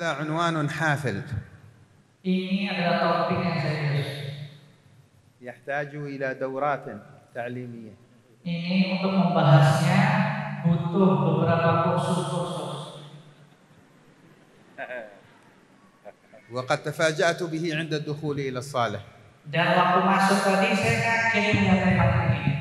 هذا عنوان حافل. Ini adalah topik yang serius. يحتاج إلى دورات تعليمية. Ini untuk membahasnya butuh beberapa kursus-kursus. وقد تفاجأت به عند الدخول إلى الصالة. Dan waktu masuk tadi saya kaget melihat tema ini.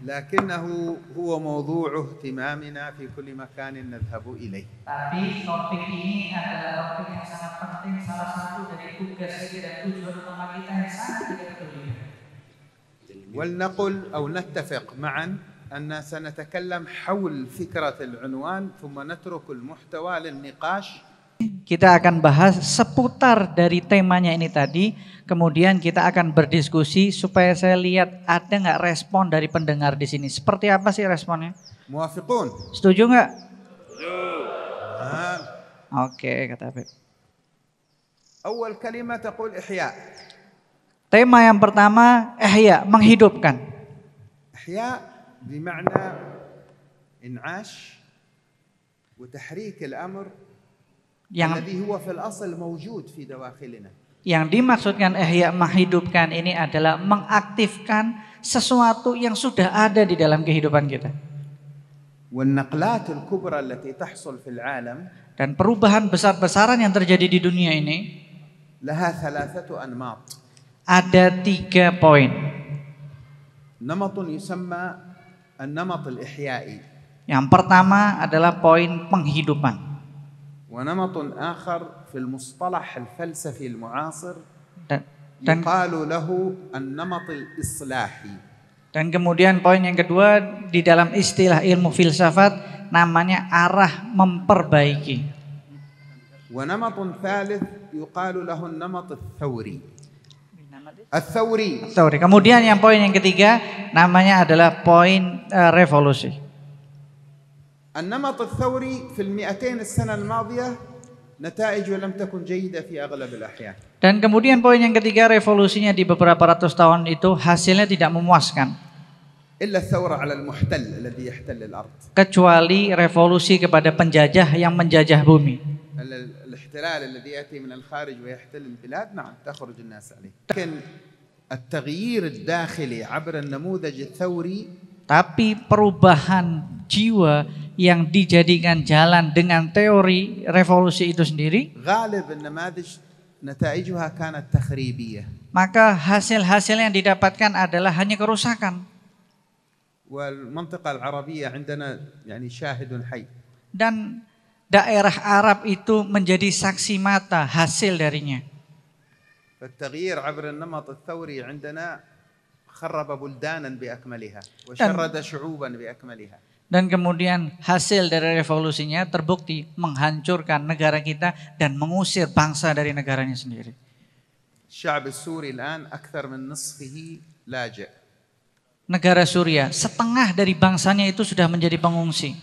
لكنه هو موضوع اهتمامنا في كل مكان نذهب إليه. Tapi topik ini adalah topik yang sangat penting, salah satu dari tugas kita dan tujuan utama kita yang sangat kita peduli. ولنقل أو نتفق معا أن سنتكلم حول فكرة العنوان ثم نترك المحتوى للنقاش. Kita akan bahas seputar dari temanya ini tadi, kemudian kita akan berdiskusi supaya saya lihat ada nggak respon dari pendengar di sini. Seperti apa sih responnya? موافقون؟ Setuju nggak? آه. Oke, kata Habib. أول كلمة تقول إحياء. Tema yang pertama, ihya, menghidupkan. إحياء بمعنى إنعاش وتحريك الأمر الذي هو في الأصل موجود في دواخلنا. Yang dimaksudkan ihya, menghidupkan ini adalah mengaktifkan sesuatu yang sudah ada di dalam kehidupan kita. والنقلات الكبرى التي تحصل في العالم Dan perubahan besar-besaran yang terjadi di dunia ini لها ثلاثة أنماط. ada 3 poin. نمط يسمى النمط الإحيائي. Yang pertama adalah poin penghidupan. ونمط آخر في المصطلح الفلسفي المعاصر dan يقال له النمط الإصلاحي. Dan kemudian poin yang kedua di dalam istilah ilmu filsafat namanya arah memperbaiki. ونمط ثالث يقال له النمط الثوري. الثوري. Kemudian yang poin yang ketiga namanya adalah poin revolusi. النمط الثوري في 200 السنة الماضية نتائجه لم تكن جيدة في أغلب الأحيان. Dan kemudian poin yang ketiga, revolusinya di beberapa ratus tahun itu hasilnya tidak memuaskan. إلا الثورة على المحتل الذي يحتل الأرض. Kecuali revolusi kepada penjajah yang menjajah bumi. الاحتلال الذي يأتي من الخارج ويحتل البلاد نعم تخرج الناس عليه. لكن التغيير الداخلي عبر النموذج الثوري. Tapi perubahan jiwa yang dijadikan jalan dengan teori revolusi itu sendiri, غالب النماذج نتائجها كانت تخريبية. maka hasil-hasil yang didapatkan adalah hanya kerusakan. والمنطقة العربية عندنا يعني شاهد حي. Dan daerah Arab itu menjadi saksi mata hasil darinya. فالتغيير عبر النمط الثوري عندنا خرب بلدانا بأكملها وشرد شعوبا بأكملها. Dan kemudian hasil dari revolusinya terbukti menghancurkan negara kita dan mengusir bangsa dari negaranya sendiri. الشعب السوري الآن أكثر من نصفه لاجئ. Negara Suriah, setengah dari bangsanya itu sudah menjadi pengungsi.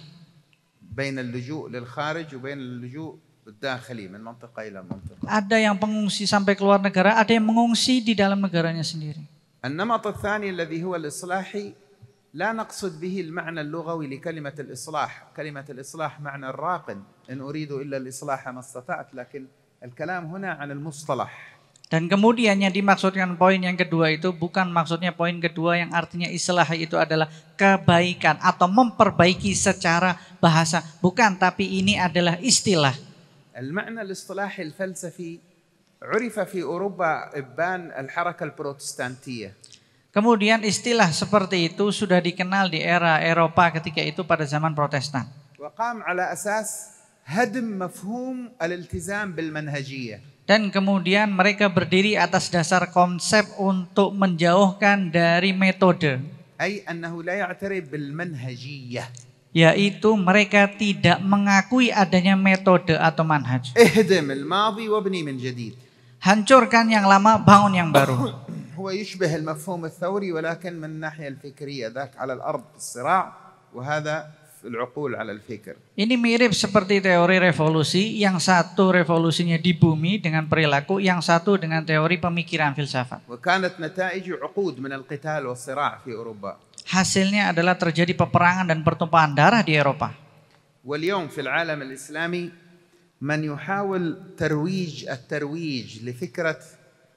بين اللجوء للخارج وبين اللجوء الداخلي من منطقة إلى منطقة. Ada yang pengungsi sampai keluar negara, ada yang mengungsi di dalam negaranya sendiri. النمط الثاني الذي هو الإصلاحي لا نقصد به المعنى اللغوي لكلمة الإصلاح. كلمة الإصلاح معنى الراقٍ إن أريد إلا الإصلاح ما استطعت. لكن الكلام هنا عن المصطلح. Dan kemudian yang dimaksudkan poin yang kedua itu bukan maksudnya poin kedua yang artinya islah itu adalah kebaikan atau memperbaiki secara bahasa. Bukan, tapi ini adalah istilah. المعنى الاصطلاحي الفلسفي عرف في أوروبا إبان الحركة البروتستانتية. Kemudian istilah seperti itu sudah dikenal di era Eropa ketika itu pada zaman Protestan. وقام على أساس هدم مفهوم الالتزام بالمنهجية. Dan kemudian mereka berdiri atas dasar konsep untuk menjauhkan dari metode. أي أنه لا يعترف بالمنهجية. Yaitu mereka tidak mengakui adanya metode atau manhaj. اهدم الماضي وابني من جديد. Hancurkan yang lama, bangun yang baru. هو يشبه المفهوم الثوري ولكن من الناحية الفكرية. ذاك على الأرض الصراع وهذا في العقول على الفكر. Ini mirip seperti teori revolusi, yang satu revolusinya di bumi dengan perilaku, yang satu dengan teori pemikiran filsafat. وكانت نتائج عقود من القتال والصراع في أوروبا. Hasilnya adalah terjadi peperangan dan pertumpahan darah di Eropa. واليوم في العالم الإسلامي من يحاول الترويج لفكرة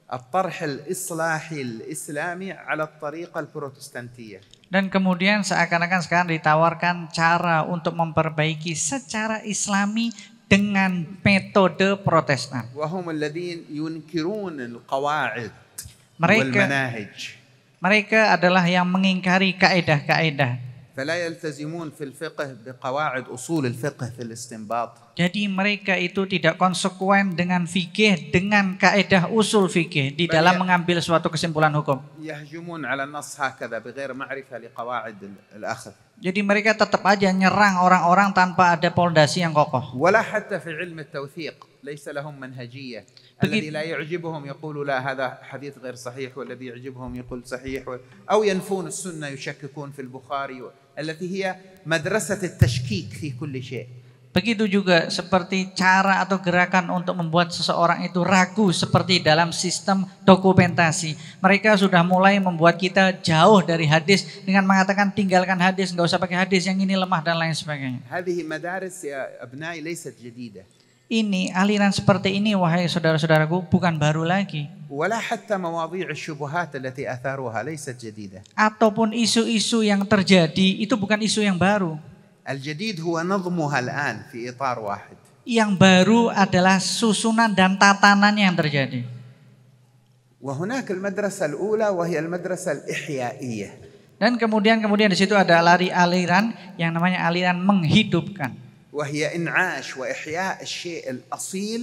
الطرح الإصلاحي الإسلامي على الطريقة البروتستانتية. Dan kemudian seakan-akan sekarang ditawarkan cara untuk memperbaiki secara Islami dengan metode Protestan. وهم الذين ينكرون القواعد والمناهج. Mereka adalah yang mengingkari kaedah-kaedah. فلا يلتزمون في الفقه بقواعد أصول الفقه في الاستنباط. Jadi mereka itu tidak konsekuen dengan fikih, dengan kaedah usul fikih di dalam mengambil suatu kesimpulan hukum. يهجمون على النص هكذا بغير معرفة لقواعد الأخذ. Jadi mereka tetap aja nyerang orang-orang tanpa ada pondasi yang kokoh. ولا حتى في علم التوثيق ليس لهم منهجية. الذي لا يعجبهم يقولوا لا هذا حديث غير صحيح، والذي يعجبهم يقول صحيح، أو ينفون السنة يشككون في البخاري التي هي مدرسة التشكيك في كل شيء. Begitu juga seperti cara atau gerakan untuk membuat seseorang itu ragu seperti dalam sistem dokumentasi. Mereka sudah mulai membuat kita jauh dari hadis dengan mengatakan tinggalkan hadis, nggak usah pakai hadis, yang ini lemah dan lain sebagainya. هذه مدارس يا أبنائي ليست جديدة. Ini aliran seperti ini wahai saudara-saudaraku bukan baru lagi. ولا حتى مواضيع الشبهات التي أثاروها ليست جديدة. Ataupun isu-isu yang terjadi itu bukan isu yang baru. الجديد هو نظمها الآن في إطار واحد. Yang baru adalah susunan dan tatanannya yang terjadi. وهناك المدرسة الأولى وهي المدرسة الإحيائية. Dan kemudian di situ ada aliran yang namanya aliran menghidupkan. وهي إنعاش وإحياء الشيء الأصيل.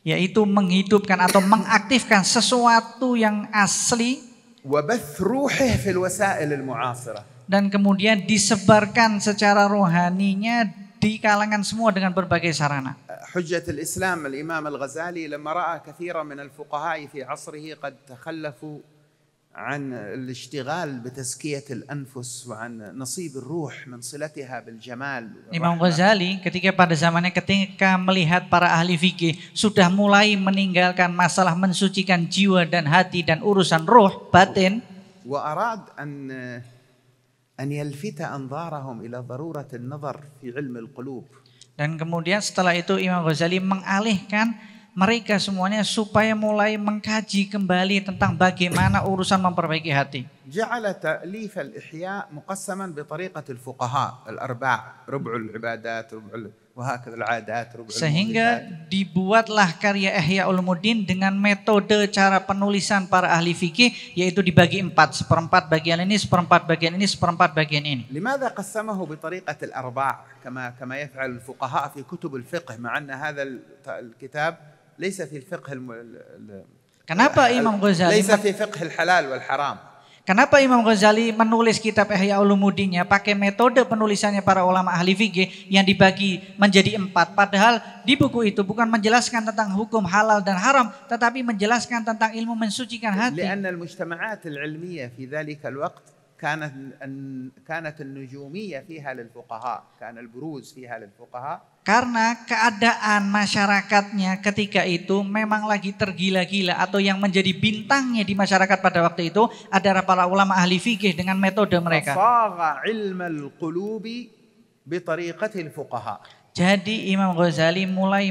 Yaitu menghidupkan atau mengaktifkan sesuatu yang asli. وبث روحه في الوسائل المعاصرة. Dan kemudian disebarkan secara rohaninya di kalangan semua dengan berbagai sarana. حجة الإسلام الإمام الغزالي لما رأى كثيرا من الفقهاء في عصره قد تخلفوا عن الاشتغال بتزكية الأنفس وعن نصيب الروح من صلتها بالجمال. Imam Ghazali pada zamannya ketika melihat para ahli fikih sudah mulai meninggalkan masalah mensucikan jiwa dan hati dan urusan roh batin. وأراد أن يلفت أنظارهم إلى ضرورة النظر في علم القلوب. Dan kemudian setelah itu Imam Ghazali mengalihkan mereka semuanya supaya mulai mengkaji kembali tentang bagaimana urusan memperbaiki hati. جعل تأليف الإحياء مقسما بطريقة الفقهاء الأرباع، ربع العبادات، وهكذا العادات، ربع. Sehingga dibuatlah karya Ihya Ulumuddin dengan metode cara penulisan para ahli fikih, yaitu dibagi 4, seperempat bagian ini, seperempat bagian ini, seperempat bagian ini. لماذا قسمه بطريقة الأرباع كما يفعل الفقهاء في كتب الفقه، مع أن هذا الكتاب ليس في الفقه Kenapa Imam Ghazali ليس في فقه الحلال والحرام. Kenapa Imam Ghazali menulis kitab Ihya Ulumuddinnya pakai metode penulisannya para ulama ahli fikih yang dibagi menjadi 4, padahal di buku itu bukan menjelaskan tentang hukum halal dan haram, tetapi menjelaskan tentang ilmu mensucikan hati. لأن المجتمعات العلمية في ذلك الوقت كانت النجومية فيها للفقهاء، كان البروز فيها للفقهاء. Karena keadaan masyarakatnya ketika itu memang lagi tergila-gila, atau yang menjadi bintangnya di masyarakat pada waktu itu adalah para ulama ahli fikih dengan metode mereka. Jadi Imam Ghazali mulai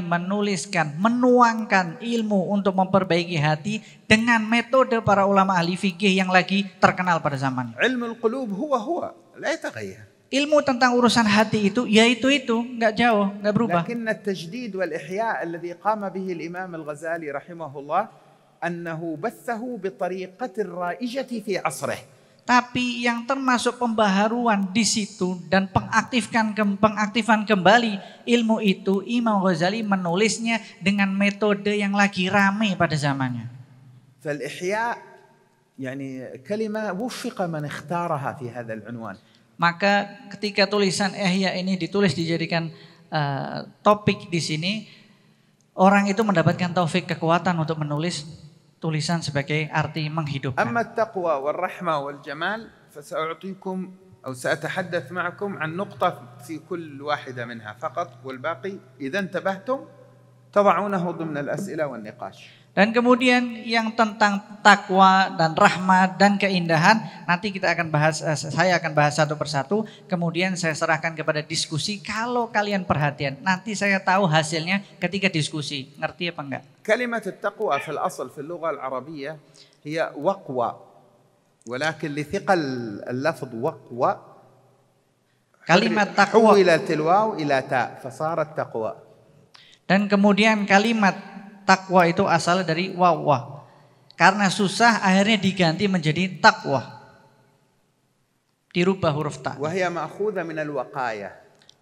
menuangkan ilmu untuk memperbaiki hati dengan metode para ulama ahli fikih yang lagi terkenal pada zaman. Ilmu al-qulub huwa la yataghayyar. Ilmu tentang urusan hati itu, yaitu nggak jauh, nggak berubah. Lakin at-tajdid wal ihya alladhi qama bihi al-Imam al-Ghazali rahimahullah annahu bathahu bi tariqati ar-ra'ijati fi 'asrih. Tapi yang termasuk pembaharuan di situ dan pengaktifan kembali ilmu itu, Imam Ghazali menulisnya dengan metode yang lagi rame pada zamannya. Fal-ihya yani kalimah wuffiqa man ikhtaraha fi hadha al-unwan. Maka ketika tulisan Ihya ini dijadikan topik di sini, orang itu mendapatkan taufik, kekuatan untuk menulis tulisan sebagai arti menghidupkan. Amma at-taqwa wal-rahma wal-jamal fasa'u'tikum أو سأتحدث معكم عن نقطة في كل واحدة منها فقط، والباقي إذا انتبهتم تضعونه ضمن الأسئلة والنقاش. Dan kemudian yang tentang takwa dan rahmat dan keindahan nanti kita akan bahas, saya akan bahas satu persatu. Kemudian saya serahkan kepada diskusi. Kalau kalian perhatian, nanti saya tahu hasilnya ketika diskusi. Ngerti apa enggak? كلمة التقوى في الأصل في اللغة العربية هي وقوى، ولكن لثقل اللفظ وقوى Kalimat takwa حولت الواو إلى تاء فصارت تقوى. dan kemudian kalimat takwa itu asal dari wawa. Karena susah akhirnya diganti menjadi takwa. Dirubah huruf ta. وهي مأخوذة من الوقاية.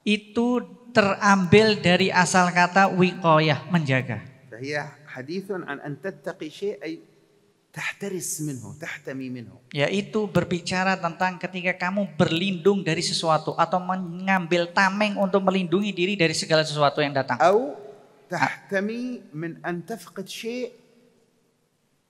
Itu terambil dari asal kata wiqayah, menjaga. فهي حديث عن أن تتقي شيء أي تحترس منه تحتمي منه. Yaitu berbicara tentang ketika kamu berlindung dari sesuatu atau mengambil tameng untuk melindungi diri dari segala sesuatu yang datang. أو تحتمي من أن تفقد شيء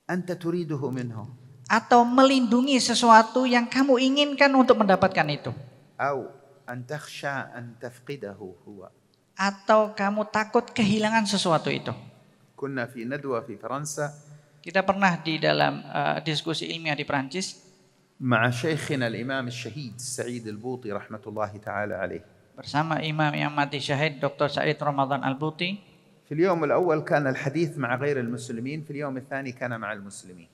أنت تريده منه. Atau melindungi sesuatu yang kamu inginkan untuk mendapatkan itu. أو أن تخشى أن تفقده هو. Atau kamu takut kehilangan sesuatu itu. كنا في ندوة في فرنسا. Kita pernah di dalam diskusi ilmiah di Prancis مع شيخنا الإمام الشهيد سعيد البوطي رحمة الله تعالى عليه. bersama imam yang mati syahid Dr. Said Ramadan Al-Buti. في اليوم الأول كان الحديث مع غير المسلمين، في اليوم الثاني كان مع المسلمين.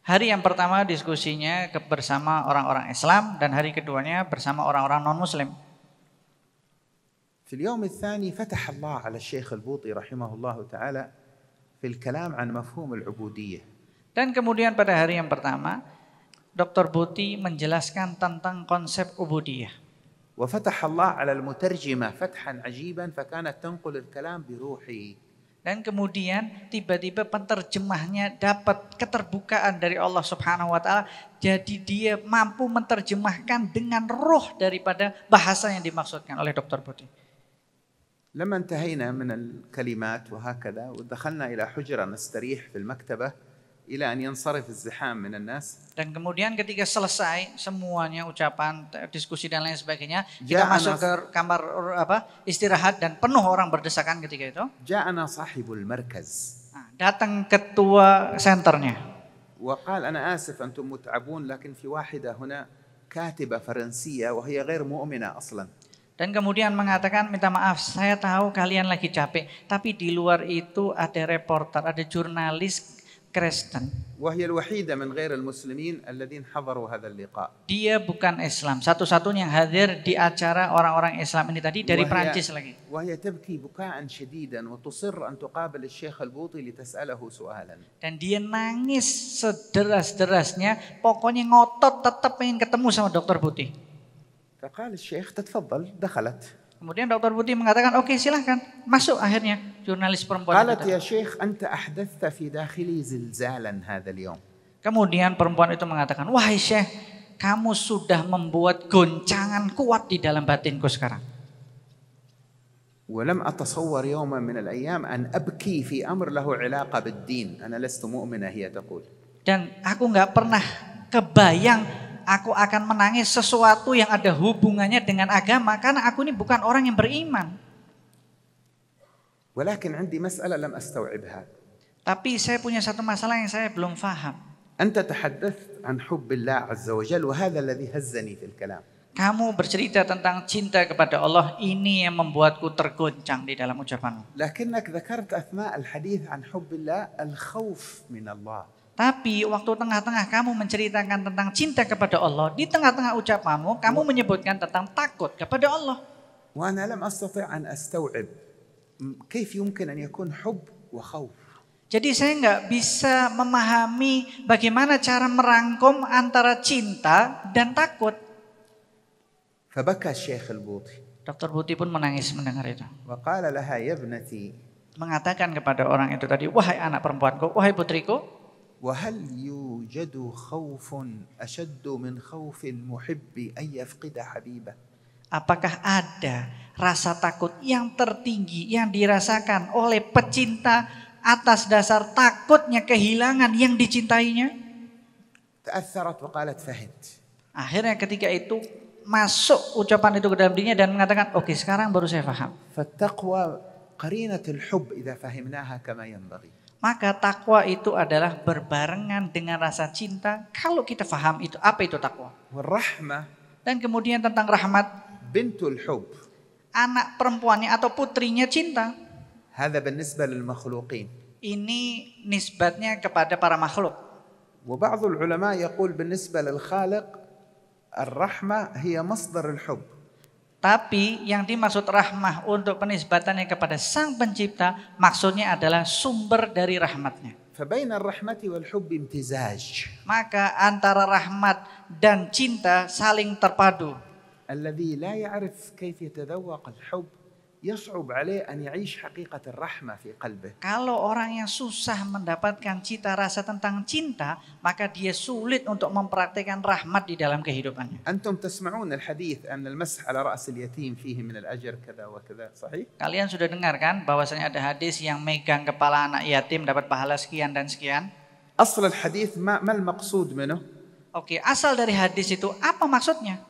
Hari yang pertama diskusinya bersama orang-orang Islam dan hari keduanya bersama orang-orang non-Muslim. في اليوم الثاني فتح الله على الشيخ البوطي رحمه الله تعالى في الكلام عن مفهوم العبودية. Dan kemudian pada hari yang pertama Dr. Buti menjelaskan tentang konsep ubudiyah. وفتح الله على المترجمة فتحا عجيبا فكانت تنقل الكلام بروحه. Dan kemudian tiba-tiba penterjemahnya dapat keterbukaan dari Allah Subhanahu wa taala. Jadi dia mampu menerjemahkan dengan roh daripada bahasa yang dimaksudkan oleh Dr. Buti. لما انتهينا من الكلمات وهكذا ودخلنا إلى حجرة نستريح في المكتبة إلى أن ينصرف الزحام من الناس. Dan kemudian ketika selesai semuanya ucapan, diskusi dan lain sebagainya, kita masuk ke kamar istirahat dan penuh orang berdesakan ketika itu. جاءنا صاحب المركز. Datang ketua senternya. وقال أنا آسف أنتم متعبون لكن في واحدة هنا كاتبة فرنسية وهي غير مؤمنة أصلا. Dan kemudian mengatakan, minta maaf, saya tahu kalian lagi capek, tapi di luar itu ada reporter, ada jurnalis Kristen. وهي الوحيدة من غير المسلمين الذين حضروا هذا اللقاء. Dia bukan Islam, satu-satunya yang hadir di acara orang-orang Islam ini tadi dari Prancis lagi. وهي تبكي بكاء شديدا وتصر أن تقابل الشيخ البوطي لتسأله سؤالا. Dan dia nangis sederas-derasnya, pokoknya ngotot tetap pengen ketemu sama Dr. Buti. فقال الشيخ تتفضل دخلت. Kemudian Dr. Buti mengatakan, oke silahkan masuk akhirnya jurnalis perempuan. قالت يا شيخ أنت أحدثت في داخلي زلزالا هذا اليوم. Kemudian perempuan itu mengatakan, wahai Syekh, kamu sudah membuat goncangan kuat di dalam batinku sekarang. ولم أتصور يوما من الأيام أن أبكي في أمر له علاقة بالدين. أنا لست مؤمنة هي تقول. Dan aku nggak pernah kebayang aku akan menangis sesuatu yang ada hubungannya dengan agama karena aku ini bukan orang yang beriman. ولكن عندي مسألة لم أستوعبها. Tapi saya punya satu masalah yang saya belum paham. أنت تحدثت عن حب الله عز وجل وهذا الذي هزني في الكلام. Kamu bercerita tentang cinta kepada Allah, ini yang membuatku tergoncang di dalam ucapanmu. لكنك ذكرت أثناء الحديث عن حب الله الخوف من الله. Tapi waktu tengah-tengah kamu menceritakan tentang cinta kepada Allah, di tengah-tengah ucapanmu kamu menyebutkan tentang takut kepada Allah. وأنا لم أستطع أن أستوعب كيف يمكن أن يكون حب وخوف. Jadi saya nggak bisa memahami bagaimana cara merangkum antara cinta dan takut. فبكى الشيخ البوطي. Dr. Buti pun menangis mendengar itu. وقال لها يا ابنتي. Mengatakan kepada orang itu tadi, wahai anak perempuanku, wahai putriku. وهل يوجد خوف أشد من خوف المحب أن يفقد حبيبه؟ Apakah ada rasa takut yang tertinggi yang dirasakan oleh pecinta atas dasar takutnya kehilangan yang dicintainya? تأثرت وقالت فهمت. Akhirnya ketika itu masuk ucapan itu ke dalam dirinya dan mengatakan, oke, sekarang baru saya paham. فالتقوى قرينة الحب إذا فهمناها كما ينبغي. Maka takwa itu adalah berbarengan dengan rasa cinta. Kalau kita paham itu, apa itu takwa? والرحمة Dan kemudian tentang rahmat, بنت الحب. anak perempuannya atau putrinya cinta. هذا بالنسبة للمخلوقين. Ini nisbatnya kepada para makhluk. وبعض العلماء يقول بالنسبة للخالق الرحمة هي مصدر الحب. Tapi yang dimaksud rahmah untuk penisbatannya kepada sang pencipta, maksudnya adalah sumber dari rahmatnya. فبين الرحمة والحب امتزاج. Maka antara rahmat dan cinta saling terpadu. الذي لا يعرف كيف يتذوق الحب يصعب عليه أن يعيش حقيقة الرحمة في قلبه. Kalau orang yang susah mendapatkan cita rasa tentang cinta, maka dia sulit untuk mempraktikkan rahmat di dalam kehidupannya. أنتم تسمعون الحديث أن المسح على رأس اليتيم فيه من الأجر كذا وكذا، صحيح؟ Kalian sudah dengar kan bahwasanya ada hadis yang megang kepala anak yatim dapat pahala sekian dan sekian. أصل الحديث ما المقصود منه؟ Oke, asal dari hadis itu apa maksudnya?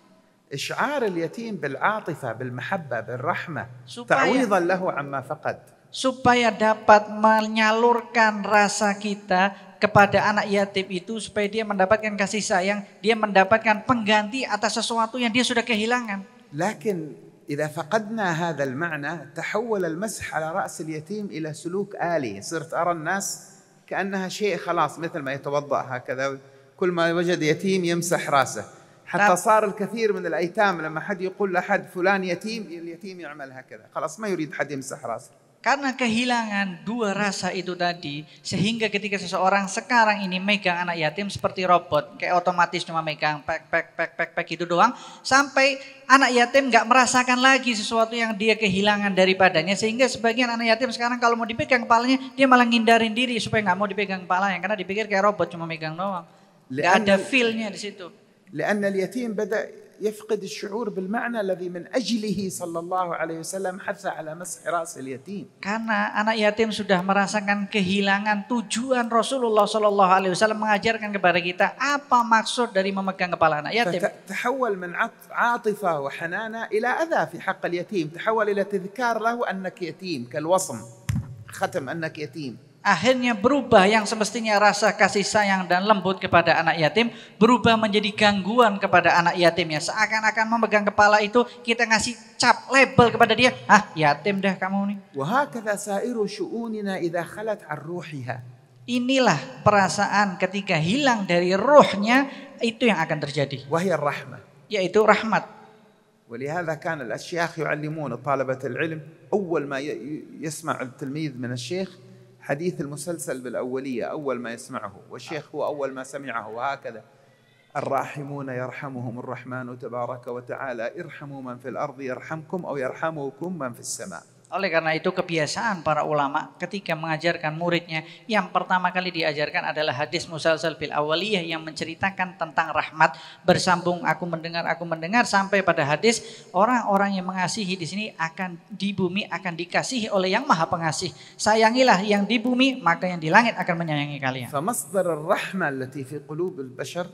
إشعار اليتيم بالعاطفة بالمحبة بالرحمة supaya تعويضا له عما فقد. supaya dapat menyalurkan rasa kita kepada anak yatim itu supaya dia mendapatkan kasih sayang, dia mendapatkan pengganti atas sesuatu yang dia sudah kehilangan. لكن إذا فقدنا هذا المعنى تحول المسح على رأس اليتيم إلى سلوك آلي. صرت أرى الناس كأنها شيء خلاص مثل ما يتوضأ هكذا كل ما وجد يتيم يمسح رأسه. حتى صار الكثير من الأيتام لما حد يقول لحد فلان يتيم اليتيم يعمل هكذا خلاص ما يريد حد يمسح رأسه. Karena kehilangan dua rasa itu tadi, sehingga ketika seseorang sekarang ini megang anak yatim seperti robot, kayak otomatis cuma megang pek itu doang, sampai anak yatim nggak merasakan lagi sesuatu yang dia kehilangan daripadanya, sehingga sebagian anak yatim sekarang kalau mau dipegang kepalanya dia malah ngindarin diri supaya nggak mau dipegang kepalanya karena dipikir kayak robot cuma megang doang, nggak ada feel-nya di situ. لأن اليتيم بدأ يفقد الشعور بالمعنى الذي من أجله صلى الله عليه وسلم حث على مسح رأس اليتيم. Karena anak yatim sudah merasakan kehilangan tujuan Rasulullah Shallallahu Alaihi Wasallam mengajarkan kepada kita apa maksud dari memegang kepala anak yatim. تحول من عاطفة وحنانة إلى أذى في حق اليتيم، تحول إلى تذكار له أنك يتيم كالوصم ختم أنك يتيم. Akhirnya berubah yang semestinya rasa kasih sayang dan lembut kepada anak yatim berubah menjadi gangguan kepada anak yatimnya. Seakan-akan memegang kepala itu kita ngasih cap label kepada dia, yatim dah kamu nih. وهكذا سائر شؤوننا إذا خلت عن روحها. Inilah perasaan ketika hilang dari ruhnya, itu yang akan terjadi. وهي الرحمة. Yaitu rahmat. ولهذا كان الأشياخ يعلمون طلبة العلم أول ما يسمع التلميذ من الشيخ حديث المسلسل بالأولية أول ما يسمعه، والشيخ هو أول ما سمعه، وهكذا الراحمون يرحمهم الرحمن تبارك وتعالى ارحموا من في الأرض يرحمكم أو يرحمكم من في السماء. Oleh karena itu kebiasaan para ulama ketika mengajarkan muridnya, yang pertama kali diajarkan adalah hadis musalsal bil awaliyah yang menceritakan tentang rahmat, bersambung aku mendengar sampai pada hadis orang-orang yang mengasihi di sini akan di bumi akan dikasihi oleh yang Maha Pengasih. Sayangilah yang di bumi maka yang di langit akan menyayangi kalian. فمصدر الرحمة التي في قلوب البشر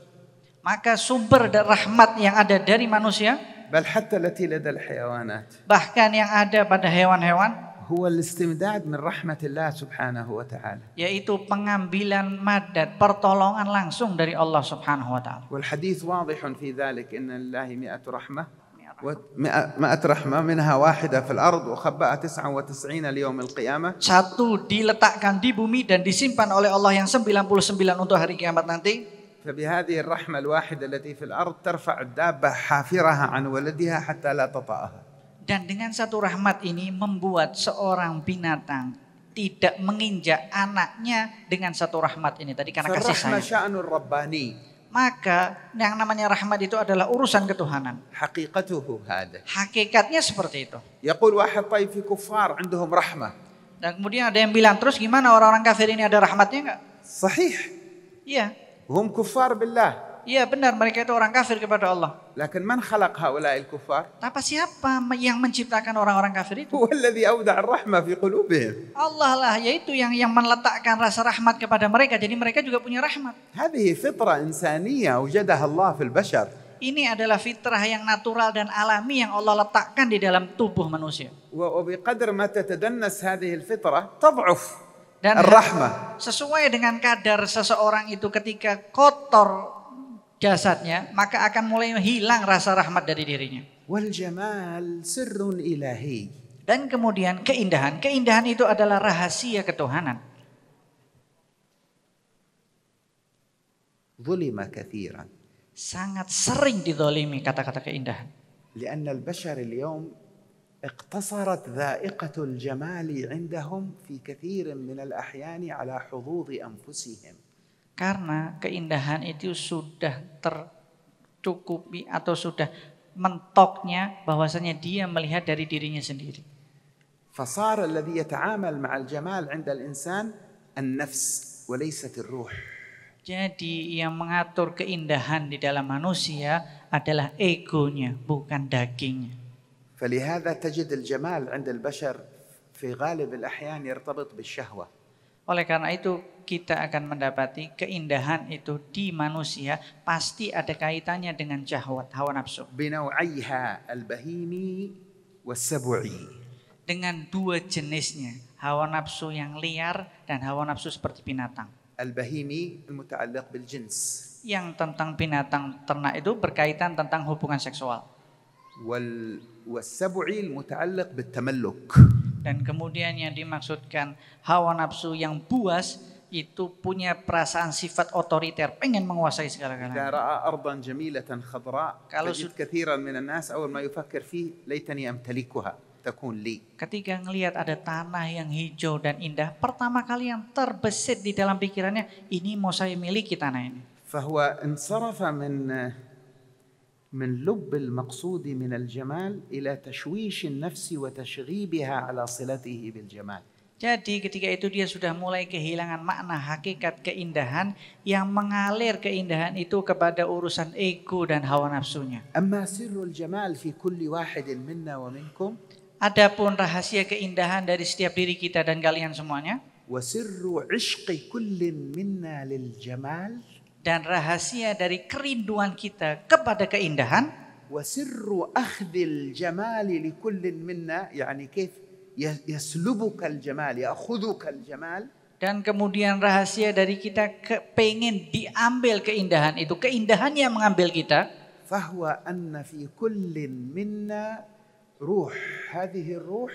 Maka sumber rahmat yang ada dari manusia, بل حتى التي لدى الحيوانات bahkan yang ada pada hewan-hewan, هو الاستمداد من رحمة الله سبحانه وتعالى. yaitu pengambilan madad, pertolongan langsung dari Allah Subhanahu wa taala. والحديث واضح في ذلك إن لله 100 رحمة 100 رحمة منها واحدة في الأرض وخبأ 99 ليوم القيامة. Satu diletakkan di bumi dan disimpan oleh Allah yang 99 untuk hari kiamat nanti. فبهذه الرحمة الواحدة التي في الأرض ترفع الدابة حافرها عن ولدها حتى لا تطأها. Dan dengan satu rahmat ini membuat seorang binatang tidak menginjak anaknya dengan satu rahmat ini tadi karena kasih فالرحمة sayang. شأن الرباني. Maka yang namanya rahmat itu adalah urusan ketuhanan. حقيقته هذا. Hakikatnya seperti itu. يقول واحد طيب في كفار عندهم رحمة. Dan kemudian ada yang bilang terus gimana orang-orang kafir ini ada rahmatnya enggak? صحيح. Iya. هم كفار بالله. Iya benar mereka itu orang kafir kepada Allah. لكن من خلق هؤلاء الكفار؟ Tapi siapa yang menciptakan orang-orang kafir itu? هو الذي أودع الرحمة في قلوبهم. Allah lah, yaitu yang meletakkan rasa rahmat kepada mereka. Jadi mereka juga punya rahmat. هذه فطرة إنسانية وجدها الله في البشر. Ini adalah fitrah yang natural dan alami yang Allah letakkan di dalam tubuh manusia. وبقدر ما تتدنس هذه الفطرة تضعف. Dan الرحمة. sesuai dengan kadar seseorang itu ketika kotor jasadnya, maka akan mulai hilang rasa rahmat dari dirinya. والجمال سر إلهي. Dan kemudian keindahan. Keindahan itu adalah rahasia ketuhanan. ظلم كثيرا. Sangat sering dizalimi kata-kata keindahan. لأن البشر اليوم اقتصرت ذائقة الجمال عندهم في كثير من الأحيان على حظوظ أنفسهم. Karena keindahan itu sudah tercukupi atau sudah mentoknya bahwasanya dia melihat dari dirinya sendiri. فصار الذي يتعامل مع الجمال عند الإنسان النفس وليست الروح. Jadi yang mengatur keindahan di dalam manusia adalah egonya, bukan dagingnya. فلهذا تجد الجمال عند البشر في غالب الأحيان يرتبط بالشهوة. Oleh karena itu kita akan mendapati keindahan itu di manusia pasti ada kaitannya dengan syahwat, hawa nafsu. بنوعيها البهيمي والسبعي. Dengan dua jenisnya, hawa nafsu yang liar dan hawa nafsu seperti binatang. البهيمي المتعلق بالجنس. Yang tentang binatang ternak itu berkaitan tentang hubungan seksual. والسبعي المتعلق بالتملك. Dan kemudian yang dimaksudkan hawa nafsu yang buas itu punya perasaan sifat otoriter, pengen menguasai إذا segala-galanya. رأى أرضا جميلة خضراء تجد كثيرا من الناس أول ما يفكر فيه ليتني أمتلكها تكون لي. Ketika ngelihat ada tanah yang hijau dan indah, pertama kali yang terbesit di dalam pikirannya, ini mau saya miliki tanah ini. فهو انصرف من لب المقصود من الجمال إلى تشويش النفس وتشغيبها على صلته بالجمال. Jadi ketika itu dia sudah mulai kehilangan makna hakikat keindahan yang mengalir keindahan itu kepada urusan ego dan hawa nafsunya. أما سر الجمال في كل واحد منا ومنكم. Adapun rahasia keindahan dari setiap diri kita dan kalian semuanya. وسر عشق كل منا للجمال. Dan rahasia dari kerinduan kita kepada keindahan. وسر أخذ الجمال لكل منا يعني كيف يسلبك الجمال يأخذك الجمال. Dan kemudian rahasia dari kita pengen diambil keindahan itu. Keindahan yang mengambil kita. فهو أن في كل منا روح. هذه الروح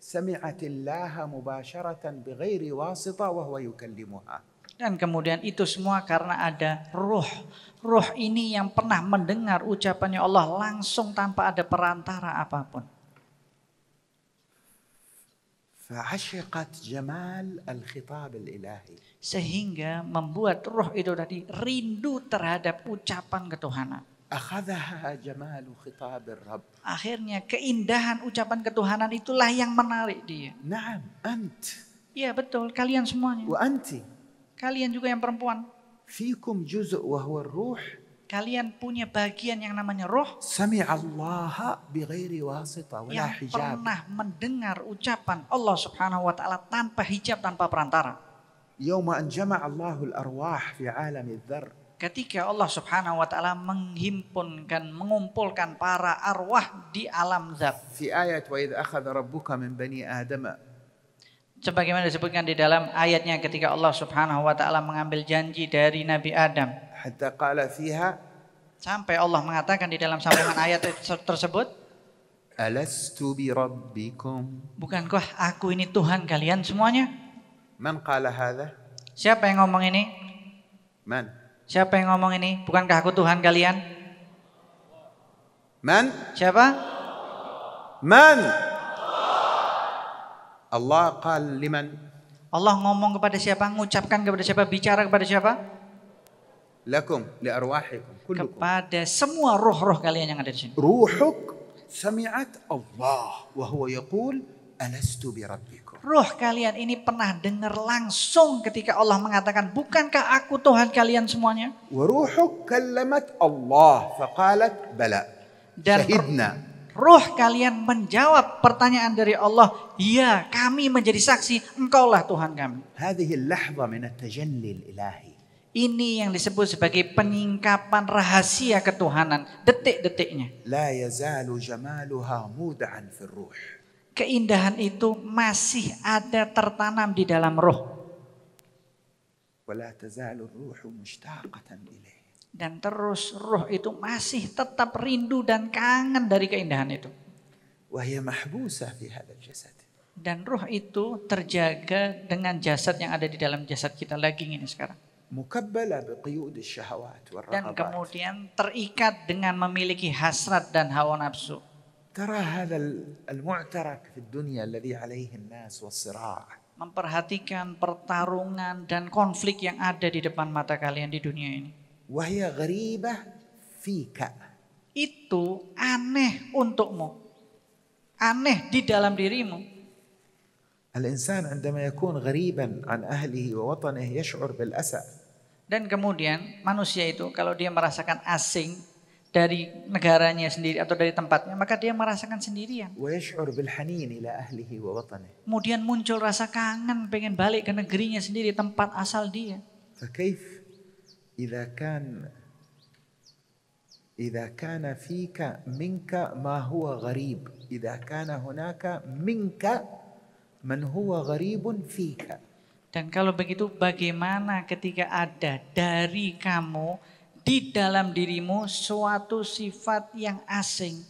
سمعت الله مباشرة بغير واسطة وهو يكلمها. Dan kemudian itu semua karena ada ruh. Ruh ini yang pernah mendengar ucapannya Allah langsung tanpa ada perantara apapun. فعشقت جمال الخطاب الإلهي. Sehingga membuat ruh itu tadi rindu terhadap ucapan ketuhanan. أخذها جمال خطاب الرب. Akhirnya keindahan ucapan ketuhanan itulah yang menarik dia. نعم أنت. Iya betul, kalian semuanya. وأنت. Kalian juga yang perempuan. فيكم جزء وهو الروح. Kalian punya bagian yang namanya roh. سمع الله بغير واسطة ولا Yang حجاب. pernah mendengar ucapan Allah Subhanahu wa taala tanpa hijab, tanpa perantara. يوم أن جمع الله الأرواح في عالم الذر. Ketika Allah Subhanahu wa taala mengumpulkan para arwah di alam zat. في آية وإذ أخذ ربك من بني آدم. Sebagaimana disebutkan di dalam ayatnya ketika Allah Subhanahu wa taala mengambil janji dari Nabi Adam. حتى قال فيها. Sampai Allah mengatakan di dalam sambungan ayat tersebut. ألست بربكم. Bukankah aku ini Tuhan kalian semuanya? من قال هذا؟ Siapa yang ngomong ini? من؟ Siapa yang ngomong ini? Bukankah aku Tuhan kalian? من؟ Siapa? من؟ الله قال لمن؟ Allah ngomong kepada siapa? Mengucapkan kepada siapa? Bicara kepada siapa? لكم لأرواحكم كلكم. Kepada semua roh-roh kalian yang ada di sini. روحك سمعت الله وهو يقول ألست بربكم. Roh kalian ini pernah dengar langsung ketika Allah mengatakan, bukankah aku Tuhan kalian semuanya? وروحك كلمت الله فقالت بلى. Dan شهدنا. roh kalian menjawab pertanyaan dari Allah, ya kami menjadi saksi, engkaulah Tuhan kami. هذه اللحظة من التجلي الإلهي. Ini yang disebut sebagai penyingkapan rahasia ketuhanan, detik-detiknya. لا يزال جمالها مودعا في الروح. keindahan itu masih ada tertanam di dalam roh. ولا تزال الروح مشتاقة إليه. Dan terus roh itu masih tetap rindu dan kangen dari keindahan itu. وهي محبوسة في هذا الجسد. Dan roh itu terjaga dengan jasad yang ada di dalam jasad kita lagi ini sekarang. مكبلة بقيود الشهوات Dan والرغبات. kemudian terikat dengan memiliki hasrat dan hawa nafsu. ترى هذا المعترك في الدنيا الذي عليه الناس والصراع. Memperhatikan pertarungan dan konflik yang ada di depan mata kalian di dunia ini. وهي غريبة فيك. Itu aneh untukmu. Aneh di dalam dirimu. الإنسان عندما يكون غريبا عن أهله ووطنه يشعر بالأسى. Dan kemudian manusia itu kalau dia merasakan asing dari negaranya sendiri atau dari tempatnya, maka dia merasakan sendirian. ويشعر بالحنين إلى أهله ووطنه. Kemudian muncul rasa kangen, pengen balik ke negerinya sendiri, tempat asal dia. فكيف إذا كان فيك منك ما هو غريب، إذا كان هناك منك من هو غريب فيك. Dan kalau begitu bagaimana ketika ada dari kamu di dalam dirimu suatu sifat yang asing.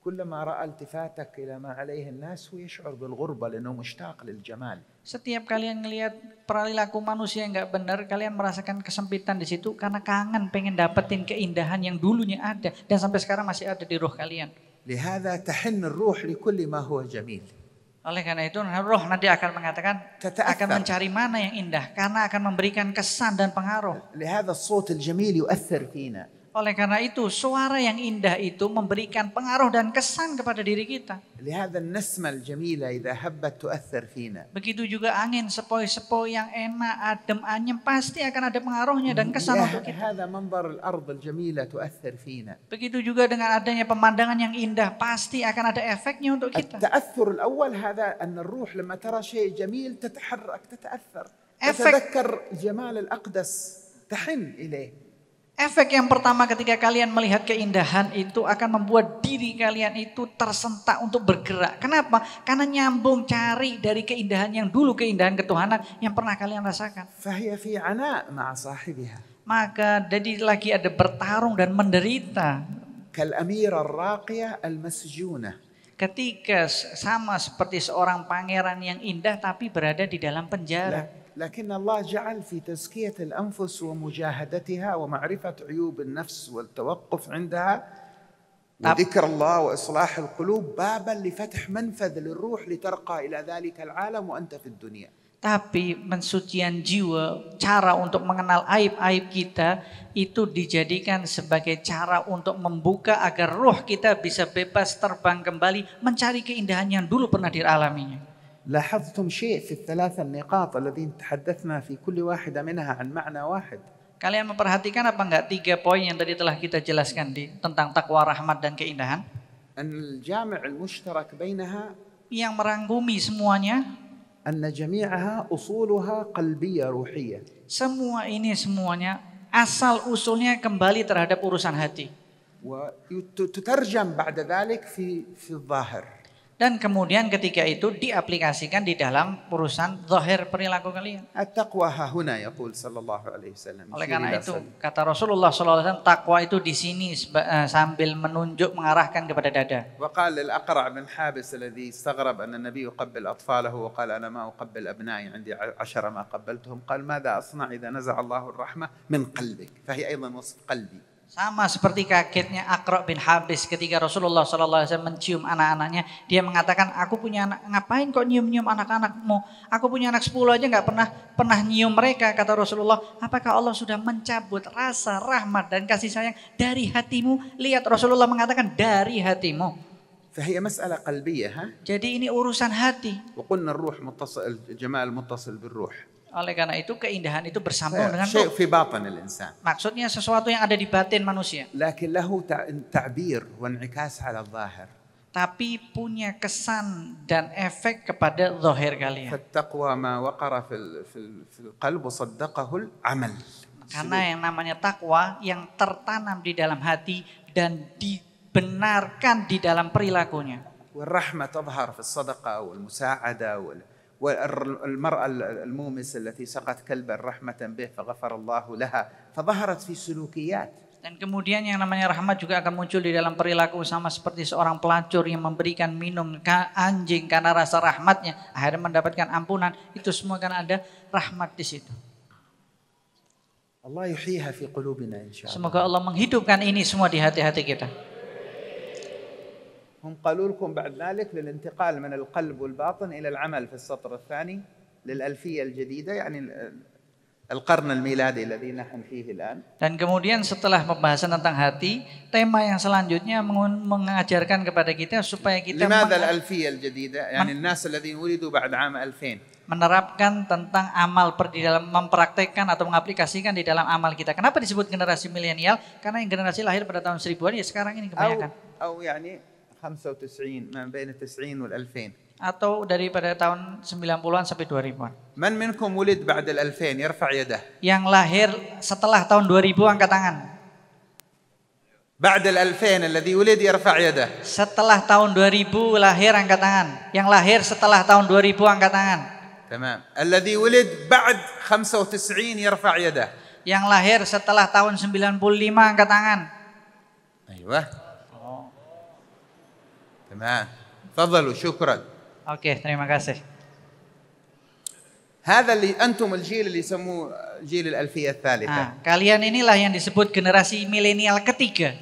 كلما رأى التفاتك إلى ما عليه الناس هو يشعر بالغربة لأنه مشتاق للجمال. Setiap kalian melihat perilaku manusia yang nggak benar, kalian merasakan kesempitan di situ karena kangen pengen dapetin keindahan yang dulunya ada dan sampai sekarang masih ada di roh kalian. لهذا تحن الروح لكل ما هو جميل. Oleh karena itu roh nanti akan mengatakan akan mencari mana yang indah karena akan memberikan kesan dan pengaruh. لهذا الصوت الجميل يؤثر فينا. Oleh karena itu suara yang indah itu memberikan pengaruh dan kesan kepada diri kita. لهذا النسمة الجميلة إذا هبت تؤثر فينا. Begitu juga angin sepoi-sepoi yang enak, adem, anyem pasti akan ada pengaruhnya dan kesan untuk kita. هذا منظر الأرض الجميلة تؤثر فينا. Begitu juga dengan adanya pemandangan yang indah pasti akan ada efeknya untuk kita. التأثر الأول هذا أن الروح لما ترى شيء جميل تتحرك تتأثر efek تتذكر جمال الأقدس تحن إليه. Efek yang pertama ketika kalian melihat keindahan itu akan membuat diri kalian itu tersentak untuk bergerak. Kenapa? Karena nyambung cari dari keindahan yang dulu, keindahan ketuhanan yang pernah kalian rasakan. فهي في عناء مع صاحبها. Maka jadi lagi ada bertarung dan menderita. كالأميرة الراقية المسجونة. Ketika sama seperti seorang pangeran yang indah tapi berada di dalam penjara. لكن الله جعل في تزكية الأنفس ومجاهدتها ومعرفة عيوب النفس والتوقف عندها وذكر الله وإصلاح القلوب بابا لفتح منفذ للروح لترقى إلى ذلك العالم وأنت في الدنيا. Tapi pensucian jiwa, cara untuk mengenal aib-aib kita itu dijadikan sebagai cara untuk membuka agar roh kita bisa bebas terbang kembali mencari keindahan yang dulu pernah dialaminya. لاحظتم شيء في الثلاث النقاط الذين تحدثنا في كل واحدة منها عن معنى واحد. Kalian memperhatikan apa enggak 3 poin yang tadi telah kita jelaskan tentang takwa, rahmat dan keindahan? أن الجامع المشترك بينها Yang merangkumi semuanya, أن جميعها أصولها قلبية روحية. semua ini semuanya asal usulnya kembali terhadap urusan hati. وتترجم بعد ذلك في الظاهر. Dan kemudian ketika itu diaplikasikan di dalam urusan zahir perilaku kalian. التقوى ها هنا يقول صلى الله عليه وسلم. Oleh karena itu kata Rasulullah SAW, takwa itu di sini sambil menunjuk mengarahkan kepada dada. وقال للأقرع بن حابس الذي استغرب أن النبي يقبل أطفاله وقال أنا ما أقبل أبنائي عندي 10 ما قبلتهم قال ماذا أصنع إذا نزع الله الرحمة من قلبك فهي أيضا وصف قلبي. Sama seperti kagetnya Aqra bin Habis ketika Rasulullah SAW mencium anak-anaknya. Dia mengatakan, aku punya anak, ngapain kok nyium-nyium anak-anakmu? Aku punya anak 10 aja gak pernah nyium mereka. Kata Rasulullah, apakah Allah sudah mencabut rasa rahmat dan kasih sayang dari hatimu? Lihat Rasulullah mengatakan dari hatimu. فهي مسألة قلبية ها. Jadi ini urusan hati. وقلنا الروح متصل، الجمال متصل بالروح. Oleh karena itu keindahan itu bersambung dengan شيء roh. في باطن الإنسان. Maksudnya sesuatu yang ada di batin manusia. لكن له تعبير وانعكاس على الظاهر. Tapi punya kesan dan efek kepada zahir kalian. فالتقوى ما وقر في القلب وصدقه العمل. Karena yang namanya takwa yang tertanam di dalam hati dan dibenarkan di dalam perilakunya. والرحمة تظهر في الصدقة والمساعدة والمرأة المومس التي سقت كلبا رحمة به فغفر الله لها فظهرت في سلوكيات. Dan kemudian yang namanya rahmat juga akan muncul di dalam perilaku, sama seperti seorang pelacur yang memberikan minum anjing karena rasa rahmatnya, akhirnya mendapatkan ampunan. Itu semua kan ada rahmat di situ. Allah yuhyiha fi qulubina insyaallah. Semoga Allah menghidupkan ini semua di hati-hati kita. هم قالوا لكم بعد ذلك للانتقال من القلب والباطن إلى العمل في السطر الثاني للألفية الجديدة يعني القرن الميلادي الذي نحن فيه الآن. Dan kemudian setelah pembahasan tentang hati, tema yang selanjutnya mengajarkan kepada kita supaya kita لماذا الألفية الجديدة يعني الناس الذين ولدوا بعد عام 2000 menerapkan tentang amal di dalam mempraktekkan atau mengaplikasikan di dalam amal kita. Kenapa disebut generasi milenial? Karena yang generasi lahir pada tahun 1000-an ya sekarang ini kebanyakan. أو يعني 95 ما بين 90 وال2000 atau daripada tahun 90-an sampai 2000-an. من منكم ولد بعد ال2000 يرفع يده. Yang lahir setelah tahun 2000 angkat tangan. بعد ال2000 الذي ولد يرفع يده. Setelah tahun 2000 lahir angkat tangan. Yang lahir setelah tahun 2000 angkat tangan. تمام. الذي ولد بعد 95 يرفع يده. Yang lahir setelah tahun 95 angkat tangan. أيوة. تمام. تفضلوا شكرا. Oke, terima kasih. هذا اللي أنتم الجيل اللي يسموه جيل الألفية الثالثة. Kalian inilah yang disebut generasi milenial ketiga.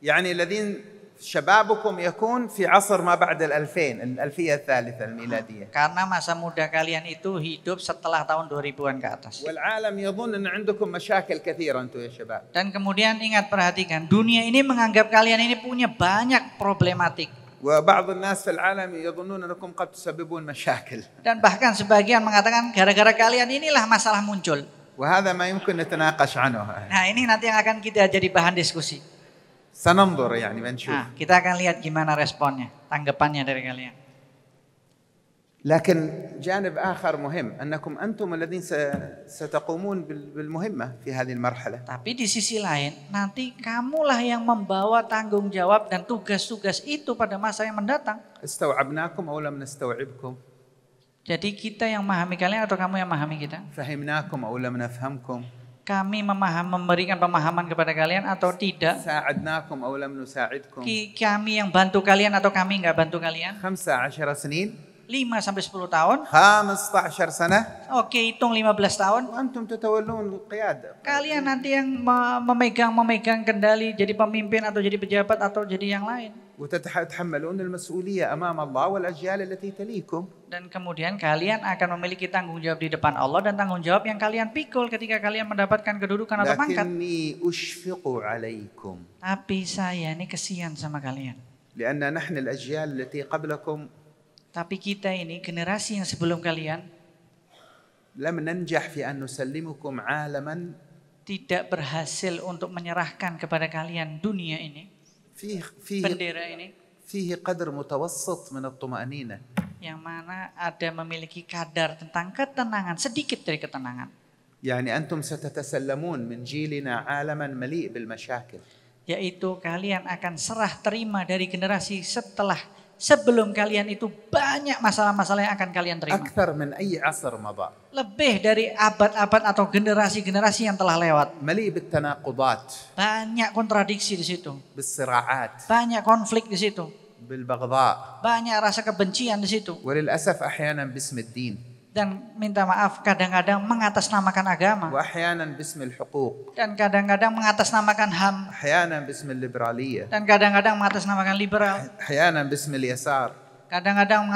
يعني الذين شبابكم يكون في عصر ما بعد الألفية الثالثة الميلادية. Karena masa muda kalian itu hidup setelah tahun 2000-an ke atas. والعالم يظن أن عندكم مشاكل كثيرة أنتم يا شباب. Dan kemudian ingat, perhatikan, dunia ini menganggap kalian ini punya banyak problematik. وبعض الناس في العالم يظنون أنكم قد تسببون مشاكل. Dan bahkan sebagian mengatakan gara-gara kalian inilah masalah muncul. وهذا ما يمكن نتناقش عنه. Nah, ini nanti yang akan kita jadi bahan diskusi. سننظر يعني بنشوف. Kita akan lihat gimana responnya, tanggapannya dari kalian. لكن جانب آخر مهم أنكم أنتم الذين ستقومون بالمهمة في هذه المرحلة. Tapi di sisi lain, nanti kamulah yang membawa tanggung jawab dan tugas-tugas itu pada masa yang mendatang. استوعبناكم أو لم نستوعبكم. Jadi kita yang memahami kalian atau kamu yang memahami kita? فهمناكم أو لم نفهمكم. Kami memberikan pemahaman kepada kalian atau tidak? ساعدناكم أو لم نساعدكم. Kami yang bantu kalian atau kami nggak bantu kalian? 15 سنين. 5 sampai 10 tahun. 15 سنة. Oke, hitung 15 tahun. وأنتم تتولون القيادة. Kalian nanti yang memegang kendali, jadi pemimpin atau jadi pejabat atau jadi yang lain. وتتحملون المسؤولية أمام الله والأجيال التي تليكم. Dan kemudian kalian akan memiliki tanggung jawab di depan Allah dan tanggung jawab yang kalian pikul ketika kalian mendapatkan kedudukan atau pangkat. لكني أشفق عليكم. Tapi saya ini kesian sama kalian. لأن نحن الأجيال التي قبلكم. Tapi kita ini generasi yang sebelum kalian لم ننجح في أن نسلمكم عالما. tidak berhasil untuk menyerahkan kepada kalian dunia ini. Bendera ini. فيه قدر متوسط من الطمأنينة. Yang mana ada memiliki kadar tentang ketenangan, sedikit dari ketenangan. يعني أنتم ستتسلمون من جيلنا عالما مليء بالمشاكل. Yaitu kalian akan serah terima dari generasi sebelum kalian itu banyak masalah-masalah yang akan kalian terima. أكثر من أي عصر مضى. Lebih dari abad-abad atau generasi-generasi yang telah lewat. مليء بالتناقضات. Banyak kontradiksi di situ. بالصراعات. Banyak konflik di situ. بالبغضاء. Banyak rasa kebencian di situ. وللأسف أحيانا باسم الدين. Dan minta maaf kadang-kadang mengatasnamakan agama. وأحيانا باسم الحقوق. Dan kadang-kadang mengatasnamakan HAM. أحيانا باسم الليبرالية. Dan kadang-kadang mengatasnamakan liberal. أحيانا باسم اليسار. Kadang-kadang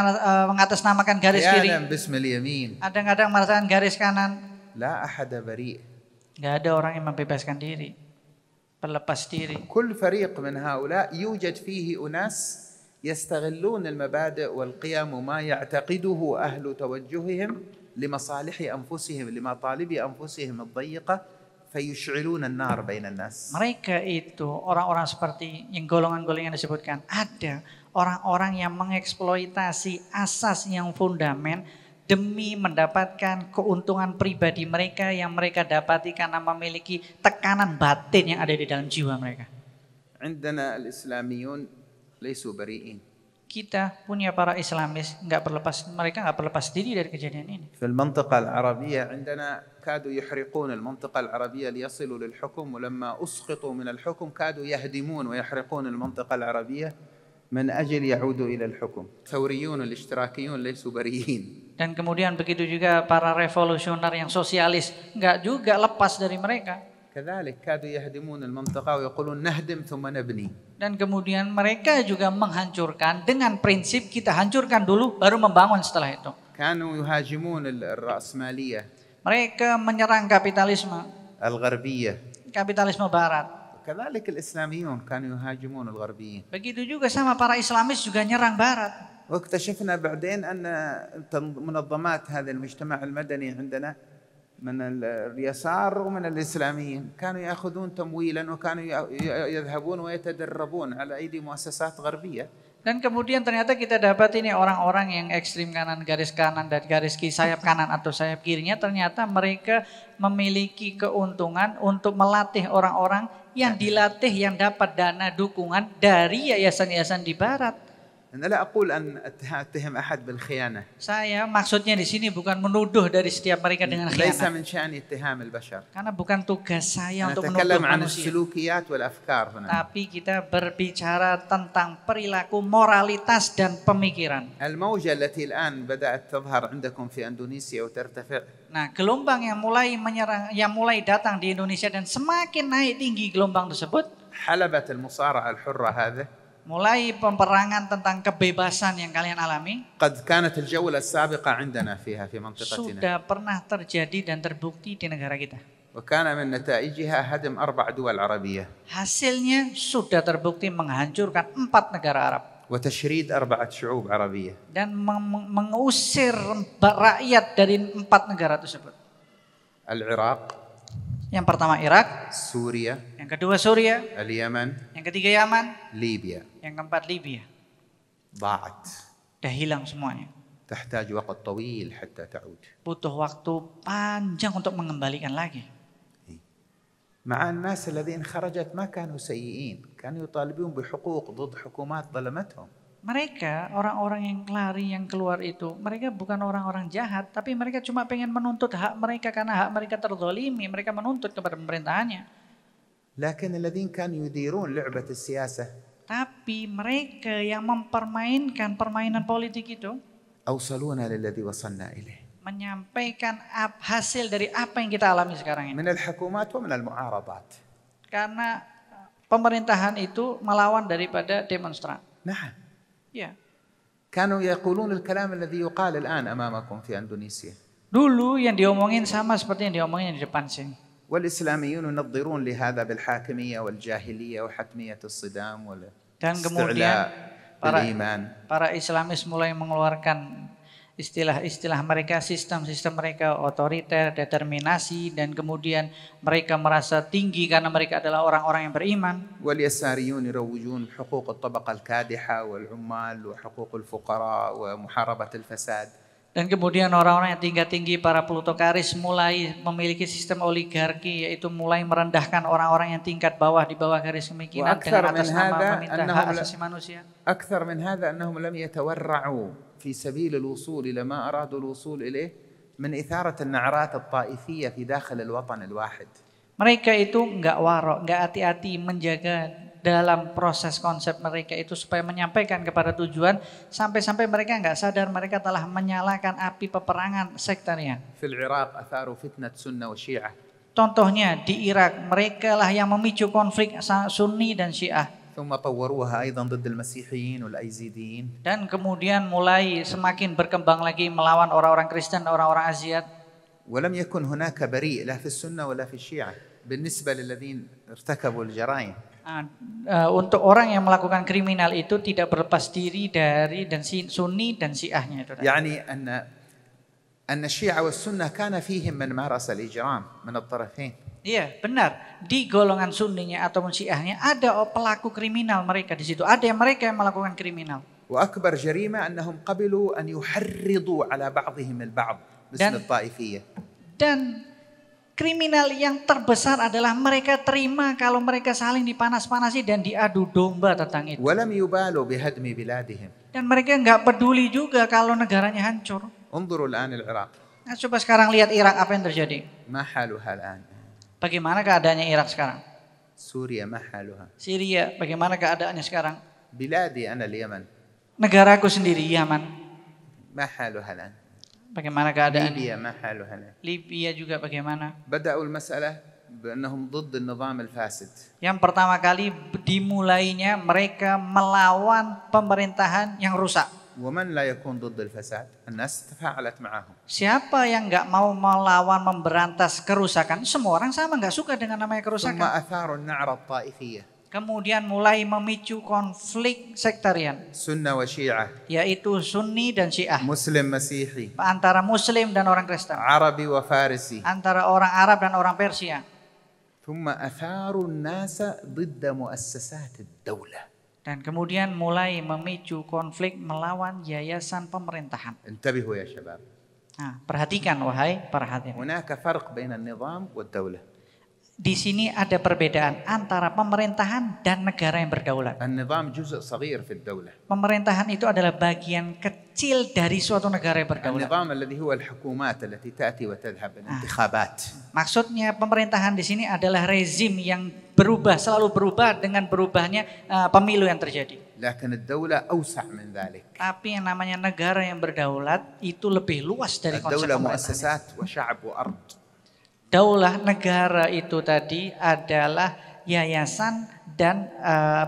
mengatasnamakan garis kiri. أحيانا باسم اليمين. Kadang-kadang merasakan garis kanan. لا أحد بريء. Gak ada orang yang membebaskan diri, berlepas diri. كل فريق من هؤلاء يوجد فيه أناس يستغلون المبادئ والقيم وما يعتقده أهل توجههم لمصالح أنفسهم لمطالب أنفسهم الضيقة فيشعلون النار بين الناس. Mereka itu orang-orang seperti yang golongan-golongan yang disebutkan. Ada orang-orang yang mengeksploitasi asas yang fundamen demi mendapatkan keuntungan pribadi mereka yang mereka dapati karena memiliki tekanan batin yang ada di dalam jiwa mereka. عندنا الإسلاميون ليسوا بريئين. kita punya para Islamis mereka nggak berlepas diri dari kejadian ini. في المنطقة العربية عندنا كادوا يحرقون المنطقة العربية ليصلوا للحكم ولما أسقطوا من الحكم كادوا يهدمون ويحرقون المنطقة العربية من أجل يعودوا إلى الحكم. الثوريون الاشتراكيون ليسوا بريئين. Dan kemudian begitu juga para revolusioner yang sosialis nggak juga lepas dari mereka. كذلك كادوا يهدمون المنطقة ويقولون نهدم ثم نبني. Dan kemudian mereka juga menghancurkan dengan prinsip kita hancurkan dulu baru membangun setelah itu. كانوا يهاجمون الرأسمالية. Mereka menyerang kapitalisme الغربية. barat. كذلك الإسلاميون كانوا يهاجمون الغربيين. Begitu juga sama para Islamis juga nyerang barat. واكتشفنا بعدين أن منظمات هذا المجتمع المدني عندنا من اليسار ومن الإسلاميين كانوا يأخذون تمويلا وكانوا يذهبون ويتدربون على أيدي مؤسسات غربية. Dan kemudian ternyata kita dapat ini orang-orang yang ekstrim kanan dan garis sayap kanan atau sayap kirinya ternyata mereka memiliki keuntungan untuk melatih orang-orang yang dilatih yang dapat dana dukungan dari yayasan-yayasan di barat. أنا لا أقول أن أتهم أحد بالخيانة. Saya maksudnya di sini bukan menuduh dari setiap mereka dengan ليس khianat. من شأن اتهام البشر. Karena bukan tugas saya untuk menuduh نتكلم عن manusia. السلوكيات والأفكار هنا. Tapi kita berbicara tentang perilaku, moralitas dan pemikiran. الموجة التي الآن بدأت تظهر عندكم في إندونيسيا وترتفع. Nah, gelombang yang mulai datang di Indonesia dan semakin naik tinggi gelombang tersebut. حلبة المصارعة الحرة هذا. Mulai peperangan tentang kebebasan yang kalian alami. قد كانت الجولة السابقة عندنا فيها في منطقتنا. Sudah pernah terjadi dan terbukti di negara kita. وكان من نتائجها هدم 4 دول عربية. Hasilnya sudah terbukti menghancurkan 4 negara Arab. وتشريد 4 شعوب عربية. Dan mengusir rakyat dari 4 negara tersebut. العراق. Yang pertama Irak, سوريا. yang kedua Suriah, اليمن. yang ketiga Yaman, ليبيا. yang keempat Libya. ضاعت. Udah hilang semuanya. تحتاج وقت طويل حتى تعود. Butuh waktu panjang untuk mengembalikan lagi. مع الناس الذين خرجت ما كانوا سيئين، كانوا يطالبون بحقوق ضد حكومات ظلمتهم. Mereka, orang-orang yang lari, yang keluar itu, mereka bukan orang-orang jahat, tapi mereka cuma pengen menuntut hak mereka karena hak mereka terzalimi, mereka menuntut kepada pemerintahannya. لكن الذين كانوا يديرون لعبة السياسة. Tapi mereka yang mempermainkan permainan politik itu, أوصلونا للذي وصلنا إليه. menyampaikan hasil dari apa yang kita alami sekarang ini. من الحكومات ومن المعارضات. Karena pemerintahan itu melawan daripada demonstran. نعم. Ya. كانوا يقولون الكلام الذي يقال الآن أمامكم في إندونيسيا. Dulu yang diomongin sama seperti yang diomongin di depan sini. والإسلاميون ينظرون لهذا بالحاكمية والجاهلية وحتمية الصدام Dan kemudian والاستعلاء بالإيمان. para Islamis mulai mengeluarkan istilah-istilah mereka, sistem-sistem mereka otoriter, determinasi, dan kemudian mereka merasa tinggi karena mereka adalah orang-orang yang beriman. واليساريون يروجون حقوق الطبقة الكادحة والعمال وحقوق الفقراء ومحاربة الفساد. Dan kemudian orang-orang yang tinggi-tinggi, para plutokaris mulai memiliki sistem oligarki, yaitu mulai merendahkan orang-orang yang tingkat bawah di bawah garis kemiskinan dengan atas nama meminta hak asasi manusia. أكثر من هذا أنهم لم يتورعوا في سبيل الوصول إلى ما أرادوا الوصول إليه من إثارة النعرات الطائفية في داخل الوطن الواحد. Mereka itu nggak warok, nggak hati-hati menjaga dalam proses konsep mereka itu supaya menyampaikan kepada tujuan sampai-sampai mereka nggak sadar mereka telah menyalakan api peperangan sektarian. في العراق أثاروا فتنة سنة وشيعة. Contohnya di Irak, mereka lah yang memicu konflik Sunni dan Syiah. ثم طوروها أيضا ضد المسيحيين والأيزيديين. Dan kemudian mulai semakin berkembang lagi melawan orang-orang Kristen, orang-orang Aziat. ولم يكن هناك بريء لا في السنة ولا في الشيعة بالنسبة للذين ارتكبوا الجرائم. Untuk orang yang melakukan kriminal itu tidak berlepas diri dari dan Sunni dan Syiahnya itu. يعني أن الشيعة والسنة كان فيهم من مارس الإجرام من الطرفين. Iya, benar. Di golongan Sunninya atau Syiahnya ada pelaku kriminal mereka di situ. Ada yang mereka yang melakukan kriminal. وأكبر جريمة أنهم قبلوا أن يحرضوا على بعضهم البعض باسم الطائفية. Dan kriminal yang terbesar adalah mereka terima kalau mereka saling dipanas-panasi dan diadu domba tentang itu. ولم يبالوا بهدم بلادهم. Dan mereka nggak peduli juga kalau negaranya hancur. انظروا الآن العراق Nah, coba sekarang lihat Irak apa yang terjadi. ما حالها الآن؟ Bagaimana keadaannya Irak sekarang? سوريا ما حالها؟ Syria, bagaimana keadaannya sekarang? بلادي أنا اليمن Negaraku sendiri, Yaman. ما حالها الآن؟ Bagaimana keadaannya? ليبيا ما حالها الآن؟ Libya juga bagaimana? بدأوا المسألة بأنهم ضد النظام الفاسد. Yang pertama kali dimulainya mereka melawan pemerintahan yang rusak. ومن لا يكون ضد الفساد؟ الناس تفاعلت معهم. Siapa yang nggak mau melawan memberantas kerusakan? Semua orang sama nggak suka dengan namanya ثم kerusakan. أثاروا النعرة الطائفية Kemudian mulai memicu konflik sektarian, سنة وشيعة، yaitu Sunni dan Syiah, مسلم مسيحي، antara Muslim dan orang Kristen, عربي وفارسي. antara orang Arab dan orang Persia. ثم أثاروا الناس ضد مؤسسات الدولة. Dan kemudian mulai memicu konflik melawan yayasan pemerintahan. انتبهوا يا شباب، Nah, perhatikan wahai para hadirin. هناك فرق بين النظام والدولة. Di sini ada perbedaan antara pemerintahan dan negara yang berdaulat. النظام جزء صغير في الدولة. Pemerintahan itu adalah bagian kecil dari suatu negara yang berdaulat. النظام الذي هو الحكومات التي تأتي وتذهب، الانتخابات. Maksudnya pemerintahan di sini adalah rezim yang berubah, selalu berubah dengan berubahnya pemilu yang terjadi. لكن الدولة أوسع من ذلك. Tapi yang namanya negara yang berdaulat itu lebih luas dari konsep الدولة pemerintahan. مؤسسات وشعب وأرض. Daulah negara itu tadi adalah yayasan dan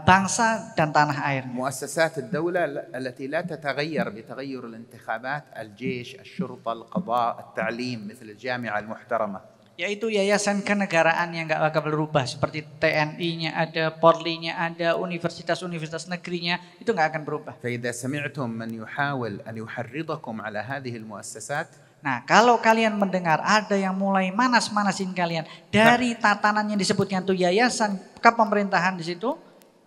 bangsa dan tanah air. مؤسسات الدولة التي لا تتغير بتغير الانتخابات، الجيش، الشرطة، القضاء، التعليم، مثل الجامعة المحترمة. Yaitu yayasan kenegaraan yang nggak bakal berubah, seperti TNI-nya ada, Polri-nya ada, universitas-universitas negerinya itu nggak akan berubah. فإذا سمعتم من يحاول أن يحرضكم على هذه المؤسسات، Nah, kalau kalian mendengar ada yang mulai manas-manasin kalian dari tatanan yang disebutkan itu yayasan kepemerintahan di situ,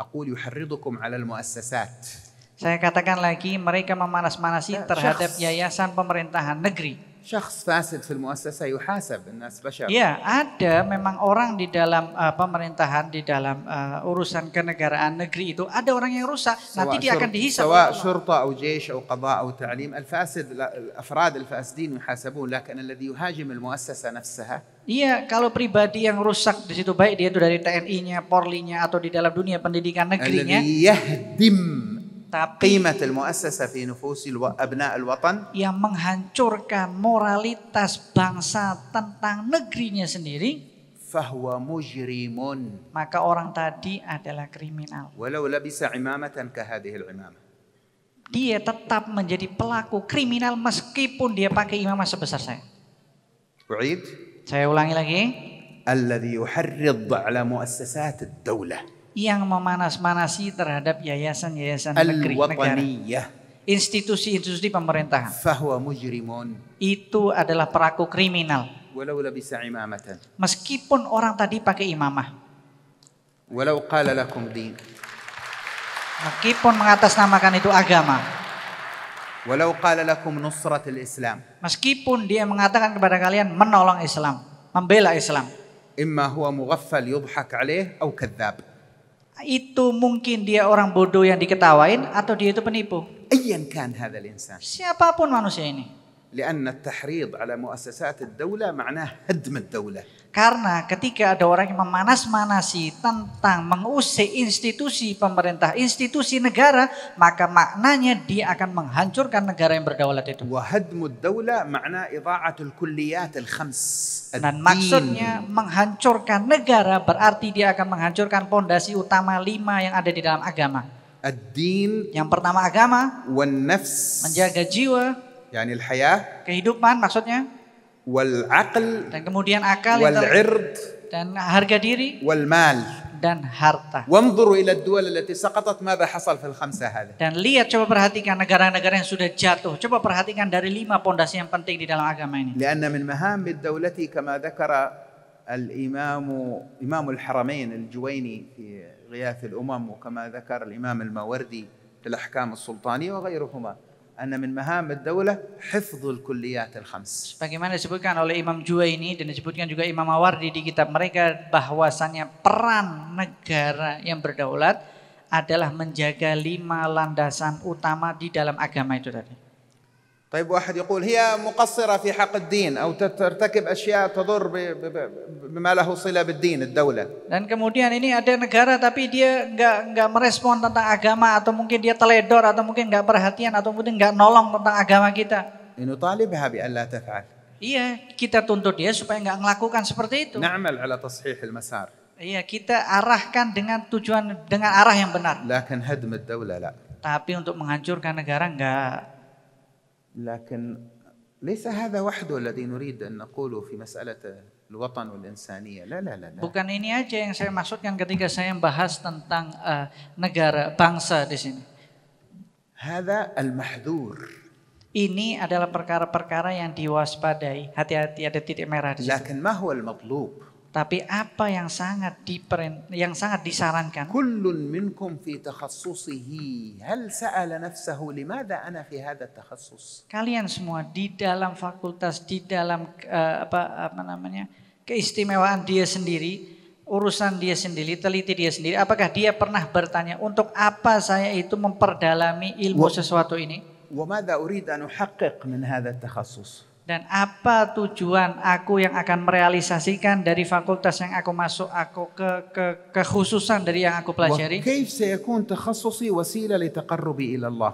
أقول يحرضكم على المؤسسات. saya katakan lagi mereka memanas-manasi terhadap yayasan pemerintahan negeri. شخص فاسد في المؤسسة يحاسب، الناس بشر. Ya, ada memang orang di dalam pemerintahan, di dalam urusan kenegaraan negeri itu ada orang yang rusak. Nanti dia akan dihisap. سواء شرطة أو جيش أو قضاء أو تعليم، الفاسد الأفراد الفاسدين يحاسبون، لكن الذي يهاجم المؤسسة نفسها. Iya, kalau pribadi yang rusak di situ baik dia itu dari TNI-nya, Polri-nya atau di dalam dunia pendidikan negerinya. الذي يهدم Tapi قيمة المؤسسة في نفوس أبناء الوطن، yang menghancurkan moralitas bangsa tentang negerinya sendiri, فهو مجرم maka orang tadi adalah kriminal. ولو لبس عمامة كهذه العمامة. Dia tetap menjadi pelaku kriminal meskipun dia pakai imamah sebesar saya. أعيد، Saya ulangi lagi. الذي يحرض على مؤسسات الدولة Yang memanas-manasi terhadap yayasan-yayasan negeri negara, الوطنية institusi-institusi pemerintahan, فهو مجرم itu adalah pelaku kriminal. ولو لبس عمامة، Meskipun orang tadi pakai imamah, ولو قال لكم دين، meskipun mengatasnamakan itu agama, ولو قال لكم نصرة الإسلام، meskipun dia mengatakan kepada kalian menolong Islam, membela Islam, إما هو مغفل يضحك عليه أو كذاب. itu mungkin dia orang bodoh yang diketawain atau dia itu penipu. أيا كان هذا الإنسان، Siapapun manusia ini. لأن التحريض على مؤسسات الدولة معناه هدم الدولة. Karena ketika ada orang yang memanas-manasi tentang mengusik institusi pemerintah, institusi negara, maka maknanya dia akan menghancurkan negara yang berdaulat itu. وهدم الدولة معناه إضاعة الكليات الخمس. Dan maksudnya menghancurkan negara berarti dia akan menghancurkan pondasi utama 5 yang ada di dalam agama. الدين Yang pertama agama, والنفس، menjaga jiwa, يعني الحياة، kehidupan maksudnya, والعقل dan kemudian akal, والعرض dan harga diri, والمال. dan harta. وانظروا إلى الدول التي سقطت ماذا حصل في الخمسة هذه. Dan lihat, coba perhatikan negara-negara yang sudah jatuh. Coba perhatikan dari 5 pondasi yang penting di dalam agama ini. لأن من مهام الدولة كما ذكر إمام الحرمين الجويني في غياث الأمم، وكما ذكر الإمام الماوردي في الأحكام السلطانية وغيرهما، أن من مهام الدولة حفظ الكليات الخمس. Bagaimana disebutkan oleh Imam Juwaini dan disebutkan juga Imam Mawardi di kitab mereka bahwasannya peran negara yang berdaulat adalah menjaga 5 landasan utama di dalam agama itu tadi. طيب واحد يقول هي مقصرة في حق الدين أو ترتكب أشياء تضر بما له صلة بالدين الدولة. Dan kemudian ini ada negara tapi dia nggak merespon tentang agama, atau mungkin dia teledor, atau mungkin nggak perhatian, atau mungkin nggak nolong tentang agama kita. نطالبها بألا تفعل. Iya, kita tuntut dia supaya nggak melakukan seperti itu. نعمل على تصحيح المسار. Iya, kita arahkan dengan tujuan, dengan arah yang benar. لكن هدم الدولة لا. Tapi untuk menghancurkan negara enggak. لكن ليس هذا وحده الذي نريد أن نقوله في مسألة الوطن والإنسانية. لا لا لا. Bukan ini aja yang saya maksudkan ketika saya membahas tentang negara, bangsa di sini. هذا المحذور. Ini adalah perkara-perkara yang diwaspadai. Hati-hati, ada titik merah di situ. لكن ما هو المطلوب؟ Tapi apa yang sangat disarankan? كل منكم في تخصصه هل سأل نفسه لماذا أنا في هذا التخصص؟ Kalian semua di dalam fakultas, di dalam keistimewaan dia sendiri, urusan dia sendiri, teliti dia sendiri. Apakah dia pernah bertanya untuk apa saya itu memperdalami ilmu sesuatu ini? وماذا أريد أن أحقق من هذا التخصص؟ Dan apa tujuan aku yang akan merealisasikan dari fakultas yang aku masuk, aku kekhususan dari yang aku pelajari? وكيف سيكون تخصصي وسيلة لتقربي إلى الله؟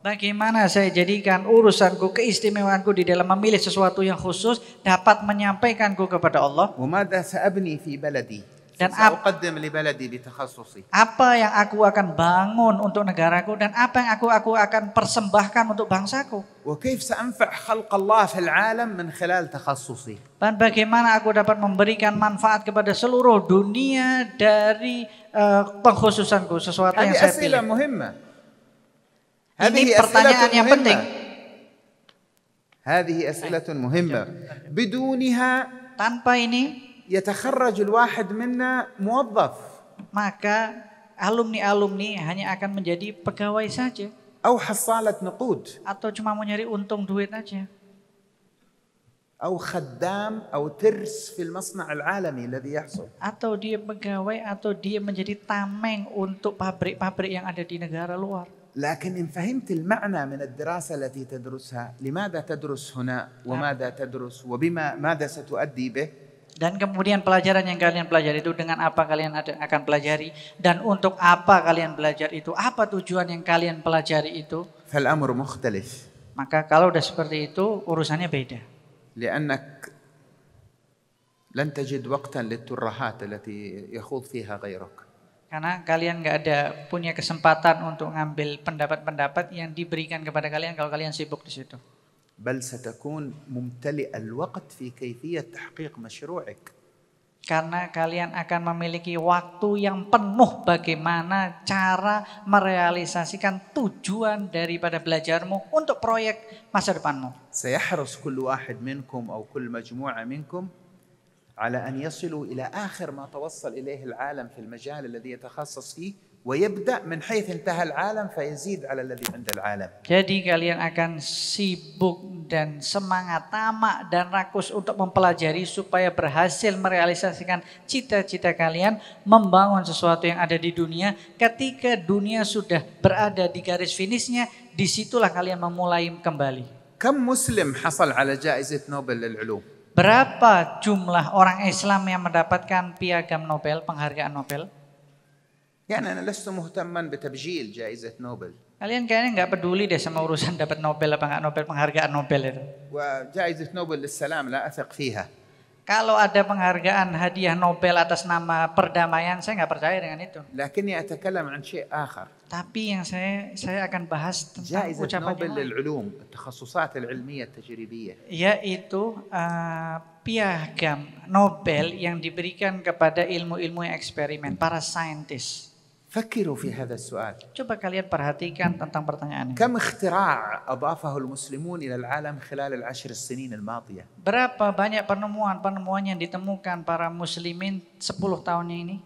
Bagaimana saya jadikan urusanku, keistimewaanku di dalam memilih sesuatu yang khusus dapat menyampaikanku kepada Allah? وماذا سأبني في بلدي؟ Dan سأقدم لبلدي بتخصصي. Apa yang aku akan bangun untuk negaraku, dan apa yang aku akan persembahkan untuk bangsaku? وكيف سأنفع خلق الله في العالم من خلال تخصصي؟ Dan bagaimana aku dapat memberikan manfaat kepada seluruh dunia dari pengkhususanku, sesuatu yang هذه saya أسئلة pilih. مهمة. Ini pertanyaan yang penting. هذه أسئلة مهمة. بدونها Tanpa ini يتخرج الواحد منا موظف. maka alumni hanya akan menjadi pegawai saja. أو حصالة نقود. Atau cuma mau nyari untung duit aja. أو خدام أو ترس في المصنع العالمي الذي يحصل. Atau dia pegawai, atau dia menjadi tameng untuk pabrik-pabrik yang ada di negara luar. لكن إن فهمت المعنى من الدراسة التي تدرسها، لماذا تدرس هنا وماذا تدرس ماذا ستؤدي به؟ Dan kemudian pelajaran yang kalian pelajari itu dengan apa kalian akan pelajari, dan untuk apa kalian belajar itu, apa tujuan yang kalian pelajari itu. فالأمر مختلف. Maka kalau udah seperti itu urusannya beda. لأنك لن تجد وقتا للترهات التي يخوض فيها غيرك. Karena kalian nggak ada punya kesempatan untuk ngambil pendapat-pendapat yang diberikan kepada kalian kalau kalian sibuk di situ. بل ستكون ممتلئ الوقت في كيفية تحقيق مشروعك. Karena kalian akan memiliki waktu yang penuh bagaimana cara merealisasikan tujuan daripada belajarmu untuk proyek masa depanmu. سيحرص كل واحد منكم أو كل مجموعة منكم على أن يصلوا إلى آخر ما توصل إليه العالم في المجال الذي يتخصص فيه ويبدأ من حيث انتهى العالم فيزيد على الذي عند العالم. Jadi kalian akan sibuk dan semangat, tamak dan rakus untuk mempelajari supaya berhasil merealisasikan cita-cita kalian membangun sesuatu yang ada di dunia. Ketika dunia sudah berada di garis finishnya, disitulah kalian memulai kembali. كم مسلم حصل على جائزة نوبل للعلوم؟ Berapa jumlah orang Islam yang mendapatkan piagam Nobel, penghargaan Nobel? يعني أنا لست مهتما بتبجيل جائزة نوبل. Kalian kayaknya nggak peduli deh sama urusan dapat Nobel apa nggak Nobel, penghargaan Nobel itu. وجائزة نوبل للسلام لا أثق فيها. Kalau ada penghargaan hadiah Nobel atas nama perdamaian, saya nggak percaya dengan itu. لكني أتكلم عن شيء آخر. Tapi yang saya akan bahas tentang جائزة ucapan نوبل yang lain, للعلوم التخصصات العلمية التجريبية. yaitu piagam Nobel yang diberikan kepada ilmu-ilmu yang eksperimen, para saintis. فكروا في هذا السؤال. Coba kalian perhatikan tentang pertanyaan ini. كم اختراع أضافه المسلمون إلى العالم خلال ال10 السنين الماضية؟ Berapa banyak penemuan yang ditemukan para muslimin 10 tahun ini?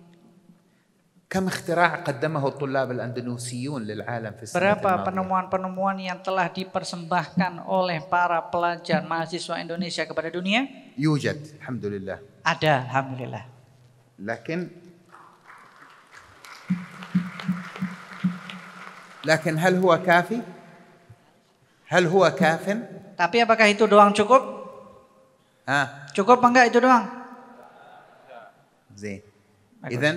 كم اختراع قدمه الطلاب الأندونيسيون للعالم في السنة Berapa الماضية؟ penemuan-penemuan yang telah dipersembahkan oleh para pelajar mahasiswa Indonesia kepada dunia? يوجد الحمد لله. Ada, alhamdulillah. لكن لكن هل هو كافي؟ هل هو كاف؟ Tapi apakah itu doang cukup? Cukup apa enggak itu doang? زين. إذن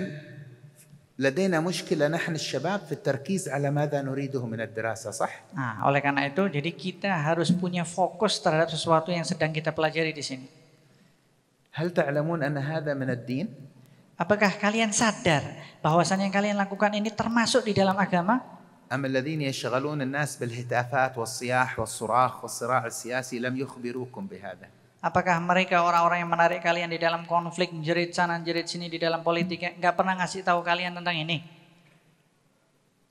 لدينا مشكلة نحن الشباب في التركيز على ماذا نريده من الدراسة، صح؟ Nah, oleh karena itu, jadi kita harus punya fokus terhadap sesuatu yang sedang kita pelajari di sini. هل تعلمون أن هذا من الدين؟ Apakah kalian sadar bahwasannya yang kalian lakukan ini termasuk di dalam agama? أم الذين يشغلون الناس بالهتافات والصياح والصراخ والصراع السياسي لم يخبروكم بهذا؟ Apakah mereka orang-orang yang menarik kalian di dalam konflik, jerit sana, jerit sini di dalam politik, nggak pernah ngasih tahu kalian tentang ini?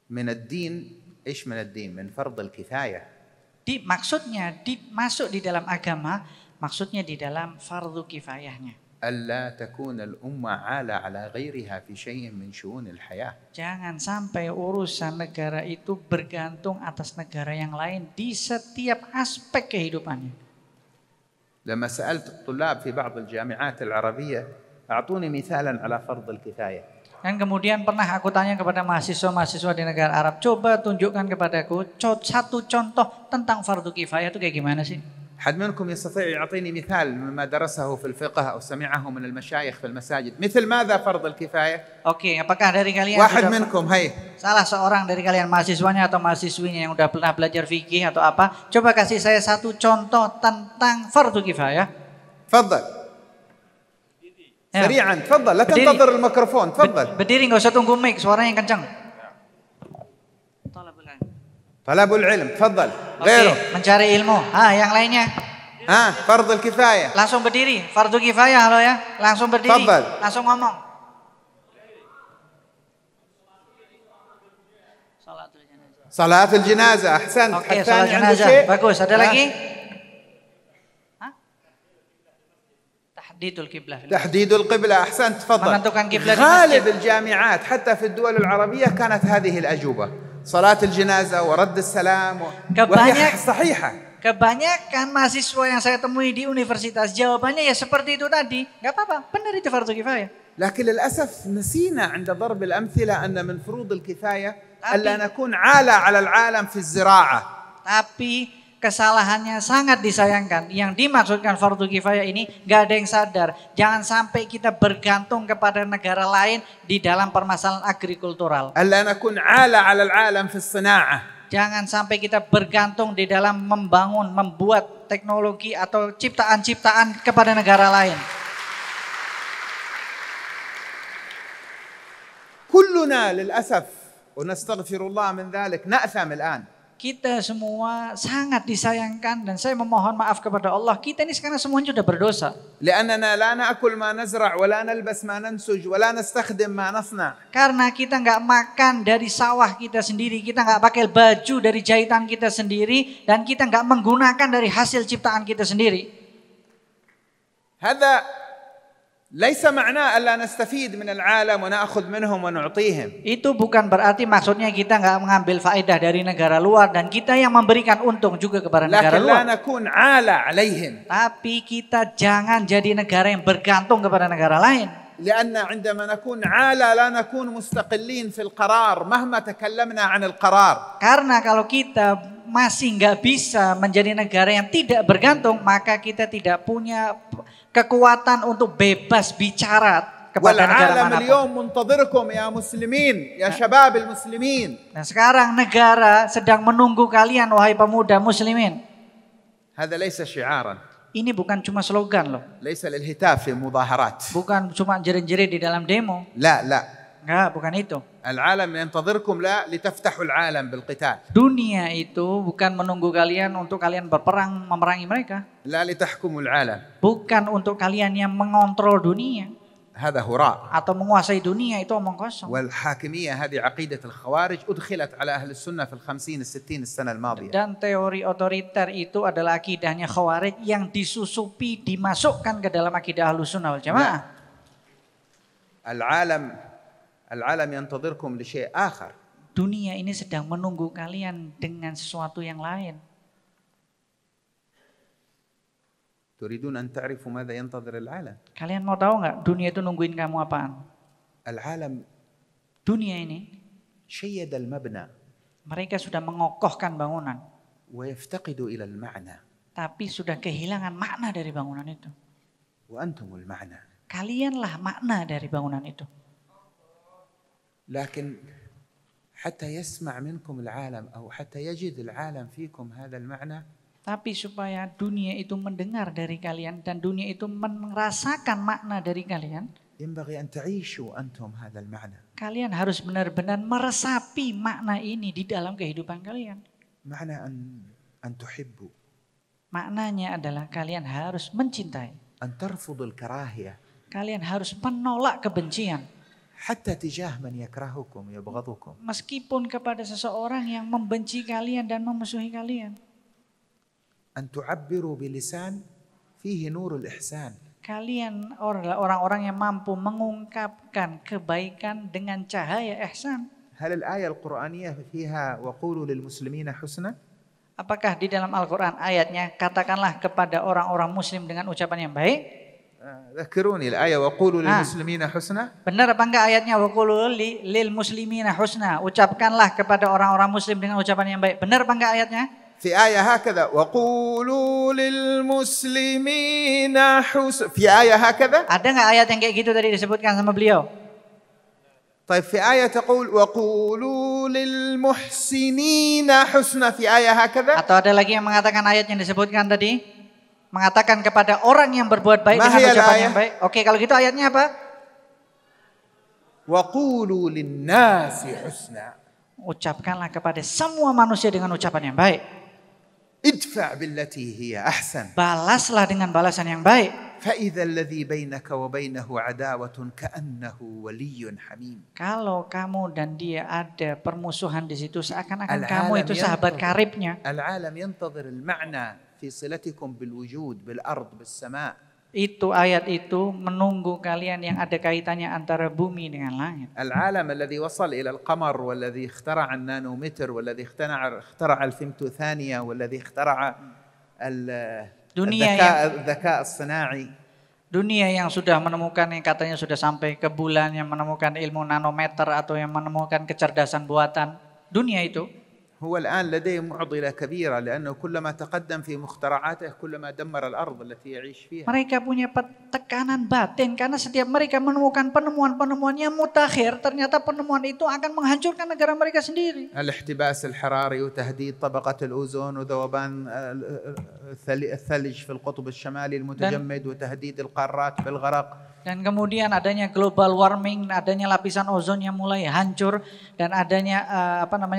من الدين إيش من الدين؟ من فرض الكفاية. Maksudnya masuk di dalam agama, maksudnya di dalam fardu kifayahnya. ألا تكون الأمة عالة على غيرها في شيء من شؤون الحياة. Jangan sampai urusan negara itu bergantung atas negara yang lain di setiap aspek kehidupannya. لما سألت الطلاب في بعض الجامعات العربية أعطوني مثالا على فرض الكفاية. Dan kemudian pernah aku tanya kepada mahasiswa-mahasiswa di negara Arab, coba tunjukkan kepadaku satu contoh tentang fardu kifayah itu kayak gimana sih? حد منكم يستطيع يعطيني مثال مما درسه في الفقه أو سمعه من المشايخ في المساجد مثل ماذا فرض الكفاية؟ Oke, apakah dari kalian واحد منكم هاي salah seorang dari kalian mahasiswanya atau mahasiswinya yang udah pernah belajar fikih atau apa, coba kasih saya satu contoh tentang fardu kifayah. تفضل سريعا تفضل لا تنتظر الميكروفون تفضل. Berdiri nggak usah tunggu mic, suaranya yang kencang. طلب العلم تفضل. غيره mencari ilmu. Yang lainnya. فرض الكفاية. Langsung berdiri, fardu kifayah lo ya. Langsung berdiri. تفضل. Langsung ngomong. صلاة الجنازة أحسنت. Oke, salat jenazah. Bagus. Ada lagi? تحديد القبلة. تحديد القبلة أحسنت تفضل. menentukan kiblat. غالب الجامعات حتى في الدول العربية كانت هذه الأجوبة. صلاة الجنازة ورد السلام وهي صحيحة. Kebanyakan mahasiswa yang saya temui di universitas jawabannya ya seperti itu tadi. Gak apa-apa, benar itu fardu kifayah. لكن للأسف نسينا عند ضرب الأمثلة أن من فروض الكفاية ألا نكون عالة على العالم في الزراعة. Tapi kesalahannya sangat disayangkan. Yang dimaksudkan fardu kifayah ini gak ada yang sadar. Jangan sampai kita bergantung kepada negara lain di dalam permasalahan agrikultural. ألا نكون عالة على العالم في الصناعة. Jangan sampai kita bergantung di dalam membuat teknologi atau ciptaan-ciptaan kepada negara lain. كلنا للأسف ونستغفر الله من ذلك نأثم الآن. Kita semua sangat disayangkan dan saya memohon maaf kepada Allah. Kita ini sekarang semuanya sudah berdosa. لأننا لا نأكل ما نزرع ولا نلبس ما ننسج ولا نستخدم ما نصنع. Karena kita nggak makan dari sawah kita sendiri, kita nggak pakai baju dari jahitan kita sendiri, dan kita nggak menggunakan dari hasil ciptaan kita sendiri. هذا ليس معناه ألا نستفيد من العالم ونأخذ منهم ونعطيهم. Itu bukan berarti maksudnya kita nggak mengambil faedah dari negara luar dan kita yang memberikan untung juga kepada negara لكن لا luar. نكون عالة عليهم. Tapi kita jangan jadi negara yang bergantung kepada negara lain. لأن عندما نكون عالة لا نكون مستقلين في القرار مهما تكلمنا عن القرار. Karena kalau kita masih nggak bisa menjadi negara yang tidak bergantung, maka kita tidak punya kekuatan untuk bebas bicara kepada negara والعالم manapun. اليوم منتظركم يا مسلمين يا شباب المسلمين. Nah sekarang negara sedang menunggu kalian wahai pemuda muslimin. هذا ليس شعارا. Ini bukan cuma slogan loh. ليس للهتاف في مظاهرات. Bukan cuma jerit-jerit di dalam demo. لا لا. Enggak, bukan itu. العالم ينتظركم لا لتفتحوا العالم بالقتال. Dunia itu bukan menunggu kalian untuk kalian berperang memerangi mereka. لا لتحكموا العالم. Bukan untuk kalian yang mengontrol dunia هذا هراء. atau menguasai dunia, itu omong kosong. والحاكمية هذه عقيدة الخوارج أدخلت على أهل السنة في 50-60 السنة الماضية. Dan teori otoriter itu adalah akidahnya Khawarij yang disusupi, dimasukkan ke dalam akidah Ahlus Sunnah wal Jamaah. العالم ينتظركم لشيء آخر. Dunia ini sedang menunggu kalian dengan sesuatu yang lain. تريدون أن تعرفوا ماذا ينتظر العالم؟ Kalian mau tahu nggak dunia itu nungguin kamu apaan? العالم Dunia ini شيد المبنى. Mereka sudah mengokohkan bangunan, ويفتقدوا إلى المعنى tapi sudah kehilangan makna dari bangunan itu. وأنتم المعنى. Kalianlah makna dari bangunan itu. لكن حتى يسمع منكم العالم أو حتى يجد العالم فيكم هذا المعنى، Tapi supaya dunia itu mendengar dari kalian dan dunia itu merasakan makna dari kalian, ينبغي أن تعيشوا أنتم هذا المعنى. kalian harus benar-benar meresapi makna ini di dalam kehidupan kalian. معنى أن تحبوا، Maknanya adalah kalian harus mencintai. أن ترفضوا الكراهية Kalian harus menolak kebencian. حتى تجاه من يكرهكم يبغضكم. Meskipun kepada seseorang yang membenci kalian dan memusuhi kalian. أن تعبروا بلسان فيه نور الإحسان. Kalian orang-orang yang mampu mengungkapkan kebaikan dengan cahaya ihsan. هل الآية القرآنية فيها وقولوا للمسلمين حسنا؟ Apakah di dalam Al-Quran ayatnya katakanlah kepada orang-orang muslim dengan ucapan yang baik? ذكروني الآية وقولوا للمسلمين حسنا. Benar apa enggak ayatnya waqulu lil muslimina husna? Ucapkanlah kepada orang-orang muslim dengan ucapan yang baik. Benar apa enggak ayatnya? في آية هكذا وقولوا للمسلمين حسنا. في آية هكذا. Ada enggak ayat yang kayak gitu tadi disebutkan sama beliau? طيب في آية تقول وقولوا للمحسنين حسنا. في آية هكذا. Atau ada lagi yang mengatakan ayat yang disebutkan tadi? Mengatakan kepada orang yang berbuat baik dengan ucapan yang baik. Oke, kalau gitu ayatnya apa? وقولوا للناس حسنا. Ucapkanlah kepada semua manusia dengan ucapan yang baik. ادفع بالتي هي أحسن. Balaslah dengan balasan yang baik. فإذا الذي بينك وبينه عداوة كأنه ولي حميم. Kalau kamu dan dia ada permusuhan di situ seakan-akan kamu itu sahabat karibnya. العالم ينتظر المعنى في صلتكم بالوجود بالأرض بالسماء. Itu ayat itu menunggu kalian yang ada kaitannya antara bumi dengan langit. العالم الذي وصل إلى القمر والذي اخترع النانومتر والذي اخترع الفيمتو ثانية والذي اخترع الذكاء الصناعي. Dunia yang sudah menemukan yang katanya sudah sampai ke bulan, yang menemukan ilmu nanometer atau yang menemukan kecerdasan buatan. Dunia itu هو الآن لديه معضلة كبيرة لأنه كلما تقدم في مخترعاته كلما دمر الأرض التي يعيش فيها. Mereka punya tekanan batin karena setiap mereka menemukan penemuan-penemuan yang mutakhir, ternyata penemuan itu akan menghancurkan negara mereka sendiri. الاحتباس الحراري وتهديد طبقة الأوزون وذوبان الثلج في القطب الشمالي المتجمد وتهديد القارات بالغرق. Dan kemudian adanya global warming, adanya lapisan ozon yang mulai hancur, dan adanya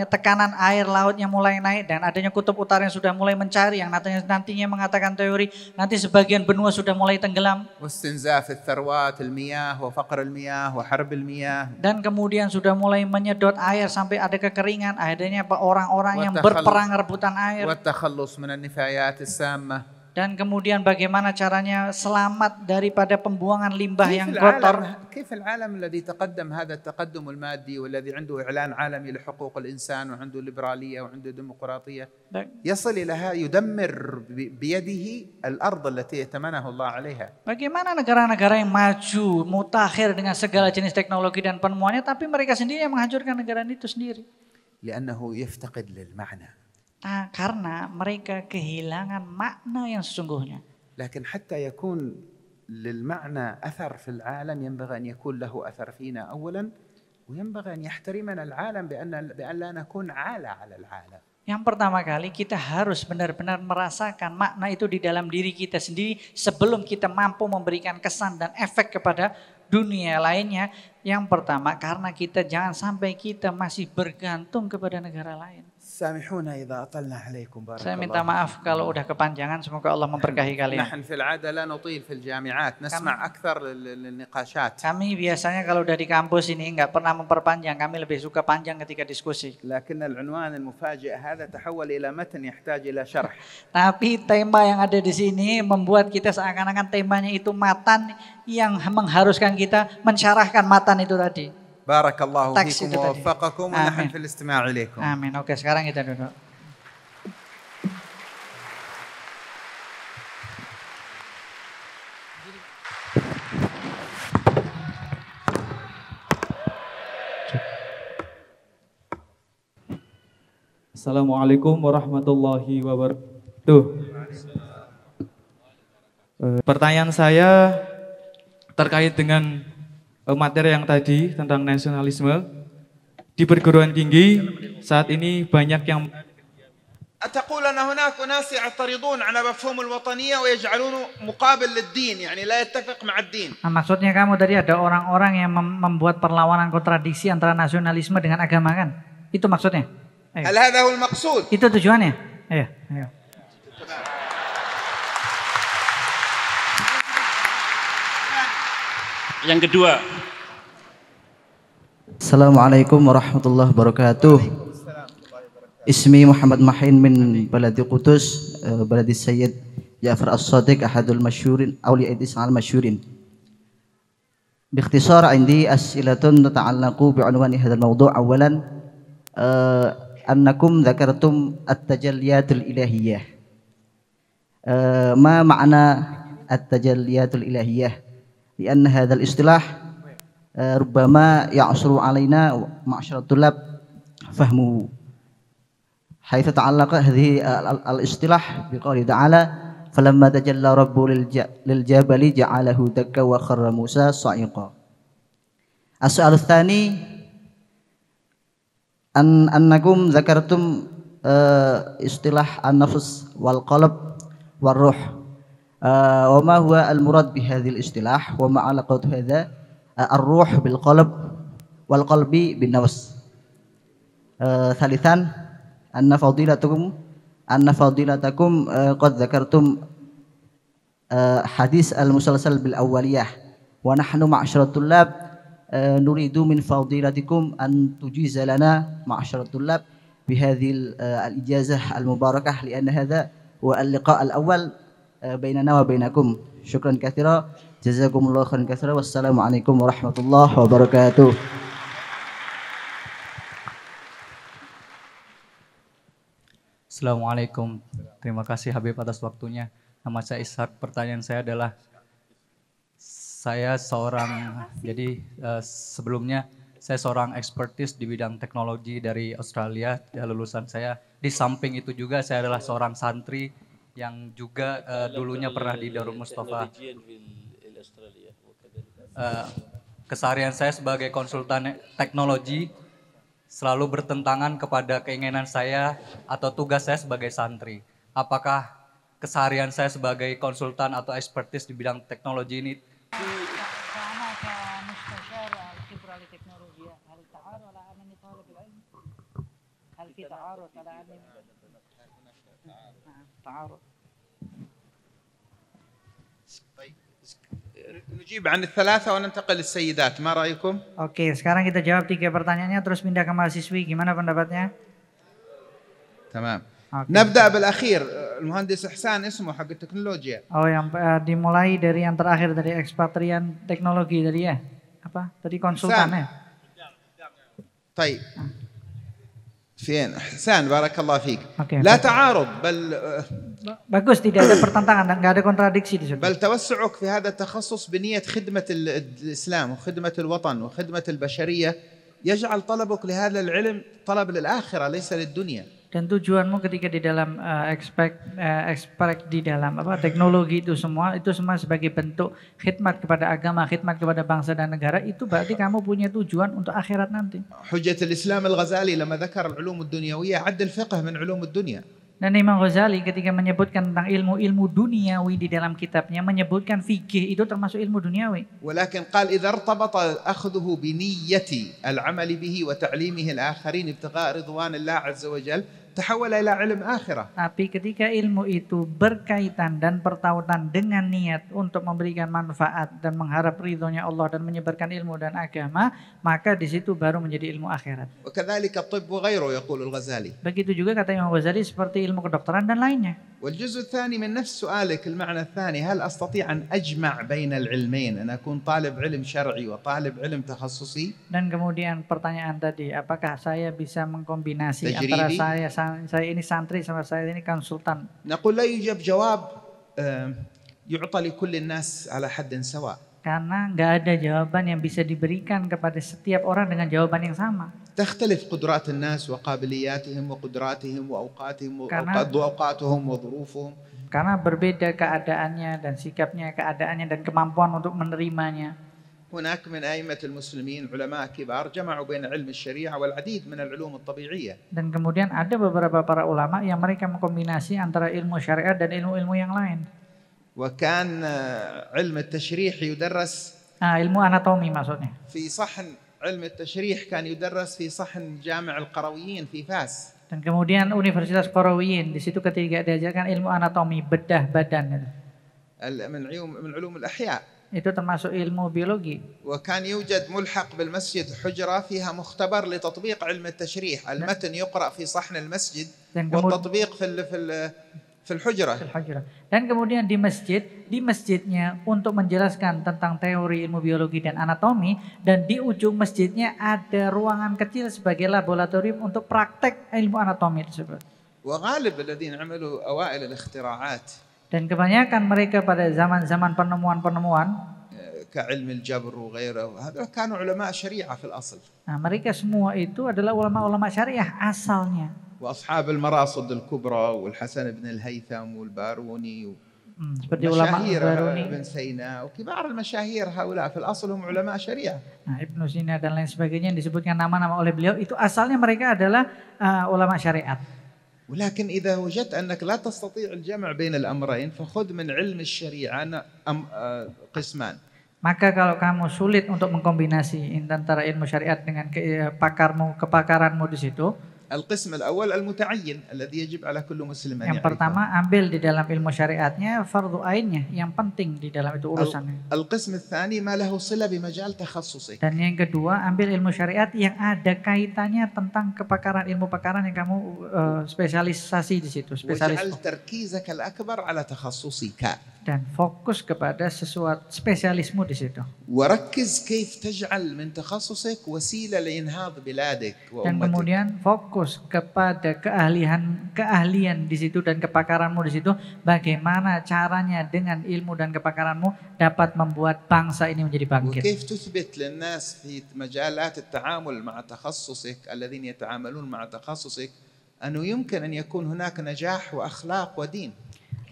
tekanan air laut yang mulai naik, dan adanya kutub utara yang sudah mulai mencari, yang nantinya mengatakan teori nanti sebagian benua sudah mulai tenggelam. واستنزاف الثروات المياه وفقر المياه وحرب المياه. Dan kemudian sudah mulai menyedot air sampai ada kekeringan, adanya orang-orang yang berperang rebutan air. والتخلص من النفايات السامة. Dan kemudian bagaimana caranya selamat daripada pembuangan limbah yang kotor. كيف العالم الذي تقدم هذا التقدم المادي والذي عنده إعلان عالمي لحقوق الإنسان وعنده ليبرالية وعنده ديمقراطية يصل إلى يدمر بيده الأرض التي يتمنه الله عليها. Bagaimana negara-negara yang maju, mutakhir dengan segala jenis teknologi dan penemuannya, tapi mereka sendiri yang menghancurkan negara itu sendiri. لأنه يفتقد للمعنى. Karena mereka kehilangan makna yang sesungguhnya. لكن حتى يكون للمعنى أثر في العالم ينبغي أن يكون له أثر فينا أولا وينبغي أن يحترمنا العالم بأن لا نكون عالة على العالم. Yang pertama kali kita harus benar-benar merasakan makna itu di dalam diri kita sendiri sebelum kita mampu memberikan kesan dan efek kepada dunia lainnya. Yang pertama karena kita jangan sampai kita masih bergantung kepada negara lain. سامحونا إذا أطلنا عليكم بارك الله. Saya minta maaf kalau udah kepanjangan, semoga Allah memberkahi kalian. نحن في العادة لا نطيل في الجامعات نسمع أكثر للنقاشات. Kami biasanya kalau udah di kampus ini nggak pernah memperpanjang, kami lebih suka panjang ketika diskusi. لكن العنوان المفاجئ هذا تحول إلى متن يحتاج إلى شرح. Tapi tema yang ada di sini membuat kita seakan-akan temanya itu matan yang mengharuskan kita mensyarahkan matan itu tadi. بارك الله فيكم ووفقكم ونحن في الاستماع إليكم. Amin. Oke, sekarang kita duduk. Assalamualaikum warahmatullahi wabarakatuh. Pertanyaan saya terkait dengan materi yang tadi tentang nasionalisme. Di perguruan tinggi saat ini banyak yang أتقول أن هناك أناس يعترضون على مفهوم الوطنية ويجعلونه مقابل للدين يعني لا يتفق مع الدين. Maksudnya kamu tadi ada orang-orang yang membuat perlawanan kontradiksi antara nasionalisme dengan agama kan? Itu maksudnya? Ayo. هل هذا هو المقصود؟ Itu tujuannya? Ayo. Yang kedua. Assalamualaikum warahmatullahi wabarakatuh. Ismi Muhammad Mahin min Baladi Qudus, Baladi Sayyid Ja'far As-Sadiq, ahadul masyhurin awliya al masyhurin. باختصار عندي أسئلة تتعلق بعنوان هذا الموضوع. أولا أنكم ذكرتم التجليات الإلهية. ما معنى التجليات الإلهية؟ لأن هذا الاصطلاح ربما يعصر علينا معشر الطلاب فهمه، حيث تعلق هذه الاصطلاح بقوله تعالى فلما تجلى ربه للجبل جعله دكا وخر موسى صعقا. السؤال الثاني أنكم ذكرتم اصطلاح النفس والقلب والروح، وما هو المراد بهذه الاصطلاح وما علاقة هذا الروح بالقلب والقلب بالنفس؟ ثالثا أن فضيلتكم قد ذكرتم حديث المسلسل بالأولية، ونحن معشر الطلاب نريد من فضيلتكم أن تجيز لنا معشر الطلاب بهذه الإجازة المباركة، لأن هذا هو اللقاء الأول بيننا وبينكم. شكرا كثيرا، جزاكم الله خيرا كثيرا، والسلام عليكم ورحمة الله وبركاته. Assalamualaikum, terima kasih Habib atas waktunya. Nama saya Ishak. Pertanyaan saya adalah, saya seorang, sebelumnya saya seorang ekspertis di bidang teknologi dari Australia, lulusan saya. Di samping itu juga saya adalah seorang santri yang juga dulunya pernah di Darul Mustafa. Keseharian saya sebagai konsultan teknologi selalu bertentangan kepada keinginan saya atau tugas saya sebagai santri. Apakah keseharian saya sebagai konsultan atau ekspertis di bidang teknologi ini نجيب عن الثلاثة وننتقل للسيدات، ما رأيكم؟ Oke, sekarang kita jawab 3 pertanyaannya terus pindah ke mahasiswi. Gimana pendapatnya? تمام. نبدأ بالأخير. المهندس إحسان اسمه حق التكنولوجيا. Oh, yang dimulai dari yang terakhir dari ekspatrian teknologi tadi ya? Apa? Tadi konsultannya. طيب. فين إحسان بارك الله فيك. Okay, لا تعارض بل bagus, tidak ada pertentangan dan nggak ada kontradiksi di situ. بل توسعك في هذا التخصص بنية خدمة الإسلام وخدمة الوطن وخدمة البشرية يجعل طلبك لهذا العلم طلب للآخرة ليس للدنيا. Dan tujuanmu ketika di dalam expert di dalam teknologi itu semua sebagai bentuk khidmat kepada agama, khidmat kepada bangsa dan negara, itu berarti kamu punya tujuan untuk akhirat nanti. حجة الإسلام الغزالي لما ذكر العلوم الدنيوية عد الفقه من علوم الدنيا. Dan Imam Ghazali ketika menyebutkan tentang ilmu-ilmu duniawi di dalam kitabnya menyebutkan fikih itu termasuk ilmu duniawi. ولكن قال إذا ارتبط أخذه بنية العمل به وتعليمه الآخرين ابتغاء رضوان الله عز وجل تحول إلى علم آخرة. Tapi ketika ilmu itu berkaitan dan bertautan dengan niat untuk memberikan manfaat dan mengharap ridhonya Allah dan menyebarkan ilmu dan agama, maka di situ baru menjadi ilmu akhirat. وكذلك الطب وغيره يقول الغزالي. Begitu juga kata Imam Ghazali seperti ilmu kedokteran dan lainnya. والجزء الثاني من نفس سؤالك المعنى الثاني، هل أستطيع أن أجمع بين العلمين، أن أكون طالب علم شرعي وطالب علم تخصصي؟ Dan kemudian pertanyaan tadi, apakah saya bisa mengkombinasi Tajribi. antara saya ini santri sama saya ini konsultan? نقول لا يوجد جواب يعطى لكل الناس على حد سواء. Karena nggak ada jawaban yang bisa diberikan kepada setiap orang dengan jawaban yang sama. تختلف قدرات الناس وقابلياتهم وقدراتهم وأوقاتهم وأوقاتهم وظروفهم. Karena berbeda keadaannya dan sikapnya, keadaannya dan kemampuan untuk menerimanya. هناك من أئمة المسلمين علماء كبار جمعوا بين علم الشريعة والعديد من العلوم الطبيعية. Dan kemudian ada beberapa para ulama yang mereka mengkombinasi antara ilmu syariat dan ilmu-ilmu yang lain. وكان علم التشريح يدرس Ilmu anatomi maksudnya. في صحن علم التشريح كان يدرس في صحن جامع القرويين في فاس. Dan kemudian Universitas Qarawiyyin di situ ketika diajarkan ilmu anatomi bedah badan من علوم الأحياء. itu termasuk ilmu biologi. وكان يوجد ملحق بالمسجد حجرة فيها مختبر لتطبيق علم التشريح. المتن يقرأ في صحن المسجد والتطبيق في الحجرة. Dan kemudian di masjidnya untuk menjelaskan tentang teori ilmu biologi dan anatomi, dan di ujung masjidnya ada ruangan kecil sebagai laboratorium untuk praktek ilmu anatomi tersebut. وغالب الذين عملوا أوائل الاختراعات Dan kebanyakan mereka pada zaman-zaman penemuan-penemuan كعلم الجبر وغيره هذول كانوا علماء شريعة في الأصل. Mereka semua itu adalah ulama-ulama syariah asalnya. وأصحاب المراصد الكبرى والحسن بن الهيثم والباروني seperti ulama Baruni, ابن سينا وكبار المشاهير هؤلاء في الأصل هم علماء شريعة. Ibnu Sina dan lain sebagainya yang disebutkan nama-nama oleh beliau itu asalnya mereka adalah ulama syariat. ولكن إذا وجدت أنك لا تستطيع الجمع بين الأمرين فخذ من علم الشريعة قسمان. Maka kalau kamu sulit untuk mengkombinasi antara ilmu syariat dengan kepakaranmu di situ, القسم الأول المتعين الذي يجب على كل مسلم أن yang يعرفه. pertama ambil di dalam ilmu syariatnya fardu ainnya yang penting di dalam itu urusannya. القسم الثاني ما له صلة بمجال تخصصك. Dan yang kedua ambil ilmu syariat yang ada kaitannya tentang kepakaran ilmu pakaran yang kamu spesialisasi di situ, spesialis. واجعل تركيزك الأكبر على تخصصك. Dan fokus kepada sesuatu spesialismu di situ. وركز كيف تجعل من تخصصك وسيلة لإنهاض بلادك Dan وأمتك. kemudian fokus kepada keahlian di situ dan kepakaranmu di situ, bagaimana caranya dengan ilmu dan kepakaranmu dapat membuat bangsa ini menjadi bangkit. وكيف تثبت للناس في مجالات التعامل مع تخصصك الذين يتعاملون مع تخصصك أنه يمكن أن يكون هناك نجاح وأخلاق ودين.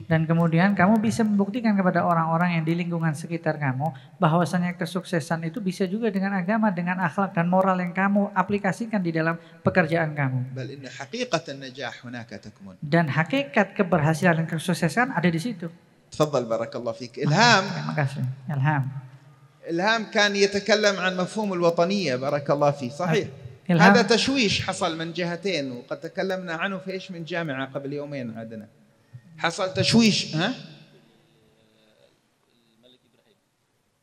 Dan kemudian kamu bisa membuktikan kepada orang-orang yang di lingkungan sekitar kamu bahwasanya kesuksesan itu bisa juga dengan agama, dengan akhlak dan moral yang kamu aplikasikan di dalam pekerjaan kamu. بل إن حقيقة النجاح هناك تكمن. Dan hakikat keberhasilan dan kesuksesan ada di situ. تفضل بارك الله فيك. إلهام. Terima kasih. إلهام كان يتكلم عن مفهوم الوطنية بارك الله فيه صحيح. إلهام. هذا تشويش حصل من جهتين وقد تكلمنا عنه في إيش من جامعة قبل يومين عندنا. حصل تشويش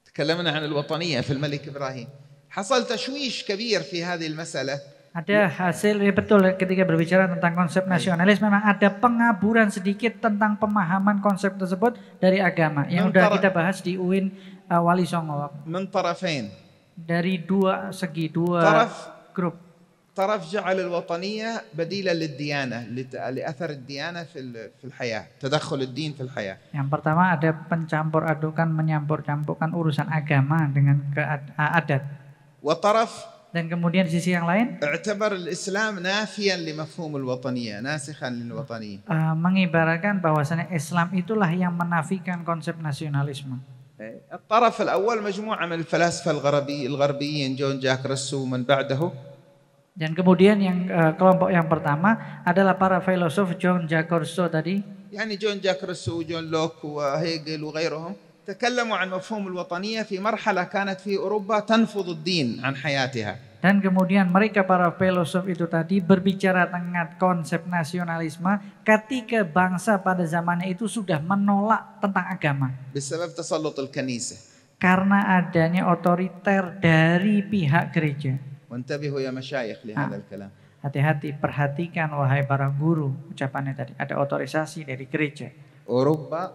تكلمنا عن الوطنية في الملك إبراهيم. حصل تشويش كبير في هذه المسألة. Ada hasil, ya betul, ketika berbicara tentang konsep nasionalis memang ada pengaburan sedikit tentang pemahaman konsep tersebut dari agama yang sudah kita bahas di UIN Wali Songo. من طرفين. Dari dua segi, dua grup. طرف جعل الوطنية بديلا للديانة لأثر الديانة في الحياة تدخل الدين في الحياة. Yang pertama ada pencampur adukan menyampur-campurkan urusan agama dengan adat. وطرف Dan kemudian di sisi yang lain اعتبر الإسلام نافيا لمفهوم الوطنية ناسخا للوطنية. mengibaratkan bahwasanya Islam itulah yang menafikan konsep nasionalisme. الطرف الأول مجموعة من الفلاسفة الغربيين جون جاك روسو ومن بعده. Dan kemudian yang kelompok yang pertama adalah para filosof John Jacques Rousseau tadi. يعني جون جاك روسو وجون لوك وهيجل وغيرهم تكلموا عن مفهوم الوطنية في مرحلة كانت في أوروبا تنفض الدين عن حياتها. Dan kemudian mereka para filosof itu tadi berbicara tentang konsep nasionalisme ketika bangsa pada zamannya itu sudah menolak tentang agama. بسبب تسلط الكنيسة. Karena adanya otoriter dari pihak gereja. وانتبهوا يا مشايخ لهذا الكلام. Hati-hati, perhatikan wahai para guru, ucapannya tadi ada otorisasi dari gereja. أوروبا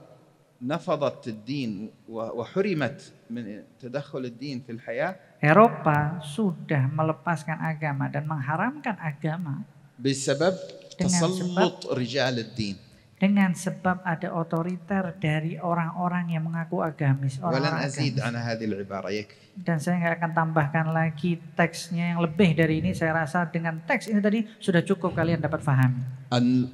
نفضت الدين وحرمت من تدخل الدين في الحياة. Eropa sudah melepaskan agama dan mengharamkan agama بسبب تسلط رجال الدين. Dengan sebab ada otoriter dari orang-orang yang mengaku agamis. ولن Orang-orang أزيد agamis. عن هذه العبارة يكفي. Dan saya nggak akan tambahkan lagi teksnya yang lebih dari ini. Saya rasa dengan teks ini tadi sudah cukup kalian dapat pahami.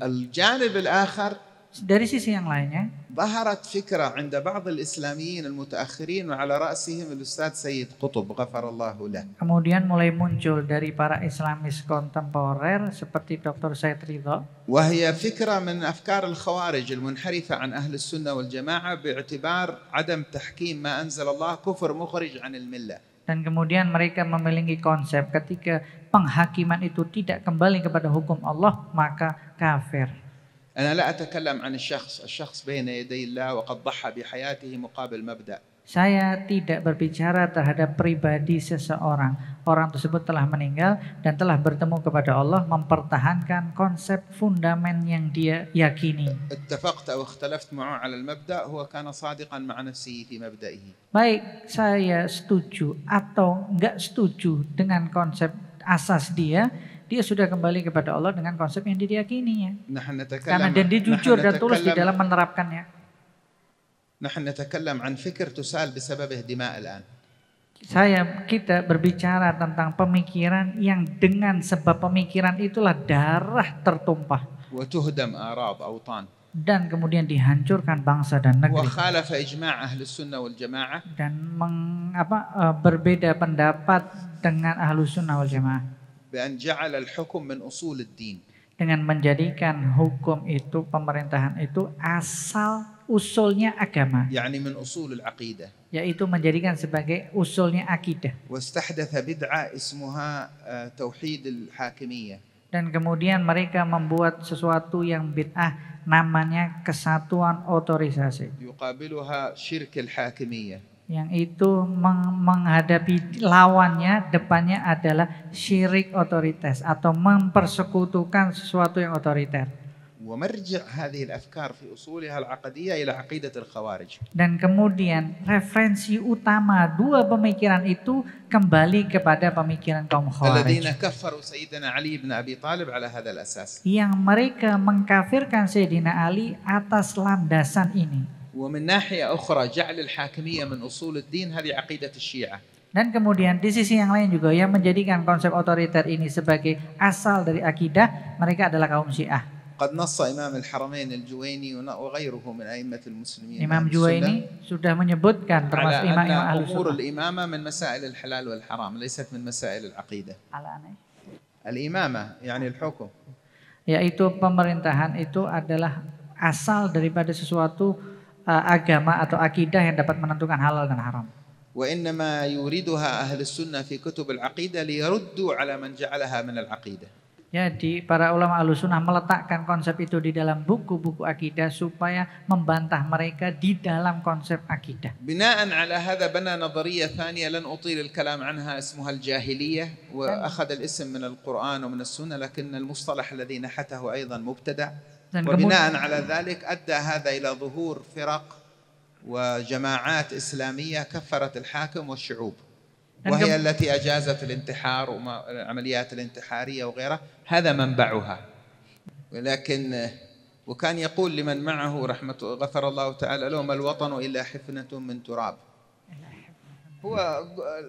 الجانب الآخر Dari sisi yang lainnya, ظهرت فكرة عند بعض الإسلاميين المتأخرين وعلى رأسهم الأستاذ سيد قطب غفر الله له. kemudian mulai muncul dari para Islamis kontemporer seperti Dr. Said Ridho. وهي فكرة من أفكار الخوارج المنحرفة عن أهل السنة والجماعة باعتبار عدم تحكيم ما أنزل الله كفر مخرج عن الملة. Dan kemudian mereka memiliki konsep ketika penghakiman itu tidak kembali kepada hukum Allah, maka kafir. أنا لا أتكلم عن الشخص بين يدي الله وقد ضحى بحياته مقابل مبدأ. Saya tidak berbicara terhadap pribadi seseorang. Orang tersebut telah meninggal dan telah bertemu kepada Allah, mempertahankan konsep fundamen yang dia yakini. اتفقت أو اختلفت معه على المبدأ هو كان صادقا مع نفسه في مبدئه. Baik, saya setuju atau enggak setuju dengan konsep asas dia sudah kembali kepada Allah dengan konsep yang diyakininya. Karena dia jujur dan tulus di dalam menerapkannya. نحن نتكلم عن فكر تسال بسببه دماء الآن. Kita berbicara tentang pemikiran yang dengan sebab pemikiran itulah darah tertumpah. وتهدم أعراض أوطان. Dan kemudian dihancurkan bangsa dan negeri. وخالف إجماع أهل السنة والجماعة. Dan berbeda pendapat dengan Ahlus Sunnah wal Jamaah. بأن جعل الحكم من أصول الدين. Dengan menjadikan hukum itu, pemerintahan itu asal usulnya agama. يعني من أصول العقيدة. Yaitu menjadikan sebagai usulnya akidah. واستحدث بدعة اسمها توحيد الحاكمية. Dan kemudian mereka membuat sesuatu yang bid'ah, namanya kesatuan otorisasi. يقابلها شرك الحاكمية. Yang itu menghadapi lawannya, depannya adalah syirik otoritas atau mempersekutukan sesuatu yang otoriter. ومرجع هذه الأفكار في أصولها العقدية إلى عقيدة الخوارج. Dan kemudian referensi utama dua pemikiran itu kembali kepada pemikiran kaum Khawarij. الذين كفروا سيدنا علي بن أبي طالب على هذا الأساس. Yang mereka mengkafirkan Sayyidina Ali atas landasan ini. ومن ناحية أخرى جعل الحاكمية من أصول الدين هذه عقيدة الشيعة. Dan kemudian di sisi yang lain juga yang menjadikan konsep otoriter ini sebagai asal dari akidah, mereka adalah kaum Syiah. قد نص إمام الحرمين الجويني وغيره من أئمة المسلمين Imam Juwaini sudah menyebutkan termasuk على imam-imam أن Ahlus أمور Sunnah. الإمامة من مسائل الحلال والحرام ليست من مسائل العقيدة. Ala-anai. الإمامة يعني الحكم. Yaitu pemerintahan itu adalah asal daripada sesuatu agama atau akidah yang dapat menentukan halal dan haram. وإنما يوردها أهل السنة في كتب العقيدة ليردوا على من جعلها من العقيدة. Jadi para ulama Ahlussunnah meletakkan konsep itu di dalam buku-buku akidah supaya membantah mereka di dalam konsep akidah. بناء على هذا بنى نظرية ثانية لن أطيل الكلام عنها اسمها الجاهلية وأخذ الاسم من القرآن ومن السنة لكن المصطلح الذي نحته أيضا مبتدع. وبناء على ذلك أدى هذا إلى ظهور فرق وجماعات إسلامية كفرت الحاكم والشعوب وهي التي أجازت الانتحار والعمليات الانتحارية وغيرها. هذا منبعها. ولكن وكان يقول لمن معه غفر الله تعالى له ما الوطن إلا حفنة من تراب. هو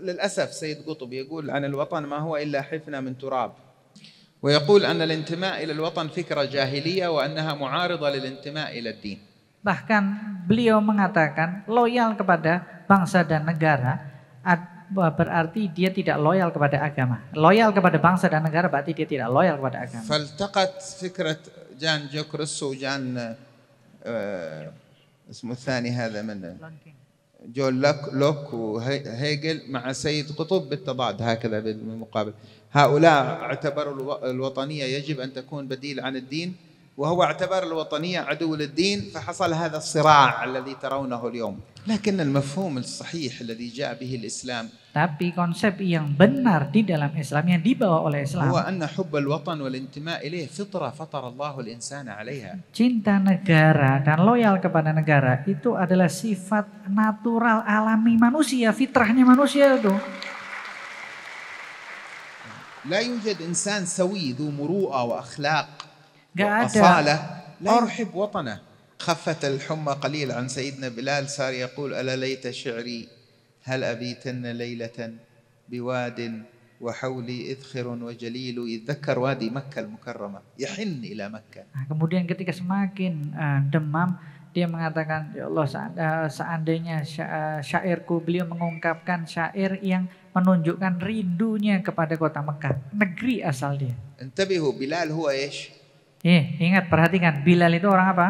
للأسف سيد قطب يقول عن الوطن ما هو إلا حفنة من تراب. ويقول أن الانتماء إلى الوطن فكرة جاهلية وأنها معارضة للانتماء إلى الدين. Bahkan beliau mengatakan loyal kepada bangsa dan negara berarti dia tidak loyal kepada agama. Loyal kepada bangsa dan negara berarti dia tidak loyal kepada agama. فالتقت فكرة جان جوكرس وجان اسمه الثاني هذا من جون لوك وهيجل مع سيد قطب بالتضاد هكذا بالمقابل. هؤلاء اعتبروا الوطنية يجب أن تكون بديل عن الدين وهو اعتبر الوطنية عدو للدين فحصل هذا الصراع الذي ترونه اليوم. لكن المفهوم الصحيح الذي جاء به الإسلام Tapi konsep yang benar di dalam Islam yang dibawa oleh Islam هو أن حب الوطن والانتماء إليه فطرة فطر الله الإنسان عليها. Cinta negara dan loyal kepada negara itu adalah sifat natural alami manusia, fitrahnya manusia itu. لا يوجد إنسان سوي ذو مروءة وأخلاق Gak ada. وأصالة لا يحب وطنه. خفت الحمى قليل عن سيدنا بلال صار يقول ألا ليت شعري هل أبيتن ليلة بواد وحولي إذخر وجليل. يتذكر وادي مكة المكرمة يحن إلى مكة. Kemudian ketika semakin demam, dia mengatakan, ya Allah, seandainya syairku, beliau mengungkapkan syair yang menunjukkan rindunya kepada kota Mekah, negeri asal dia. انتبهوا بلال هو إيش؟ Ingat, perhatikan, Bilal itu orang apa?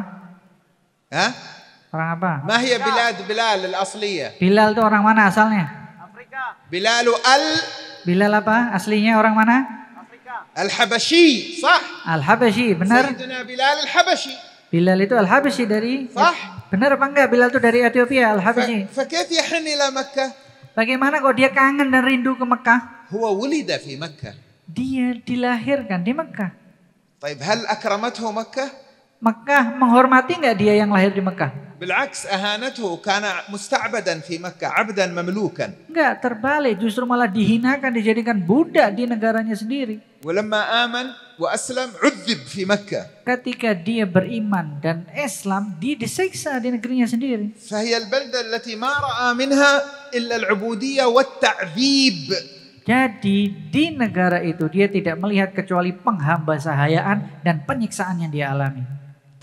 ها؟ Orang apa? ما هي بلاد بلال الأصلية؟ Bilal itu orang mana asalnya? بلال Bilal apa? Aslinya orang mana? الحبشي صح؟ Al-Habasyi, benar? سيدنا بلال الحبشي. Bilal itu Al-Habasyi dari... صح؟ Benar apa enggak? Bilal itu dari Ethiopia, Al-Habasyi. فكيف يحن إلى مكة؟ Bagaimana kok dia kangen dan rindu ke Mekah? هو ولد في مكة. Dia dilahirkan di Mekah. طيب هل أكرمته مكة؟ Mekah menghormati enggak dia yang lahir di Mekah? بالعكس أهانته. كان مستعبدا في مكة عبدا مملوكا. Enggak, terbalik, justru malah dihinakan, dijadikan budak di negaranya sendiri. ولما آمن وأسلم عذب في مكة. Ketika dia beriman dan Islam, dia disiksa di negerinya sendiri. فهي البلدة التي ما رأى منها إلا العبودية والتعذيب. Jadi di negara itu dia tidak melihat kecuali penghambasahayaan dan penyiksaan yang dia alami.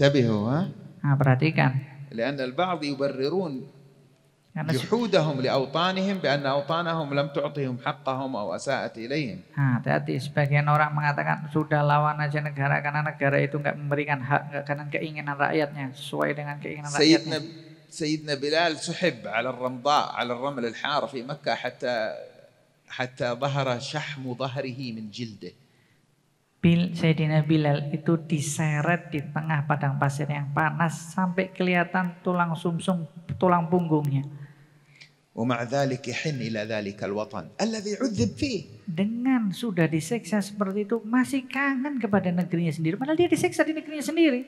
انتبهوا ها. Nah, perhatikan. لأن البعض يبررون Karena جحودهم لأوطانهم بأن أوطانهم لم تعطهم حقهم أو أساءت إليهم. hati-hati, sebagian orang mengatakan sudah lawan aja negara karena negara itu enggak memberikan hak, enggak karena keinginan rakyatnya sesuai dengan keinginan rakyatnya. سيدنا بلال سحب على الرمضاء على الرمل الحار في مكة حتى ظهر شحم ظهره من جلده. Sayyidina Bilal itu diseret di tengah padang pasir yang panas sampai kelihatan tulang sumsum, tulang punggungnya. ومع ذلك يحن إلى ذلك الوطن الذي عذب فيه. Dengan sudah disiksa seperti itu masih kangen kepada negerinya sendiri, padahal dia disiksa di negerinya sendiri.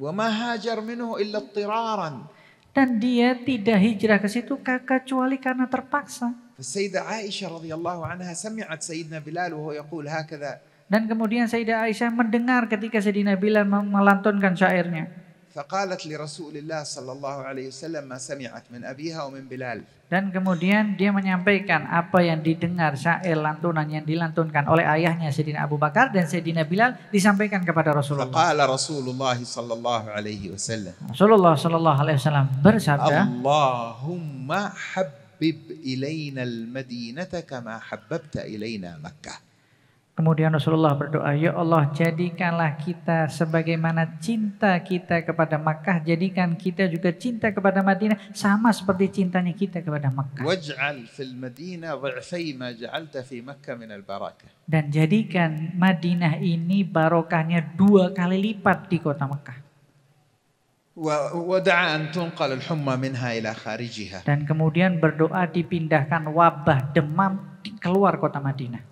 وما هاجر منه إلا اضطرارا. Dan dia tidak hijrah ke situ kecuali karena terpaksa. فالسيدة عائشة رضي الله عنها سمعت سيدنا بلال وهو يقول هكذا. Dan kemudian Sayyidah Aisyah mendengar ketika Sayyidina Bilal melantunkan syairnya. فقالت لرسول الله صلى الله عليه وسلم ما سمعت من أبيها ومن بلال. Dan kemudian dia menyampaikan apa yang didengar, syair lantunan yang dilantunkan oleh ayahnya Sayyidina Abu Bakar dan Sayyidina Bilal disampaikan kepada Rasulullah. فقال رسول الله صلى الله عليه وسلم. Rasulullah sallallahu alaihi wasallam bersabda, اللهم حبب إلينا المدينة كما حببت إلينا مكة. Kemudian Rasulullah berdoa, ya Allah, jadikanlah kita sebagaimana cinta kita kepada Makkah, jadikan kita juga cinta kepada Madinah sama seperti cintanya kita kepada Makkah. واجعل في المدينة ضعفي ما جعلت في مكة من البركة. Dan jadikan Madinah ini barokahnya 2 kali lipat di kota Makkah. ودعا أن تنقل الحمى منها إلى خارجها. Dan kemudian berdoa dipindahkan wabah demam keluar kota Madinah.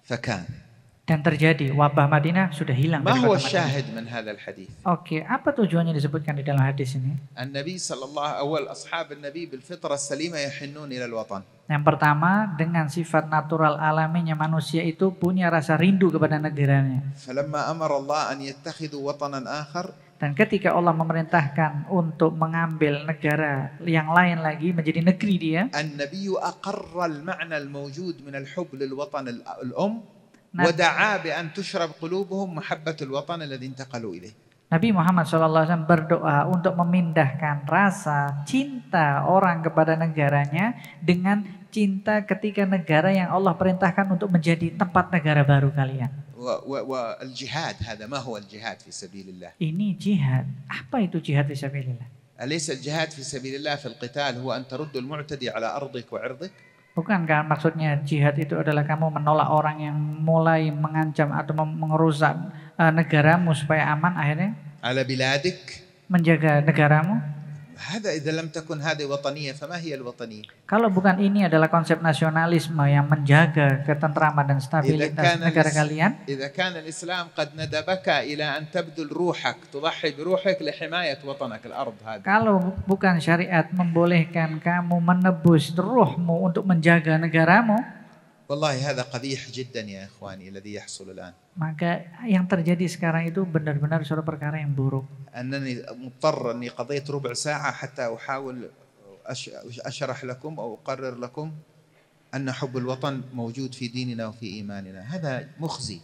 فكان. Dan terjadi, wabah Madinah sudah hilang ما dari هو kota Madinah. الشاهد من هذا الحديث؟ Oke, apa tujuannya disebutkan di dalam hadis ini? النبي صلى الله أصحاب النبي بالفطرة السليمة يحنون إلى الوطن. Yang pertama, dengan sifat natural alaminya manusia itu punya rasa rindu kepada negaranya. فلما أمر الله أن يتخذوا وطنا آخر. Dan ketika Allah memerintahkan untuk mengambil negara yang lain lagi menjadi negeri dia, النبي أقر المعنى الموجود من الحب للوطن الأم ودعا بأن تشرب قلوبهم محبة الوطن الذي انتقلوا إليه. Nabi Muhammad SAW berdoa untuk memindahkan rasa cinta orang kepada negaranya dengan cinta ketika negara yang Allah perintahkan untuk menjadi tempat negara baru kalian. والجهاد هذا ما هو الجهاد في سبيل الله؟ Ini jihad. Apa itu jihad fi sabilillah? أليس الجهاد في سبيل الله في القتال هو أن ترد المعتدي على أرضك وعرضك؟ Bukankah maksudnya jihad itu adalah kamu menolak orang yang mulai mengancam atau merusak negaramu supaya aman, akhirnya على بلادك menjaga negaramu? هذا إذا لم تكن هذه وطنية فما هي الوطنية؟ Kalau bukan ini adalah konsep nasionalisme yang menjaga ketentraman dan stabilitas negara kalian. إذا كان الإسلام قد ندبك إلى أن تبذل روحك تضحي بروحك لحماية وطنك الأرض هذه. Kalau bukan syariat membolehkan kamu menebus ruhmu untuk menjaga negaramu, والله هذا قبيح جدا يا إخواني الذي يحصل الآن. Maka yang terjadi sekarang itu benar-benar suatu perkara yang buruk. أنني مضطر أني قضيت ربع ساعة حتى أحاول أشرح لكم أو أقرر لكم أن حب الوطن موجود في ديننا وفي إيماننا. هذا مخزي.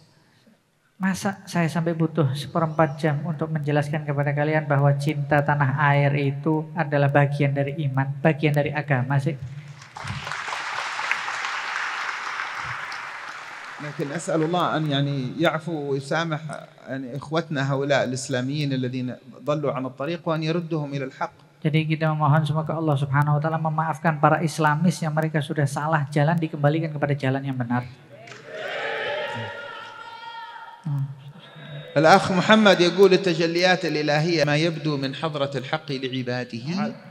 Masa saya sampai butuh 1/4 jam untuk menjelaskan kepada kalian bahwa cinta tanah air itu adalah bagian dari iman, bagian dari agama sih? لكن أسأل الله أن يعني يعفو ويسامح يعني إخوتنا هؤلاء الإسلاميين الذين ضلوا عن الطريق وأن يردهم إلى الحق. Jadi kita memohon semoga Allah Subhanahu wa taala memaafkan para Islamis yang mereka sudah salah jalan, dikembalikan kepada jalan yang benar. الأخ محمد يقول التجليات الإلهية ما يبدو من حضرة الحق لعباده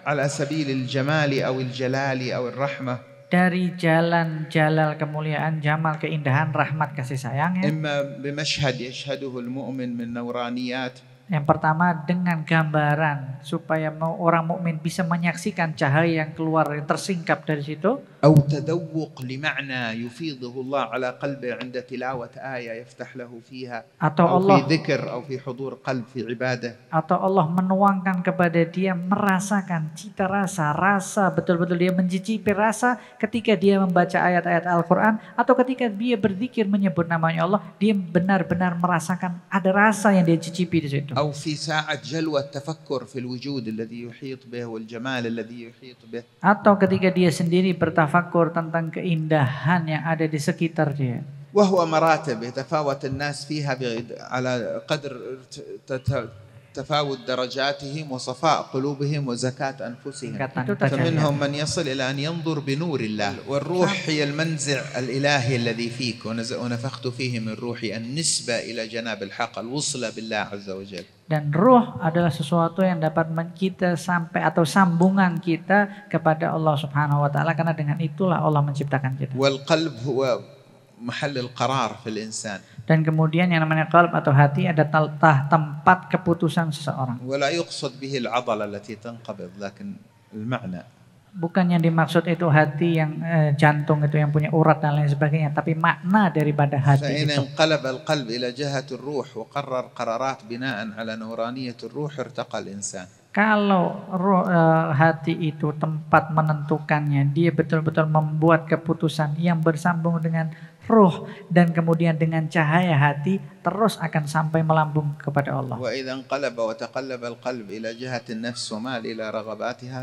على سبيل الجمال أو الجلال أو الرحمة. Dari jalan jalal kemuliaan, jamal keindahan, rahmat kasih sayang. إما بمشهد يشهده المؤمن من نورانيات. Yang pertama dengan gambaran supaya orang mukmin bisa menyaksikan cahaya yang keluar, yang tersingkap dari situ. أو تذوق لمعنى يفيضه الله على قلبه عند تلاوة آية يفتح له فيها أو في ذكر أو في حضور قلب في عبادة. Atau Allah menuangkan kepada dia merasakan cita rasa, betul-betul dia mencicipi rasa ketika dia membaca ayat-ayat Al-Quran atau ketika dia berzikir menyebut namanya Allah, dia benar-benar merasakan ada rasa yang dia cicipi di situ. أو في ساعة جلوة تفكر في الوجود الذي يحيط به والجمال الذي يحيط به. Atau ketika dia sendiri bertafakur tentang keindahan yang ada di sekitar dia. وهو مراتب يتفاوت الناس فيها على قدر تفاوت درجاتهم وصفاء قلوبهم وزكاة أنفسهم. فمنهم من يصل إلى أن ينظر بنور الله، والروح هي المنزع الإلهي الذي فيك، ونفخت فيه من روحي، النسبة إلى جناب الحق، الوصل بالله عز وجل. Dan ruh adalah sesuatu yang dapat kita sampai atau sambungan kita kepada Allah Subhanahu wa taala, karena dengan itulah Allah menciptakan kita. والقلب هو محل القرار في الإنسان. Dan kemudian yang namanya qalb atau hati ada tempat keputusan seseorang. ولا يقصد به العضلة التي تنقبض، لكن المعنى. Bukan yang dimaksud itu hati yang jantung itu yang punya urat dan lain sebagainya, tapi makna daripada hati فإن itu. انقلب القلب إلى جهة الروح وقرر قرارات بناء على نورانية الروح ارتقى الإنسان. Kalau hati itu tempat menentukannya, dia betul-betul membuat keputusan yang bersambung dengan ruh dan kemudian dengan cahaya hati terus akan sampai melambung kepada Allah. وإذا انقلب وتقلب القلب إلى جهة النفس ومال إلى رغباتها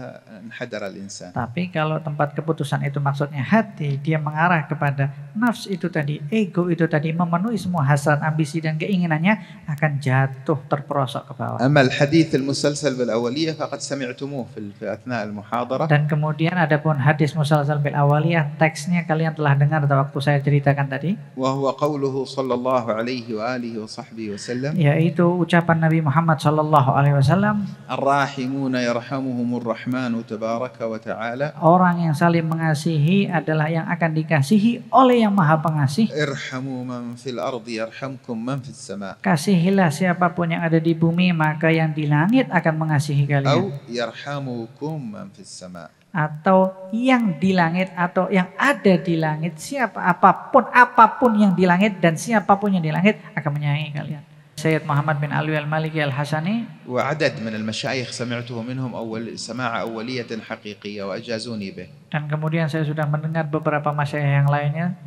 انحدر الإنسان. Tapi kalau tempat keputusan itu maksudnya hati, dia mengarah kepada nafs itu tadi, ego itu tadi, memenuhi semua hasrat, ambisi dan keinginannya, akan jatuh terperosok ke bawah. أما الحديث المسلسل بالأولية فقد سمعتموه في أثناء المحاضرة. Dan kemudian adapun hadis musalsal bil awaliyah, teksnya kalian telah dengar waktu saya ceritakan tadi. وهو قوله صلى الله عليه وآله وصحبه وسلم. Yaitu ucapan Nabi Muhammad sallallahu alaihi wasallam. الراحمون يرحمهم الرحمن تبارك وتعالى. Orang yang saling mengasihi adalah yang akan dikasihi oleh yang Maha Pengasih. ارحموا من في الأرض يرحمكم من في السماء. Kasihilah siapapun yang ada di bumi, maka yang di langit akan mengasihi kalian. أو يرحمكم من في السماء. Atau yang di langit atau yang ada di langit, apapun yang di langit dan siapapun yang di langit akan menyayangi kalian. Sayyid Muhammad bin Alwi al-Maliki al-Hasani. وعدد من المشايخ سمعته منهم سماع أولية حقيقية وأجازوني به. Dan kemudian saya sudah mendengar beberapa masyayikh yang lainnya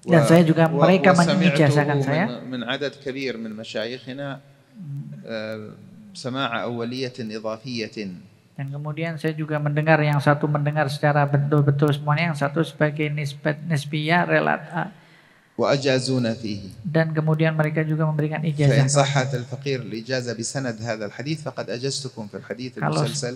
dan saya juga mereka mengijazahkan saya. من عدد كبير من مشايخنا سماع أولية إضافية. Dan kemudian saya juga mendengar, yang satu mendengar secara betul-betul semuanya, yang satu sebagai nisbiyah relat. وأجازونا فيه. Dan kemudian mereka juga memberikan ijazah. فإن صحت الفقير الإجازة بسند هذا الحديث فقد أجزتكم في الحديث المسلسل.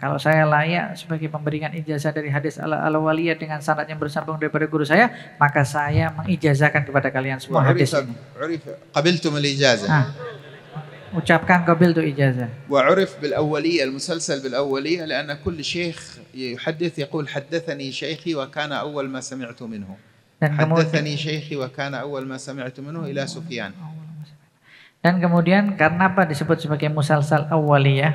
Kalau saya layak sebagai pemberikan ijazah dari hadis al-awaliyah dengan sanad yang bersambung daripada guru saya, maka saya mengijazahkan kepada kalian semua hadis ini. قبلتم الإجازة. Ucapkan qabil tu ijazah. وعرف بالأولية المسلسل بالأولية لأن كل شيخ يحدث يقول حدثني شيخي وكان أول ما سمعت منه. حدثني شيخي وكان أول ما سمعت منه إلى سفيان. Dan kemudian karena apa disebut sebagai musalsal awaliyah?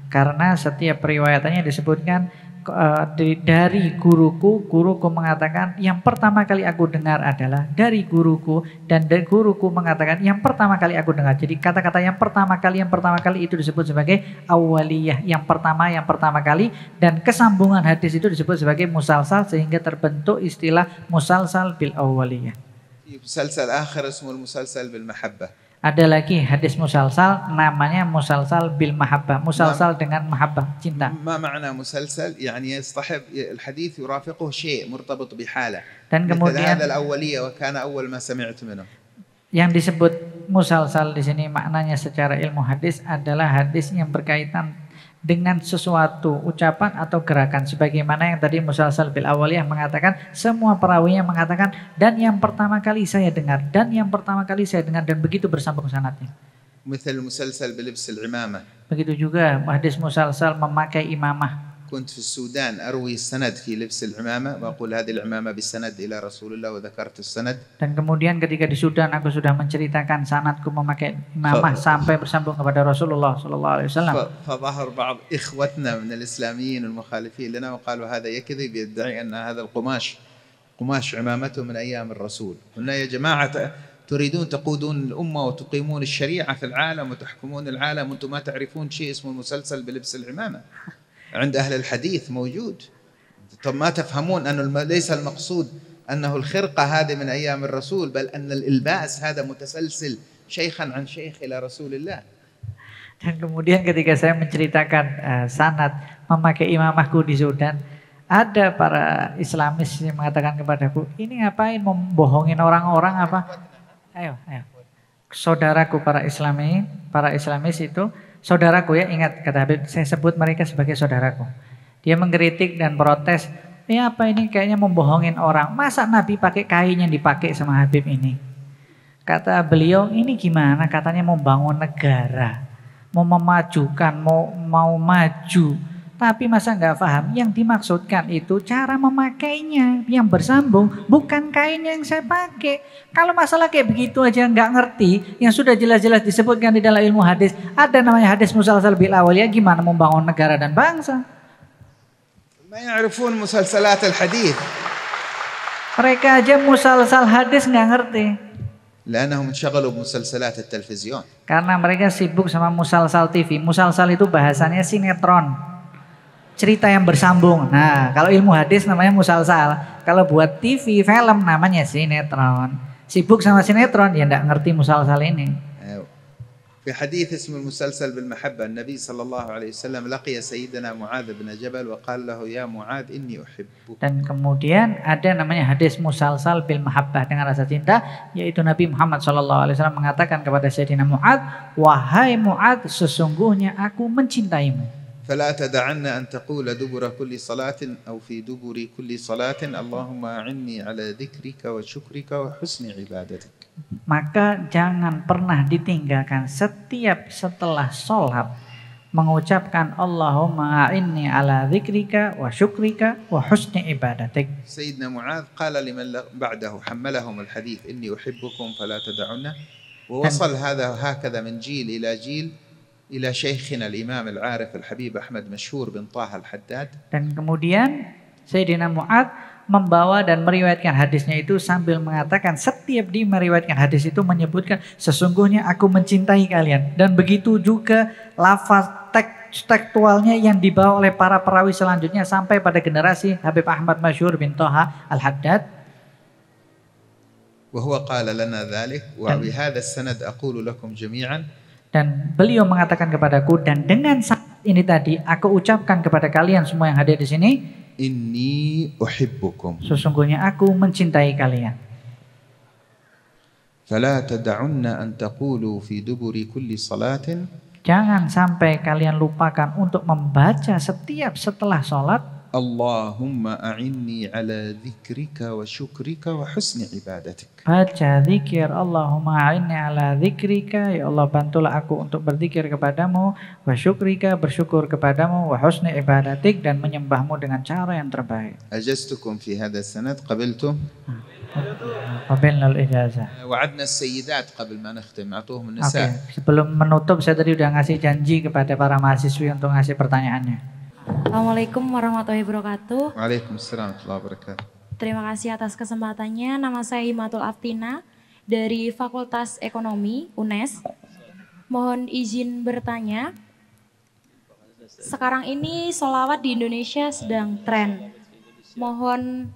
Karena setiap periwayatannya disebutkan dari guruku mengatakan yang pertama kali aku dengar adalah dari guruku, dan dari guruku mengatakan yang pertama kali aku dengar. Jadi kata-kata yang pertama kali itu disebut sebagai awaliyah, yang pertama kali, dan kesambungan hadis itu disebut sebagai musalsal sehingga terbentuk istilah musalsal bil awaliyah. مسلسل آخر اسمه المسلسل بالمحبة. Ada lagi hadis musalsal namanya musalsal bil mahabbah, musalsal dengan mahabbah, cinta. ما معنى مسلسل؟ يعني يصطحب الحديث يرافقه شيء مرتبط بحالة. Dan مثل kemudian هذا الأولية وكان أول ما سمعت منه. yang disebut musalsal di sini maknanya secara ilmu hadis adalah hadis yang berkaitan dengan sesuatu ucapan atau gerakan, sebagaimana yang tadi musalsal bil awaliyah mengatakan semua perawinya mengatakan dan yang pertama kali saya dengar, dan yang pertama kali saya dengar, dan begitu bersambung sanadnya. مثل المسلسل بلبس العمامة. Begitu juga hadis musalsal memakai imamah. كنت في السودان أروي السند في لبس العمامة وأقول هذه العمامة بالسند إلى رسول الله وذكرت السند. Dan kemudian ketika di Sudan aku sudah menceritakan sanadku memakai imamah sampai bersambung kepada Rasulullah sallallahu alaihi wasallam. فظهر بعض إخوتنا من الإسلاميين المخالفين لنا وقالوا هذا يكذب، يدعي أن هذا قماش عمامته من أيام الرسول. قلنا يا جماعة تريدون تقودون الأمة وتقيمون الشريعة في العالم وتحكمون العالم وأنتم ما تعرفون شيء اسمه المسلسل بلبس العمامة. عند أهل الحديث موجود. طب ما تفهمون أنه ليس المقصود أنه الخرقة هذه من أيام الرسول، بل أن الإلباس هذا متسلسل شيخا عن شيخ إلى رسول الله. Dan kemudian ketika saya menceritakan sanad memakai imamahku di Sudan, ada para Islamis yang mengatakan kepadaku, ini ngapain membohongin orang-orang apa? Ayo. Saudaraku para Islamis itu saudaraku ya, ingat kata Habib, saya sebut mereka sebagai saudaraku. Dia mengkritik dan protes, apa ini kayaknya membohongin orang. Masa Nabi pakai kain yang dipakai sama Habib ini? Kata beliau, ini gimana? Katanya mau bangun negara, mau memajukan, mau maju. Tapi masa nggak paham? Yang dimaksudkan itu cara memakainya yang bersambung, bukan kain yang saya pakai. Kalau masalah kayak begitu aja nggak ngerti, yang sudah jelas-jelas disebutkan di dalam ilmu hadis, ada namanya hadis musalsal bil awaliyah, gimana membangun negara dan bangsa? ما يعرفون مسلسلات الحديث. Mereka aja musalsal hadis nggak ngerti. لأنهم انشغلوا بمسلسلات التلفزيون. Karena mereka sibuk sama musalsal TV. Musalsal itu bahasanya sinetron, cerita yang bersambung. Nah, kalau ilmu hadis namanya musalsal. Kalau buat TV, film namanya sinetron. Sibuk sama sinetron, ya enggak ngerti musalsal ini. في حديث اسمه المسلسل بالمحبة النبي صلى الله عليه وسلم لقي سيدنا معاذ بن جبل وقال له يا معاذ إني أحبك. Dan kemudian ada namanya hadis musalsal bil mahabbah, dengan rasa cinta, yaitu Nabi Muhammad sallallahu alaihi wasallam mengatakan kepada Sayyidina Mu'adz, wahai Mu'adz, sesungguhnya aku mencintaimu. فلا تدعن أن تقول دبر كل صلاة أو في دبر كل صلاة اللهم أعني على ذكرك وشكرك وحسن عبادتك. Maka jangan pernah ditinggalkan setiap setelah sholat mengucapkan Allahumma a'inni ala dzikrika wa syukrika wa husni ibadatik. سيدنا معاذ قال لمن بعده حملهم الحديث إني أحبكم فلا تدعن، ووصل هكذا من جيل إلى جيل إلى شيخنا الإمام العارف الحبيب أحمد مشهور بن طه الحداد. Dan kemudian Sayyidina Mu'adz membawa dan meriwayatkan hadisnya itu sambil mengatakan, setiap dia meriwayatkan hadis itu menyebutkan sesungguhnya aku mencintai kalian. Dan begitu juga lafaz tekstualnya yang dibawa oleh para perawi selanjutnya sampai pada generasi Habib Ahmad Masyhur bin Thaha Al-Haddad. وهو قال لنا ذلك وبهذا السند أقول لكم جميعا. Dan beliau mengatakan kepadaku, dan dengan sanad ini tadi aku ucapkan kepada kalian semua yang hadir di sini, Inni uhibbukum. Sesungguhnya aku mencintai kalian. Fala tad'unna an taqulu fi duburi kulli salatin. Jangan sampai kalian lupakan untuk membaca setiap setelah sholat. Allahumma a'inni ala dzikrika wa syukrika wa husni ibadatik. Baca zikir Allahumma a'inni ala dzikrika, ya Allah bantulah aku untuk berzikir kepadamu, wa syukrika, bersyukur kepadamu, wa husni ibadatik, dan menyembahmu dengan cara yang terbaik. Ajaztukum fi hadha sanad qabiltum? Qabilna al-ijazah. Wa'adna as-sayyidat qabl ma nakhtim, a'tuhum an-nisa. Sebelum menutup saya tadi udah ngasih janji kepada para mahasiswi untuk ngasih pertanyaannya. Assalamualaikum warahmatullahi wabarakatuh. Waalaikumsalam warahmatullahi wabarakatuh. Terima kasih atas kesempatannya. Nama saya Himatul Aftina dari Fakultas Ekonomi UNES. Mohon izin bertanya. Sekarang ini sholawat di Indonesia sedang tren. Mohon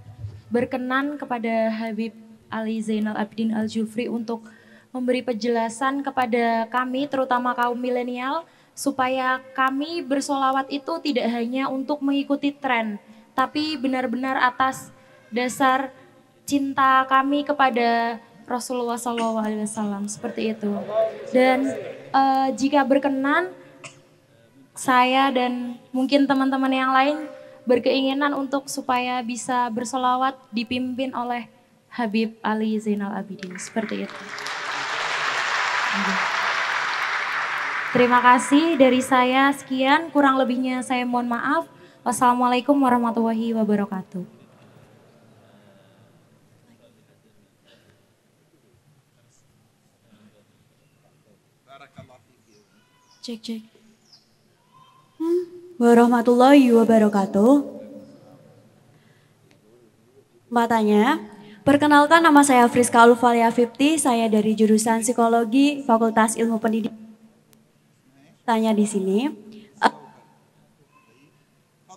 berkenan kepada Habib Ali Zainal Abidin Al-Jufri untuk memberi penjelasan kepada kami, terutama kaum milenial, supaya kami bersolawat itu tidak hanya untuk mengikuti tren, tapi benar-benar atas dasar cinta kami kepada Rasulullah SAW, seperti itu. Dan jika berkenan, saya dan mungkin teman-teman yang lain berkeinginan untuk supaya bisa bersolawat dipimpin oleh Habib Ali Zainal Abidin, seperti itu. Terima kasih dari saya, sekian, kurang lebihnya saya mohon maaf. Wassalamualaikum warahmatullahi wabarakatuh. Cek cek. Warahmatullahi wabarakatuh. Matanya, perkenalkan nama saya Friska Ulfalia Fifty, saya dari jurusan Psikologi Fakultas Ilmu Pendidikan. Tanya di sini,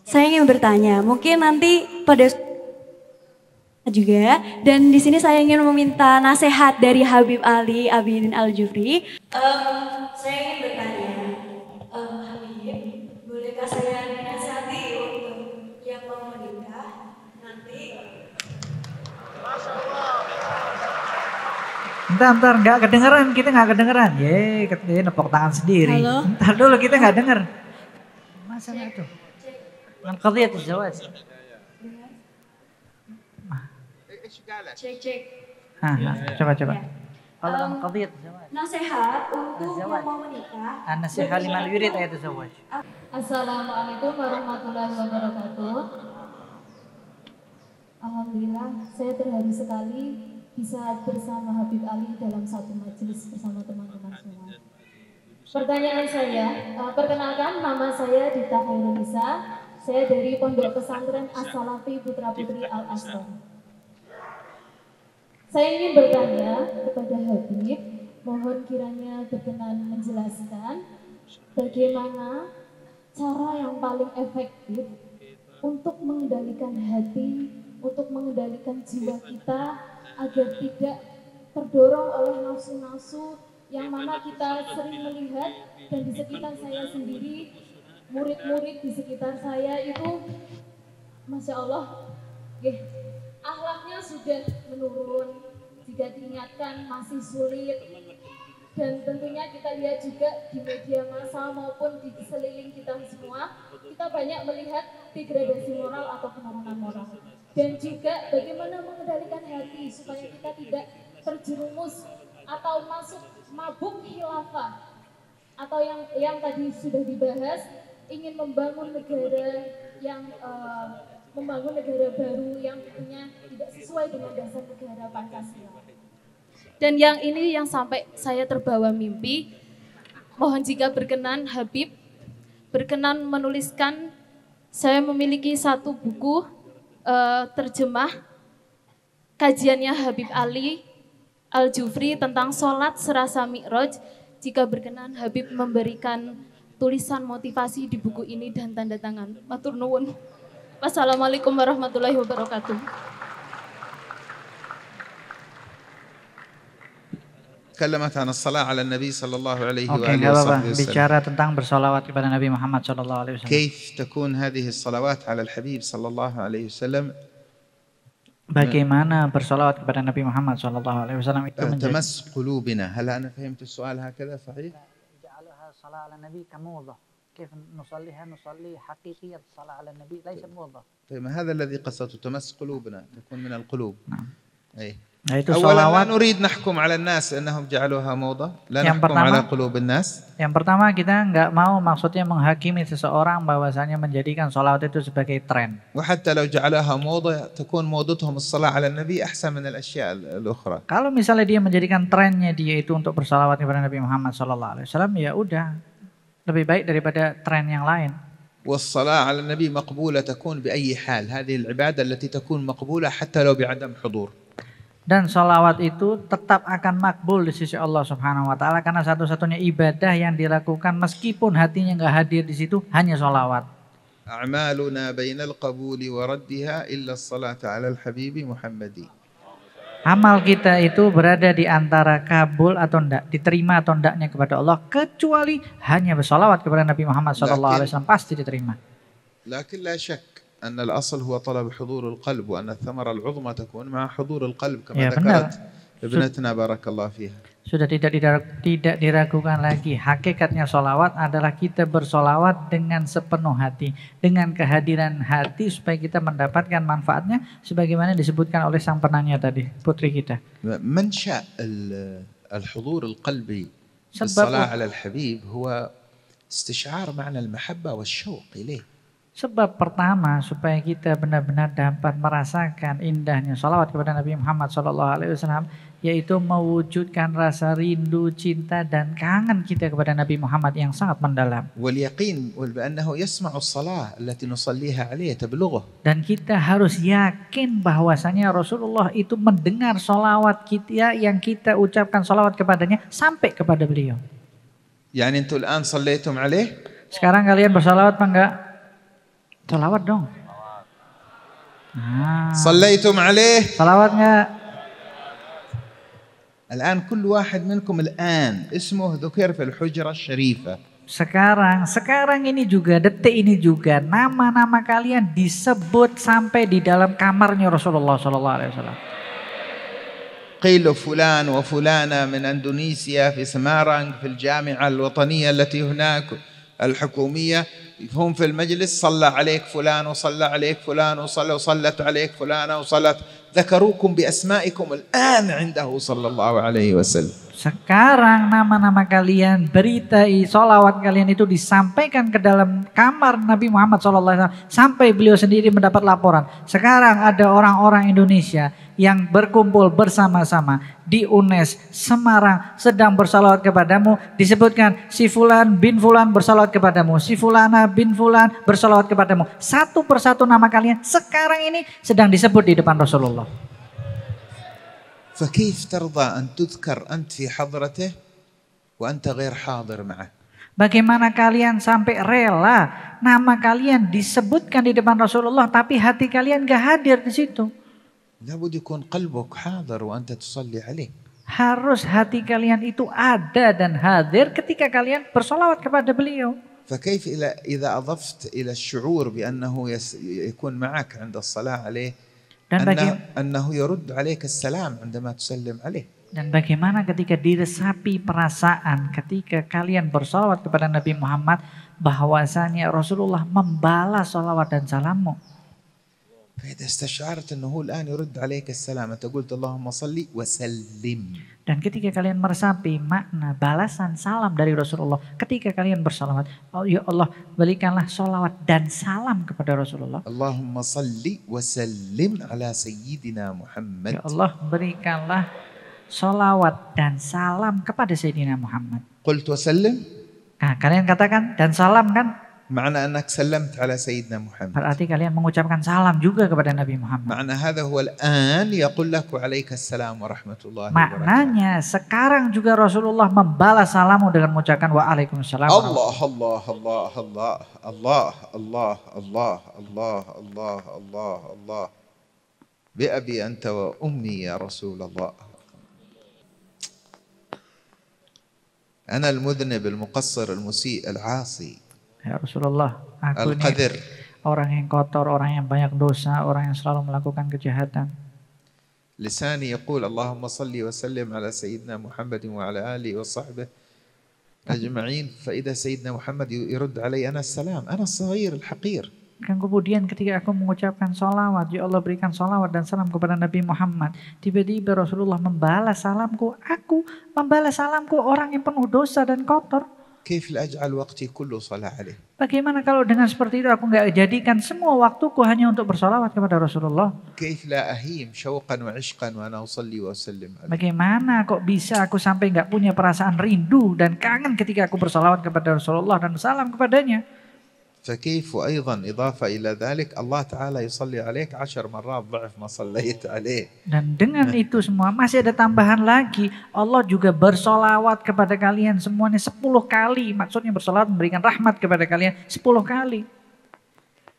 saya ingin bertanya, mungkin nanti pada juga, dan di sini saya ingin meminta nasihat dari Habib Ali Abidin Al-Jufri. Saya ingin bertanya, Habib, bolehkah saya dinasihati untuk yang mau menikah nanti? Bentar, nggak kedengeran, kita nggak kedengeran. Katanya nepok tangan sendiri. Halo? Bentar dulu, kita nggak denger. Masa nggak tuh? Qadiyat az-zawaj. Cek. Coba. Kalau qadiyat az-zawaj. Nasihat untuk yang mau menikah. An-nasiha liman yurid ayat az-zawaj. Assalamualaikum warahmatullahi wabarakatuh. Alhamdulillah, saya terharu sekali bisa bersama Habib Ali dalam satu majelis bersama teman-teman semua. Pertanyaan saya, perkenalkan nama saya Dita Khairunisa, saya dari Pondok Pesantren As-Salafi Putra Putri Al-Asrar. Saya ingin bertanya kepada Habib, mohon kiranya berkenan menjelaskan bagaimana cara yang paling efektif untuk mengendalikan hati, untuk mengendalikan jiwa kita agar tidak terdorong oleh nafsu-nafsu yang mana kita sering melihat, dan di sekitar saya sendiri, murid-murid di sekitar saya itu Masya Allah, akhlaknya sudah menurun, jika diingatkan masih sulit. Dan tentunya kita lihat juga di media massa maupun di sekeliling kita semua, kita banyak melihat degradasi moral atau penurunan moral. Dan juga bagaimana mengendalikan hati supaya kita tidak terjerumus atau masuk mabuk khilafah, atau yang tadi sudah dibahas, ingin membangun negara yang membangun negara baru yang tentunya tidak sesuai dengan dasar negara Pancasila. Dan yang ini yang sampai saya terbawa mimpi, mohon jika berkenan Habib berkenan menuliskan, saya memiliki satu buku terjemah kajiannya Habib Ali Al-Jufri tentang sholat serasa Mi'raj. Jika berkenan Habib memberikan tulisan motivasi di buku ini dan tanda tangan. Matur nuwun. Wassalamualaikum warahmatullahi wabarakatuh. تكلمت عن الصلاة على النبي صلى الله عليه Oke, وآله nggak apa-apa. وصحبه وسلم. Bicara tentang bersolawat kepada Nabi Muhammad SAW. كيف تكون هذه الصلوات على الحبيب صلى الله عليه وسلم Bagaimana bersolawat kepada Nabi Muhammad SAW itu menjadi تمس قلوبنا؟ هل أنا فهمت السؤال هكذا صحيح؟ جعلها صلاة على النبي كموضة. كيف نصليها؟ نصلي حقيقية الصلاة على النبي ليس موضة. طيب هذا الذي قصته، تمس قلوبنا، تكون من القلوب. نعم. أي. Nah, itu أولا لا solawat. نريد نحكم على الناس أنهم جعلوها موضة، لا Yang نحكم pertama- على قلوب الناس. Yang pertama kita nggak mau maksudnya menghakimi seseorang bahwasanya menjadikan solawat itu sebagai tren. وحتى لو جعلوها موضة تكون موضتهم الصلاة على النبي أحسن من الأشياء الأخرى. Kalau misalnya dia menjadikan trennya dia itu untuk bersolawat kepada Nabi Muhammad SAW, ya udah lebih baik daripada tren yang lain. والصلاة على النبي مقبولة تكون بأي حال. هذه العبادة التي تكون مقبولة حتى لو بعدم حضور. Dan sholawat itu tetap akan makbul di sisi Allah Subhanahu wa taala karena satu-satunya ibadah yang dilakukan meskipun hatinya nggak hadir di situ hanya sholawat. أعمالنا بين القبول وردها إلا الصلاة على الحبيب محمد. Amal kita itu berada di antara kabul atau enggak, diterima atau enggaknya kepada Allah, kecuali hanya bersolawat kepada Nabi Muhammad SAW pasti diterima. لكن لا شك أن الأصل هو طلب حضور القلب وأن الثمرة العظمى تكون مع حضور القلب كما ذكرت ابنتنا بارك الله فيها. Sudah tidak diragukan lagi, hakikatnya sholawat adalah kita bersolawat dengan sepenuh hati, dengan kehadiran hati supaya kita mendapatkan manfaatnya sebagaimana disebutkan oleh sang penanya tadi, putri kita. منشأ الحضور القلبي في الصلاة على الحبيب هو استشعار معنى المحبة والشوق إليه. Sebab pertama supaya kita benar-benar dapat merasakan indahnya sholawat kepada Nabi Muhammad SAW, yaitu mewujudkan rasa rindu, cinta dan kangen kita kepada Nabi Muhammad yang sangat mendalam. واليقين بأنه يسمع الصلاة التي نصليها عليه تبلغه. Dan kita harus yakin bahwasanya Rasulullah itu mendengar sholawat kita yang kita ucapkan sholawat kepadanya sampai kepada beliau. يعني أنتم الآن صليتم عليه؟ Sekarang kalian bersalawat apa enggak? Salawat dong. صليتم عليه؟ Salawat enggak? الآن كل واحد منكم الآن اسمه ذكر في الحجرة الشريفة. Sekarang ini juga, detik ini juga nama-nama kalian disebut sampai di dalam kamarnya Rasulullah SAW. قيل فلان وفلانة من أندونيسيا في سمارنج في الجامعة الوطنية التي هناك الحكومية، هم في المجلس صلى عليك فلان وصلى عليك فلان وصلت عليك فلانة وصلت، ذكروكم بأسمائكم الآن عنده صلى الله عليه وسلم. Sekarang nama-nama kalian, berita sholawat kalian itu disampaikan ke dalam kamar Nabi Muhammad SAW sampai beliau sendiri mendapat laporan. Sekarang ada orang-orang Indonesia yang berkumpul bersama-sama di UNES Semarang sedang bersalawat kepadamu, disebutkan si Fulan bin Fulan bersalawat kepadamu, si Fulana bin Fulan bersalawat kepadamu. Satu persatu nama kalian sekarang ini sedang disebut di depan Rasulullah. فكيف ترضى أن تذكر أنت في حضرته وأنت غير حاضر معه؟ Bagaimana kalian sampai rela nama kalian disebutkan di depan Rasulullah tapi hati kalian gak hadir di situ? لابد يكون قلبك حاضر وأنت تصلي عليه. Harus hati kalian itu ada dan hadir ketika kalian bersolawat kepada beliau. فكيف إذا أضفت إلى الشعور بأنه يكون معك عند الصلاة عليه أنه يرد عليك السلام عندما تسلم عليه. Dan bagaimana ketika diresapi perasaan ketika kalian bersalawat kepada Nabi Muhammad bahwasanya Rasulullah membalas salawat dan salammu. فإذا استشعرت أنه الآن يرد عليك السلام أنت قلت اللهم صل وسلم. Dan ketika kalian meresapi makna balasan salam dari Rasulullah ketika kalian bersalawat, oh ya Allah berikanlah salawat dan salam kepada Rasulullah. Allahumma salli wa sallim ala sayyidina Muhammad. Ya Allah berikanlah salawat dan salam kepada Sayyidina Muhammad. Qult wa sallim. Nah, kalian katakan dan salam kan? Makna anak sallamt ala sayyidina Muhammad. Berarti kalian mengucapkan salam juga kepada Nabi Muhammad. Makna hadha huwa al-an yaqul lak wa alayka assalam wa rahmatullahi wa barakatuh. Maknanya sekarang juga Rasulullah membalas salamu dengan mengucapkan waalaikumsalam. Allah Allah Allah Allah Allah Allah Allah Allah Allah Allah Allah. Bi abi anta wa ummi ya Rasulullah. Ana al-mudhnib al-muqassir al-musii al-'asi. Ya Rasulullah, aku ini Al-Qadir. orang yang kotor, orang yang banyak dosa, orang yang selalu melakukan kejahatan. لساني يقول اللهم صل وسلم على سيدنا محمد وعلى آله وصحبه أجمعين فإذا سيدنا محمد يرد علي أنا السلام أنا الصغير الحقير. Kan kemudian ketika aku mengucapkan sholawat, ya Allah berikan sholawat dan salam kepada Nabi Muhammad. Tiba-tiba Rasulullah membalas salamku, aku membalas salamku orang yang penuh dosa dan kotor. كيف لا أجعل وقتي كله صلاة عليه؟ Bagaimana kalau dengan seperti itu aku nggak jadikan semua waktuku hanya untuk bersolawat kepada Rasulullah? كيف لا أهيم شوقا وعشقا وأنا أصلي وأسلم عليه؟ Bagaimana kok bisa aku sampai nggak punya perasaan rindu dan kangen ketika aku bersolawat kepada Rasulullah dan salam kepadanya? فكيف أيضا إضافة إلى ذلك الله تعالى يصلي عليك 10 مرات ضعف ما صليت عليه. Dan dengan itu semua masih ada tambahan lagi. Allah juga bersolawat kepada kalian semuanya 10 kali. Maksudnya bersolawat memberikan rahmat kepada kalian 10 kali.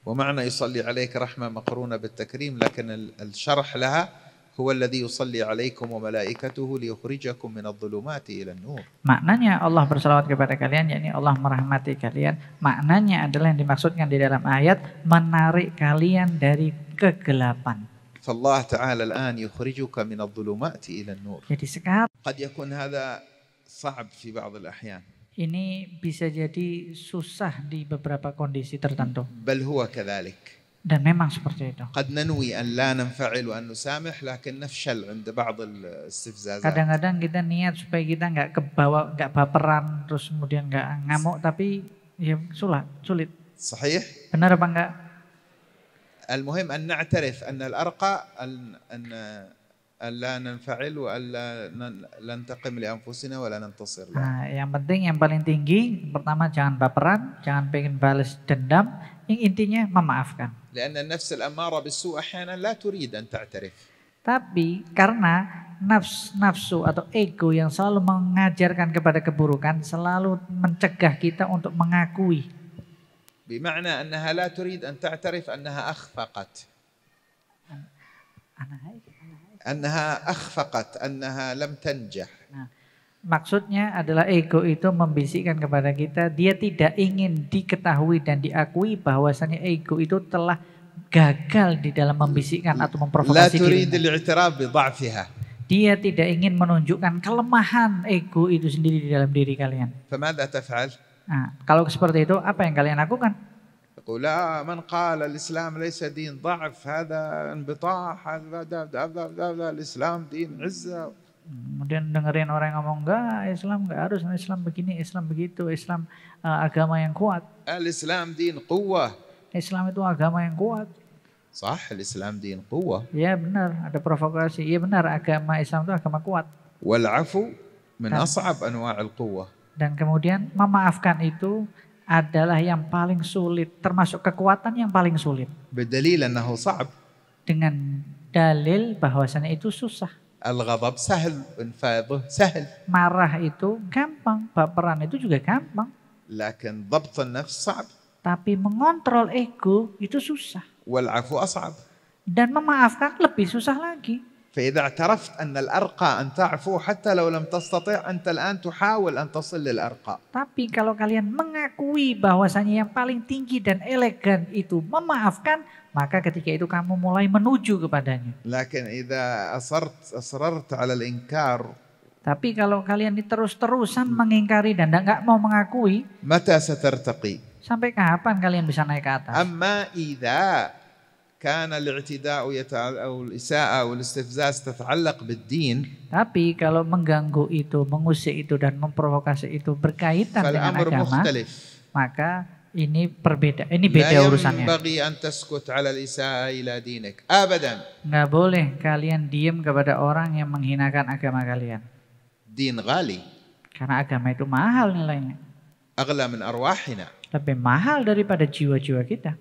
ومعنى يصلي عليك رحمة مقرونة بالتكريم لكن الشرح لها هو الذي يصلي عليكم وملائكته ليخرجكم من الظلمات إلى النور. Maknanya Allah bersalawat kepada kalian, yakni Allah merahmati kalian. Maknanya adalah yang dimaksudkan di dalam ayat menarik kalian dari kegelapan. فالله تعالى الآن يخرجك من الظلمات إلى النور. Jadi sekarang قد يكون هذا صعب في بعض الأحيان. Ini bisa jadi susah di beberapa kondisi tertentu. بل هو كذلك. Dan memang seperti itu. قد ننوي أن لا ننفعل وأن نسامح لكن نفشل عند بعض الاستفزازات. Kadang-kadang kita niat supaya kita nggak kebawa, nggak baperan, terus kemudian nggak ngamuk, tapi ya sulit. صحيح. Benar apa enggak? المهم أن نعترف أن الأرقى أن لا ننفعل وألا ننتقم لأنفسنا ولا ننتصر. Nah, yang penting yang paling tinggi pertama jangan baperan, jangan pengen balas dendam, yang intinya memaafkan. لأن النفس الأمارة بالسوء أحيانا لا تريد أن تعترف. Tapi karena nafsu atau ego yang selalu mengajarkan kepada keburukan selalu mencegah kita untuk mengakui. بمعنى أنها لا تريد أن تعترف أنها أخفقت. أنها أخفقت أنها لم تنجح. Maksudnya adalah ego itu membisikkan kepada kita, dia tidak ingin diketahui dan diakui bahwasannya ego itu telah gagal di dalam membisikkan atau memprovokasi dirinya. Dia tidak ingin menunjukkan kelemahan ego itu sendiri di dalam diri kalian. Nah, kalau seperti itu, apa yang kalian lakukan? من قال الإسلام ليس دين ضعف هذا انبطاح هذا الإسلام دين عزة. Kemudian dengerin orang yang ngomong Islam enggak harus, Islam begini, Islam begitu, Islam agama yang kuat. Al-Islam din quwwah. Islam itu agama yang kuat. Sah, al-Islam din quwwah. Ya benar, ada provokasi. Ya benar, agama Islam itu agama kuat. Wal 'afu min as'ab anwa' al-quwwah. Dan kemudian memaafkan itu adalah yang paling sulit, termasuk kekuatan yang paling sulit. Bidalil annahu sa'ab. Dengan dalil bahwasanya itu susah. Al-ghadab sahal, infadhuh sahal. Marah itu gampang, baperan itu juga gampang. Lakin dhabt an-nafs sa'ab. Tapi mengontrol ego itu susah. Wal 'afu as'ab. Dan memaafkan lebih susah lagi. فإذا اعترفت أن الأرقى أن تعفو حتى لو لم تستطيع أنت الآن تحاول أن تصل للأرقى. Tapi kalau kalian mengakui bahwasanya yang paling tinggi dan elegan itu memaafkan, maka ketika itu kamu mulai menuju kepadanya. لكن إذا أصررت على الإنكار. Tapi kalau kalian terus-terusan mengingkari dan enggak mau mengakui, متى سترتقي? Sampai kapan kalian bisa naik ke atas? أما إذا كان الاعتداء أو الإساءة أو الاستفزاز تتعلق بالدين. Tapi kalau mengganggu itu, mengusik itu dan memprovokasi itu berkaitan dengan agama, maka ini beda urusannya. Nggak boleh kalian diam kepada orang yang menghinakan agama kalian. Din ghali. Karena agama itu mahal nilainya. Aghla min arwahina. Lebih mahal daripada jiwa-jiwa kita.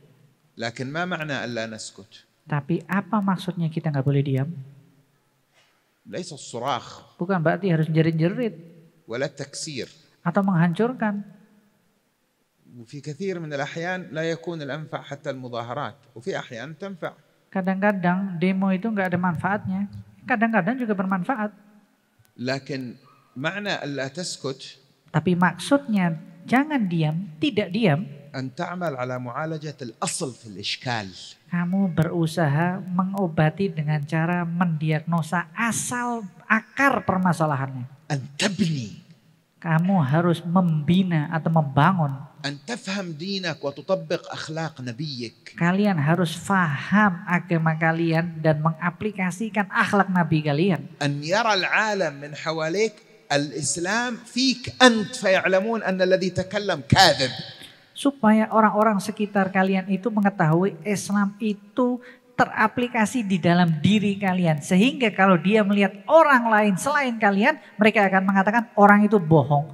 Lakin ma ma'na alla naskut. Tapi apa maksudnya kita nggak boleh diam? Laisa as-surakh. Bukan berarti harus jerit-jerit. Wala taksir. Atau menghancurkan. وفي كثير من الأحيان لا يكون الأنفع حتى المظاهرات وفي أحيان تنفع. Kadang-kadang demo itu nggak ada manfaatnya. Kadang-kadang juga bermanfaat. Lakin ma'na alla taskut. Tapi maksudnya jangan diam, tidak diam. أن تعمل على معالجة الأصل في الإشكال. Kamu berusaha mengobati dengan cara mendiagnosa akar permasalahannya. أن تبني. Kamu harus membina atau membangun. أن تفهم دينك وتطبق أخلاق نبيك. Kalian harus faham agama kalian dan mengaplikasikan akhlak Nabi kalian. أن يرى العالم من حواليك الإسلام فيك أنت فيعلمون أن الذي تكلم كاذب. Supaya orang-orang sekitar kalian itu mengetahui Islam itu teraplikasi di dalam diri kalian. Sehingga kalau dia melihat orang lain selain kalian, mereka akan mengatakan orang itu bohong.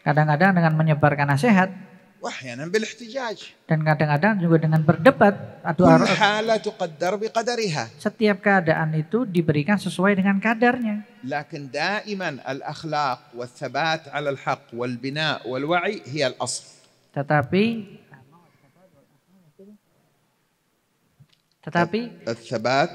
Kadang-kadang dengan menyebarkan nasihat. وأحيانا بالاحتجاج. Dan kadang-kadang juga dengan berdebat. كل حالة تقدر بقدرها. Setiap keadaan itu diberikan sesuai dengan kadarnya. لكن دائما الأخلاق والثبات على الحق والبناء والوعي هي الأصل. Tetapi الثبات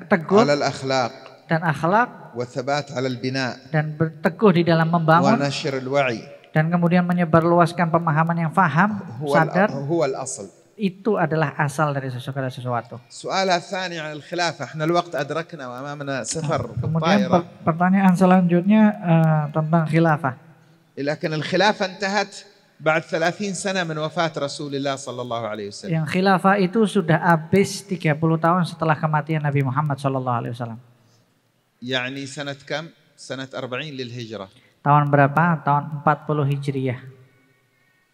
teguh على الأخلاق dan akhlak والثبات على البناء dan berteguh di dalam membangun ونشر الوعي dan kemudian menyebarluaskan pemahaman yang faham, sadar, هو الأصل. itu adalah asal dari segala sesuatu. السؤال الثاني عن الخلافة، احنا الوقت أدركنا وأمامنا سفر Kemudian بالطائرة. pertanyaan selanjutnya tentang khilafah. لكن الخلافة انتهت بعد 30 سنة من وفاة رسول الله صلى الله عليه وسلم. Yang khilafah itu sudah habis 30 tahun setelah kematian Nabi Muhammad sallallahu alaihi wasallam. يعني سنة كم؟ سنة 40 للهجرة. Tahun berapa? Tahun 40 Hijriyah.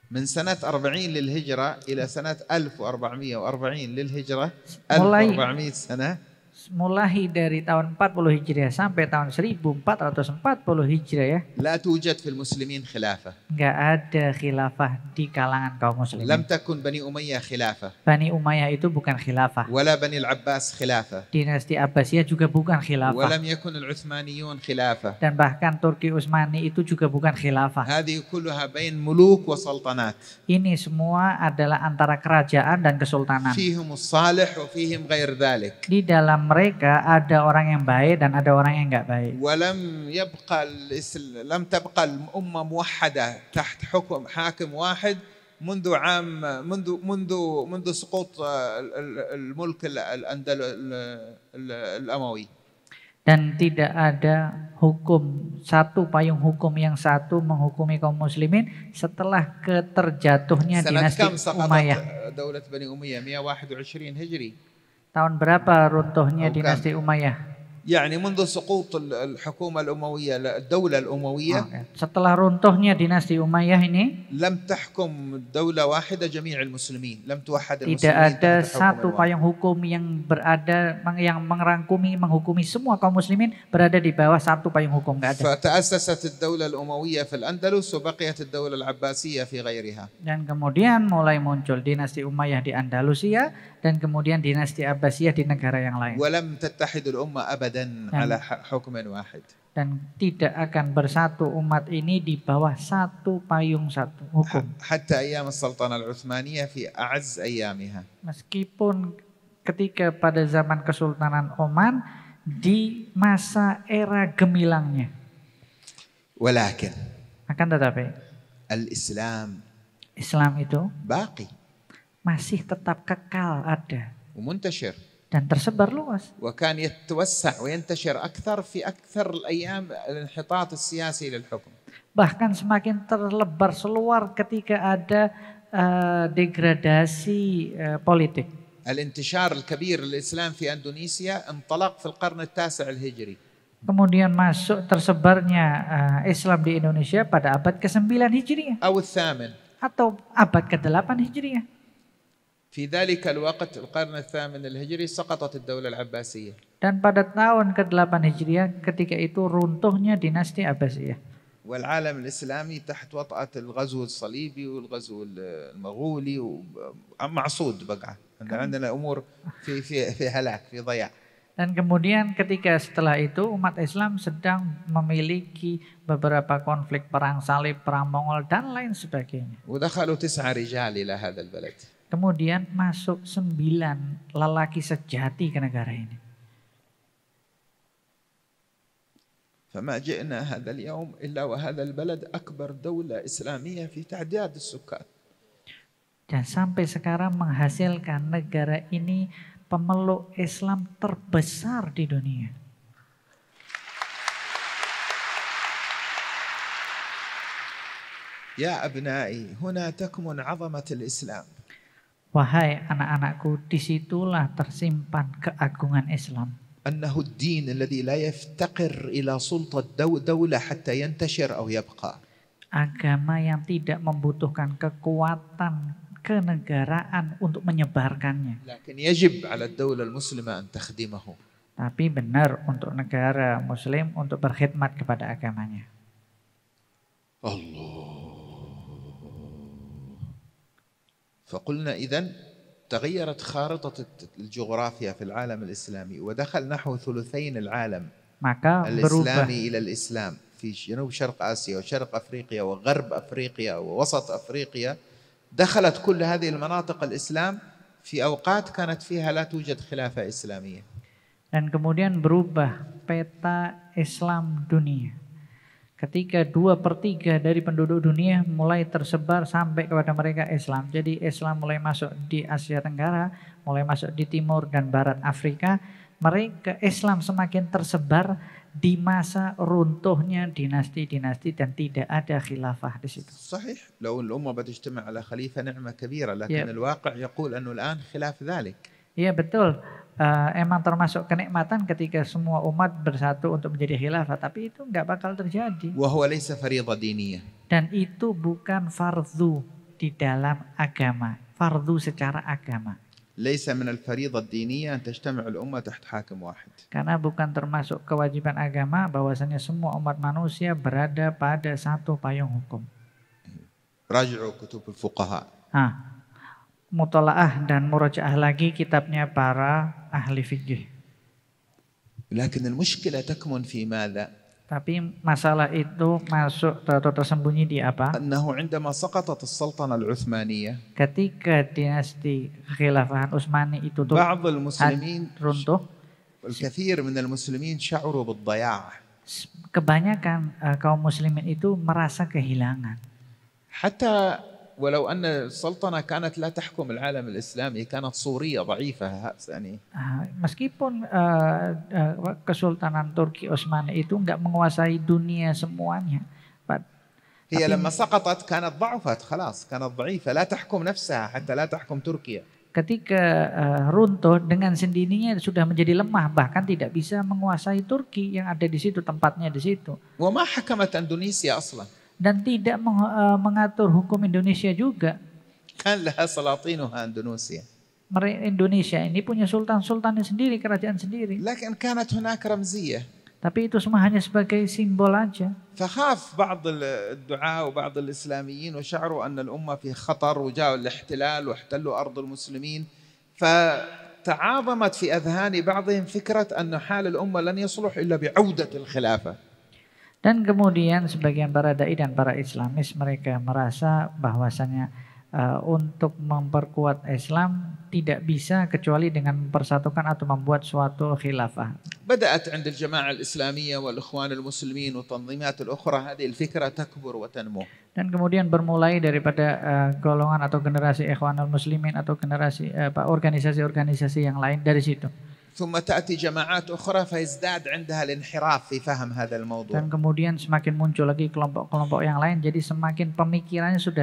من سنة 40 للهجرة إلى سنة 1440 للهجرة 1400 سنة. Mulai dari tahun 40 Hijriah sampai tahun 1440 Hijriah لا توجد في المسلمين خلافة. enggak ada khilafah di kalangan kaum muslimin. لم تكن بني أمية خلافة. Bani Umayyah itu bukan khilafah. ولا بني العباس خلافة. Dinasti Abbasiyah juga bukan khilafah. ولم يكن العثمانيون خلافة. Dan bahkan Turki Utsmani itu juga bukan khilafah. هذه كلها بين ملوك وسلطنات. Ini semua adalah antara kerajaan dan kesultanan. فيهم الصالح وفيهم غير ذلك. Di dalam mereka ada orang yang baik dan ada orang yang enggak baik. لم تبقى الأمة موحدة تحت حكم حاكم واحد منذ سقوط الملك الأموي. Dan tidak ada hukum satu, payung hukum yang satu menghukumi kaum muslimin setelah keterjatuhnya dinasti Umayyah. دولة بني أمية 121 هجري. Tahun berapa runtuhnya dinasti Umayyah? يعني منذ سقوط الحكومة الأموية الدولة الأموية. Setelah runtuhnya dinasti Umayyah ini لم تحكم دولة واحدة جميع المسلمين. لم توحد المسلمين. Tidak ada satu payung hukum yang berada yang menghukumi semua kaum muslimin berada di bawah satu payung hukum, enggak ada. فتأسست الدولة الأموية في الأندلس وبقيت الدولة العباسية في غيرها. Dan kemudian mulai muncul dinasti Umayyah di Andalusia dan kemudian dinasti Abbasiyah di negara yang lain. ولم تتحد الأمة أبدا على حكم واحد. Dan tidak akan bersatu umat ini di bawah satu payung satu hukum. حتى أيام السلطنة العثمانية في أعز أيامها. Meskipun ketika pada zaman Kesultanan Oman di masa era gemilangnya. ولكن akan tetapi Islam itu باقي masih tetap kekal ada ومنتشر dan tersebar luas. وكان يتوسع وينتشر أكثر في أكثر الأيام الانحطاط السياسي للحكم. Bahkan semakin terlebar seluar ketika ada degradasi politik. الانتشار الكبير للإسلام في إندونيسيا انطلق في القرن التاسع الهجري. Kemudian masuk tersebarnya Islam di Indonesia pada abad ke-9 Hijriah. أو الثامن. Atau abad ke-8 Hijriah. في ذلك الوقت القرن الثامن الهجري سقطت الدولة العباسية. Dan pada tahun ke-8 Hijriah ketika itu runtuhnya dinasti Abbasiyah. والعالم الإسلامي تحت وطأة الغزو الصليبي والغزو المغولي معصود بقى. عندنا أمور في هلاك في ضياع. Dan kemudian ketika setelah itu umat Islam sedang memiliki beberapa konflik, perang salib, perang Mongol dan lain sebagainya. ودخلوا 9 رجال إلى هذا البلد. Kemudian masuk 9 lelaki sejati ke negara ini. فما جئنا هذا اليوم إلا وهذا البلد أكبر دولة إسلامية في تعداد السكان. Dan sampai sekarang menghasilkan negara ini pemeluk Islam terbesar di dunia. يا أبنائي هنا تكمن عظمة الإسلام. Wahai anak-anakku, disitulah tersimpan keagungan Islam. أنه الدين الذي لا يفتقر إلى سلطة دولة حتى ينتشر أو يبقى. Agama yang tidak membutuhkan kekuatan kenegaraan untuk menyebarkannya. لكن يجب على الدولة المسلمة أن تخدمه. Tapi benar untuk negara Muslim untuk berkhidmat kepada agamanya. الله فقلنا إذن تغيرت خارطة الجغرافيا في العالم الإسلامي ودخل نحو ثلثين العالم maka berubah الإسلامي إلى الإسلام في جنوب شرق آسيا وشرق أفريقيا وغرب أفريقيا ووسط أفريقيا. دخلت كل هذه المناطق الإسلام في أوقات كانت فيها لا توجد خلافة إسلامية. dan kemudian berubah peta Islam dunia. Ketika 2/3 dari penduduk dunia mulai tersebar sampai kepada mereka Islam. Jadi Islam mulai masuk di Asia Tenggara, mulai masuk di timur dan barat Afrika. Mereka Islam semakin tersebar di masa runtuhnya dinasti-dinasti dan tidak ada khilafah di situ. صحيح لو الأمة بتجتمع على خليفة نعمة كبيرة لكن الواقع يقول أنه الآن خلاف ذلك. Iya betul. Emang termasuk kenikmatan ketika semua umat bersatu untuk menjadi khilafah, tapi itu nggak bakal terjadi. وهو ليس فريضة دينية. Dan itu bukan fardu di dalam agama, fardu secara agama. ليس من الفريضة الدينية أن تجتمع الأمة تحت حاكم واحد. Karena bukan termasuk kewajiban agama bahwasanya semua umat manusia berada pada satu payung hukum. راجعوا كتب الفقهاء. Mutalaah dan murajaah lagi kitabnya para ahli fikih. لكن المشكلة تكمن في ماذا؟ Tapi masalah itu masuk atau tersembunyi di apa? أنه عندما سقطت السلطنة العثمانية Ketika dinasti Khilafahan Utsmani itu بعض المسلمين runtuh, الكثير من المسلمين شعروا بالضياع. kebanyakan kaum muslimin itu merasa kehilangan. حتى ولو أن السلطنة كانت لا تحكم العالم الإسلامي كانت صورية ضعيفة يعني. Meskipun Kesultanan Turki Utsmani itu enggak menguasai dunia semuanya. هي لما سقطت كانت ضعفت خلاص كانت ضعيفة لا تحكم نفسها حتى لا تحكم تركيا. Ketika runtuh dengan sendirinya sudah menjadi lemah, bahkan tidak bisa menguasai Turki yang ada di situ, tempatnya di situ. وما حكمت إندونيسيا أصلا. Dan tidak mengatur hukum Indonesia juga. كان لها سلاطينها إندونيسيا. Indonesia ini punya sultan-sultannya sendiri, kerajaan sendiri. لكن كانت هناك رمزية. Tapi itu semua hanya sebagai simbol aja. فخاف بعض الدعاة وبعض الإسلاميين وشعروا أن الأمة في خطر وجاءوا الاحتلال واحتلوا أرض المسلمين فتعاظمت في أذهان بعضهم فكرة أن حال الأمة لن يصلح إلا بعودة الخلافة. Dan kemudian sebagian para dai dan para Islamis mereka merasa bahwasanya untuk memperkuat Islam tidak bisa kecuali dengan mempersatukan atau membuat suatu khilafah. بدأت عند الجماعة الإسلامية والإخوان المسلمين والتنظيمات الأخرى هذه الفكرة تكبر وتنمو. Dan kemudian bermulai daripada golongan atau generasi Ikhwanul Muslimin atau generasi organisasi-organisasi yang lain dari situ. ثم تأتي جماعات أخرى فيزداد عندها الانحراف في فهم هذا الموضوع. Dan kemudian semakin muncul lagi kelompok-kelompok yang lain, jadi semakin pemikirannya sudah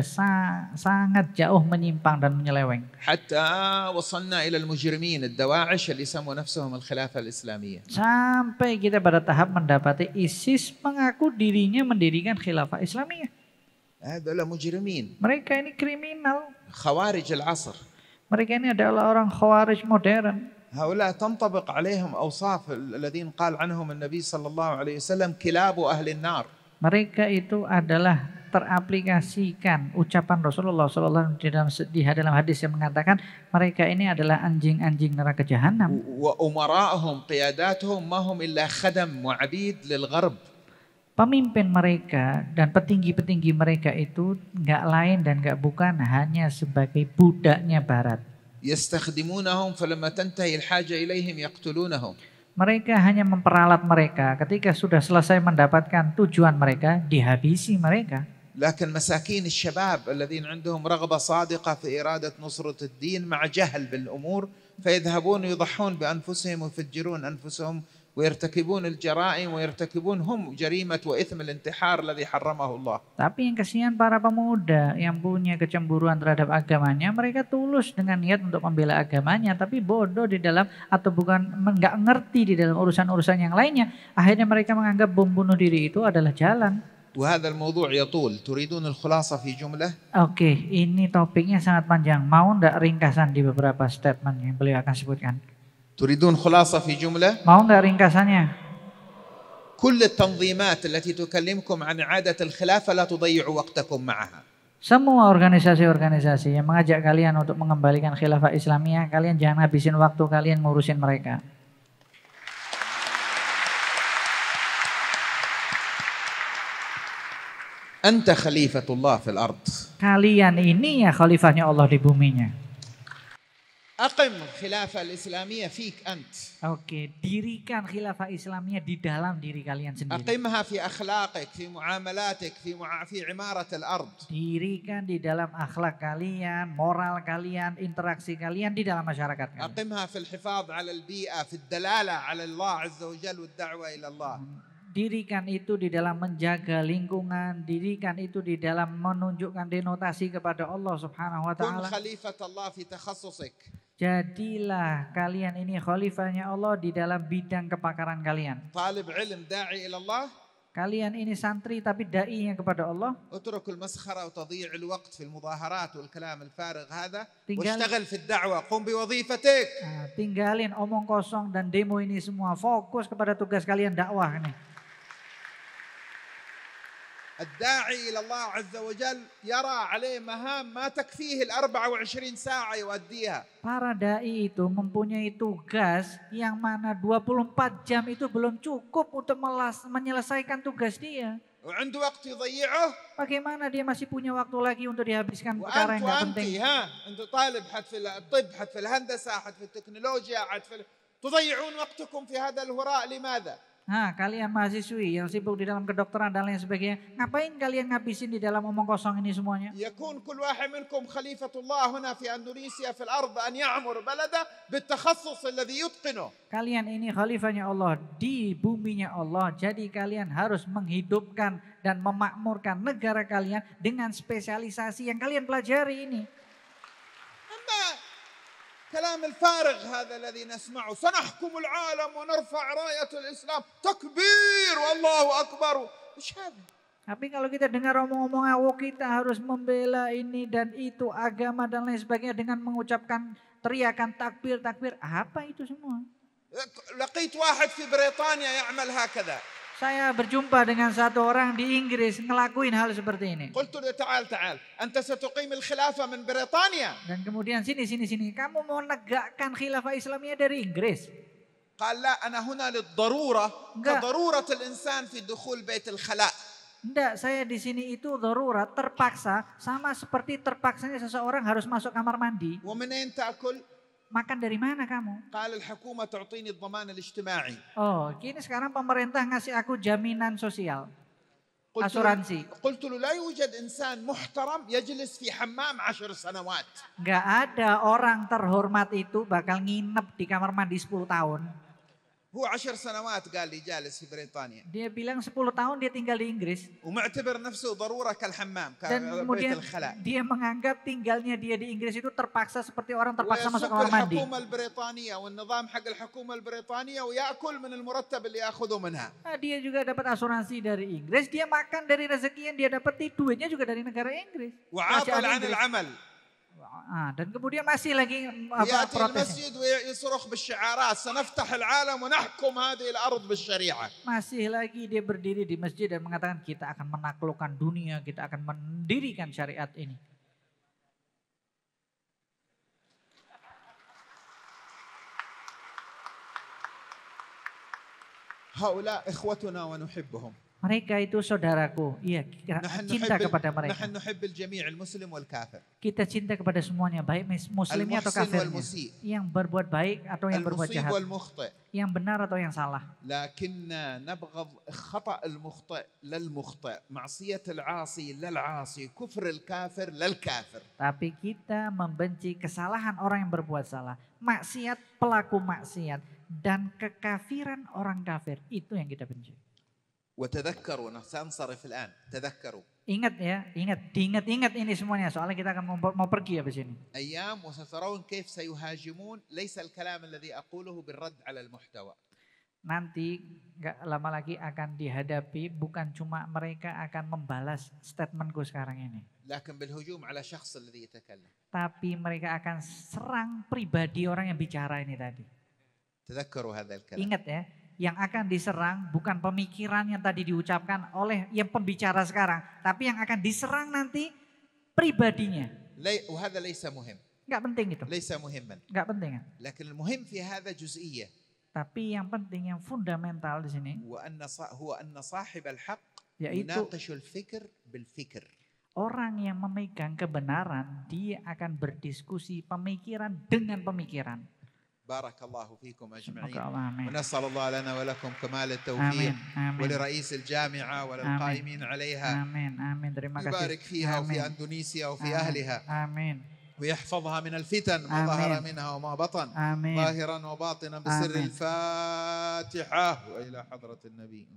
sangat jauh menyimpang dan menyeleweng. حتى وصلنا إلى المجرمين الدواعش اللي يسموا نفسهم الخلافة الإسلامية. Sampai kita pada tahap mendapati ISIS mengaku dirinya mendirikan khilafah Islamiyah. هذول مجرمين. Mereka ini kriminal. خوارج العصر. Mereka ini adalah orang khawarij modern. هؤلاء تنطبق عليهم أوصاف الذين قال عنهم النبي صلى الله عليه وسلم كلاب أهل النار. Mereka itu adalah teraplikasikan ucapan Rasulullah SAW di dalam hadis yang mengatakan mereka ini adalah anjing-anjing neraka jahanam. وأمراءهم قياداتهم ما هم إلا خدم وعبيد للغرب. Pemimpin mereka dan petinggi-petinggi mereka itu nggak lain dan nggak bukan hanya sebagai budaknya Barat. يستخدمونهم فلما تنتهي الحاجة إليهم يقتلونهم. Mereka hanya memperalat mereka, ketika sudah selesai mendapatkan tujuan mereka, dihabisi mereka. لكن مساكين الشباب الذين عندهم رغبة صادقة في إرادة نصرة الدين مع جهل بالأمور فيذهبون يضحون بأنفسهم ويفجرون أنفسهم ويرتكبون الجرائم ويرتكبون هم جريمة وإثم الانتحار الذي حرمه الله. Tapi yang kasihan para pemuda yang punya kecemburuan terhadap agamanya, mereka tulus dengan niat untuk membela agamanya, tapi bodoh di dalam atau bukan nggak ngerti di dalam urusan-urusan yang lainnya. Akhirnya mereka menganggap bom bunuh diri itu adalah jalan. وهذا الموضوع يطول. تريدون الخلاصة في جملة؟ Oke, ini topiknya sangat panjang. Mau nggak ringkasan di beberapa statement yang beliau akan sebutkan? تريدون خلاصة في جملة؟ Mau nggak ringkasannya? كل التنظيمات التي تكلمكم عن إعادة الخلافة لا تضيعوا وقتكم معها. Semua organisasi-organisasi yang mengajak kalian untuk mengembalikan khilafah Islamiyah, kalian jangan habisin waktu kalian ngurusin mereka. Anta khalifatullah fil ard. Kalian ini ya khalifahnya Allah di buminya. Aqim khilafah al-islamiyah fik ant. Oke, dirikan khilafah Islamiyah di dalam diri kalian sendiri. Aqimha fi akhlaqik, fi muamalatik, fi imarat al-ard. Dirikan di dalam akhlak kalian, moral kalian, interaksi kalian di dalam masyarakat kalian. Aqimha fi al-hifadh 'ala al-bi'a, fi ad-dalala 'ala Allah 'azza wa jalla wa ad-da'wa ila Allah. Dirikan itu di dalam menjaga lingkungan, dirikan itu di dalam menunjukkan denotasi kepada Allah Subhanahu wa taala. Kun khalifat Allah fi takhassusik. Jadilah kalian ini khalifahnya Allah di dalam bidang kepakaran kalian. Talib ilm da'i ila Allah. Kalian ini santri tapi da'inya kepada Allah. اترك المسخرة وتضييع الوقت في المظاهرات والكلام الفارغ هذا واشتغل في الدعوة قم بوظيفتك. Tinggalin omong kosong dan demo ini semua, fokus kepada tugas kalian dakwah nih. الداعي إلى الله عز وجل يرى عليه مهام ما تكفيه 24 ساعة يؤديها. Para dai itu mempunyai tugas yang mana 24 jam itu belum cukup untuk menyelesaikan tugas dia. وعنده وقت يضيعه. Bagaimana dia masih punya waktu lagi untuk dihabiskan perkara yang gak penting. أنت طالب حد في الطب حد في الهندسة حد في التكنولوجيا حد في تضيعون وقتكم في هذا الهراء لماذا؟ Nah, kalian mahasiswi yang sibuk di dalam kedokteran dan lain sebagainya, ngapain kalian ngabisin di dalam omong kosong ini semuanya? يكون كل واحد منكم خليفة الله هنا في أندونيسيا في الأرض أن يعمر بلده بالتخصص الذي يتقنه. Kalian ini khalifahnya Allah di buminya Allah, jadi kalian harus menghidupkan dan memakmurkan negara kalian dengan spesialisasi yang kalian pelajari ini. كلام الفارغ هذا الذي نسمعه سنحكم العالم ونرفع راية الإسلام تكبير والله أكبر إيش هذا؟ Tapi kalau kita dengar omong-omong kita harus membela ini dan itu agama dan lain sebagainya dengan mengucapkan teriakan takbir, apa itu semua? لقيت واحد في بريطانيا يعمل هكذا. Saya berjumpa dengan satu orang di Inggris ngelakuin hal seperti ini. قلت له تعال أنت ستقيم الخلافة من بريطانيا. Dan kemudian sini, kamu mau negakkan khilafah Islamiyah dari Inggris? قال لا أنا هنا للضرورة كضرورة الإنسان في دخول بيت الخلاء. Enggak, saya di sini itu darurat, terpaksa, sama seperti terpaksanya seseorang harus masuk kamar mandi. ومنين تأكل؟ Makan dari mana kamu? قال الحكومة تعطيني الضمان الاجتماعي. Oh, kini sekarang pemerintah ngasih aku jaminan sosial, asuransi. قلت له لا يوجد إنسان محترم يجلس في حمام 10 سنوات. Enggak ada orang terhormat itu bakal nginep di kamar mandi 10 tahun. هو 10 سنوات قال لي جالس في بريطانيا. Dia bilang 10 tahun dia tinggal di Inggris. ومعتبر نفسه ضرورة كالحمام Dan كبيت الخلاء. dia menganggap tinggalnya dia di Inggris itu terpaksa seperti orang terpaksa masuk kamar mandi. الحكومة البريطانية والنظام حق الحكومة البريطانية ويأكل من المرتب اللي يأخذه منها. Nah, dia juga dapat asuransi dari Inggris, dia makan dari rezeki yang dia dapat, duitnya juga dari negara Inggris. وعاطل عن العمل. Dan kemudian masih lagi يأتي protes. المسجد ويصرخ بالشعارات سنفتح العالم ونحكم هذه الأرض بالشريعة. Masih lagi dia berdiri di masjid dan mengatakan kita akan menaklukkan dunia, kita akan mendirikan syariat ini. هؤلاء إخوتنا ونحبهم. Mereka itu saudaraku, iya, cinta kepada mereka. نحن نحب الجميع المسلم والكافر. Kita cinta kepada semuanya, baik muslimnya atau kafirnya. Yang berbuat baik atau yang berbuat jahat. Yang benar atau yang salah. لكننا نبغض خطأ المخطئ للمخطئ، معصية العاصي للعاصي، كفر الكافر للكافر. Tapi kita membenci kesalahan orang yang berbuat salah, maksiat pelaku maksiat, dan kekafiran orang kafir. Itu yang kita benci. وتذكروا سأنصرف الآن تذكروا. Ingat ya, diingat ini semuanya soalnya kita akan mau pergi habis ini. أيام وسترون كيف سيهاجمون ليس الكلام الذي أقوله بالرد على المحتوى. Nanti gak lama lagi akan dihadapi, bukan cuma mereka akan membalas statementku sekarang ini. لكن بالهجوم على شخص الذي يتكلم. Tapi mereka akan serang pribadi orang yang bicara ini tadi. تذكروا هذا الكلام. Ingat ya. Yang akan diserang bukan pemikiran yang tadi diucapkan oleh yang pembicara sekarang. Tapi yang akan diserang nanti pribadinya. وهذا ليس مهم. Enggak penting itu. ليس مهما. Enggak penting. لكن المهم في هذا جزئية. Tapi yang penting, yang fundamental di sini, هو أن صاحب الحق yaitu يناقش الفكر بالفكر. orang yang memegang kebenaran, dia akan berdiskusi pemikiran dengan pemikiran. بارك الله فيكم أجمعين. Amin. ونسأل الله لنا ولكم كمال التوفيق. Amin. ولرئيس الجامعة وللقائمين عليها. Amin. Amin. Terima kasih. يبارك فيها وفي أندونيسيا وفي أهلها. Amin. ويحفظها من الفتن ما ظهر منها وما بطن. Amin. ظاهرا وباطنا بسر الفاتحة وإلى حضرة النبي.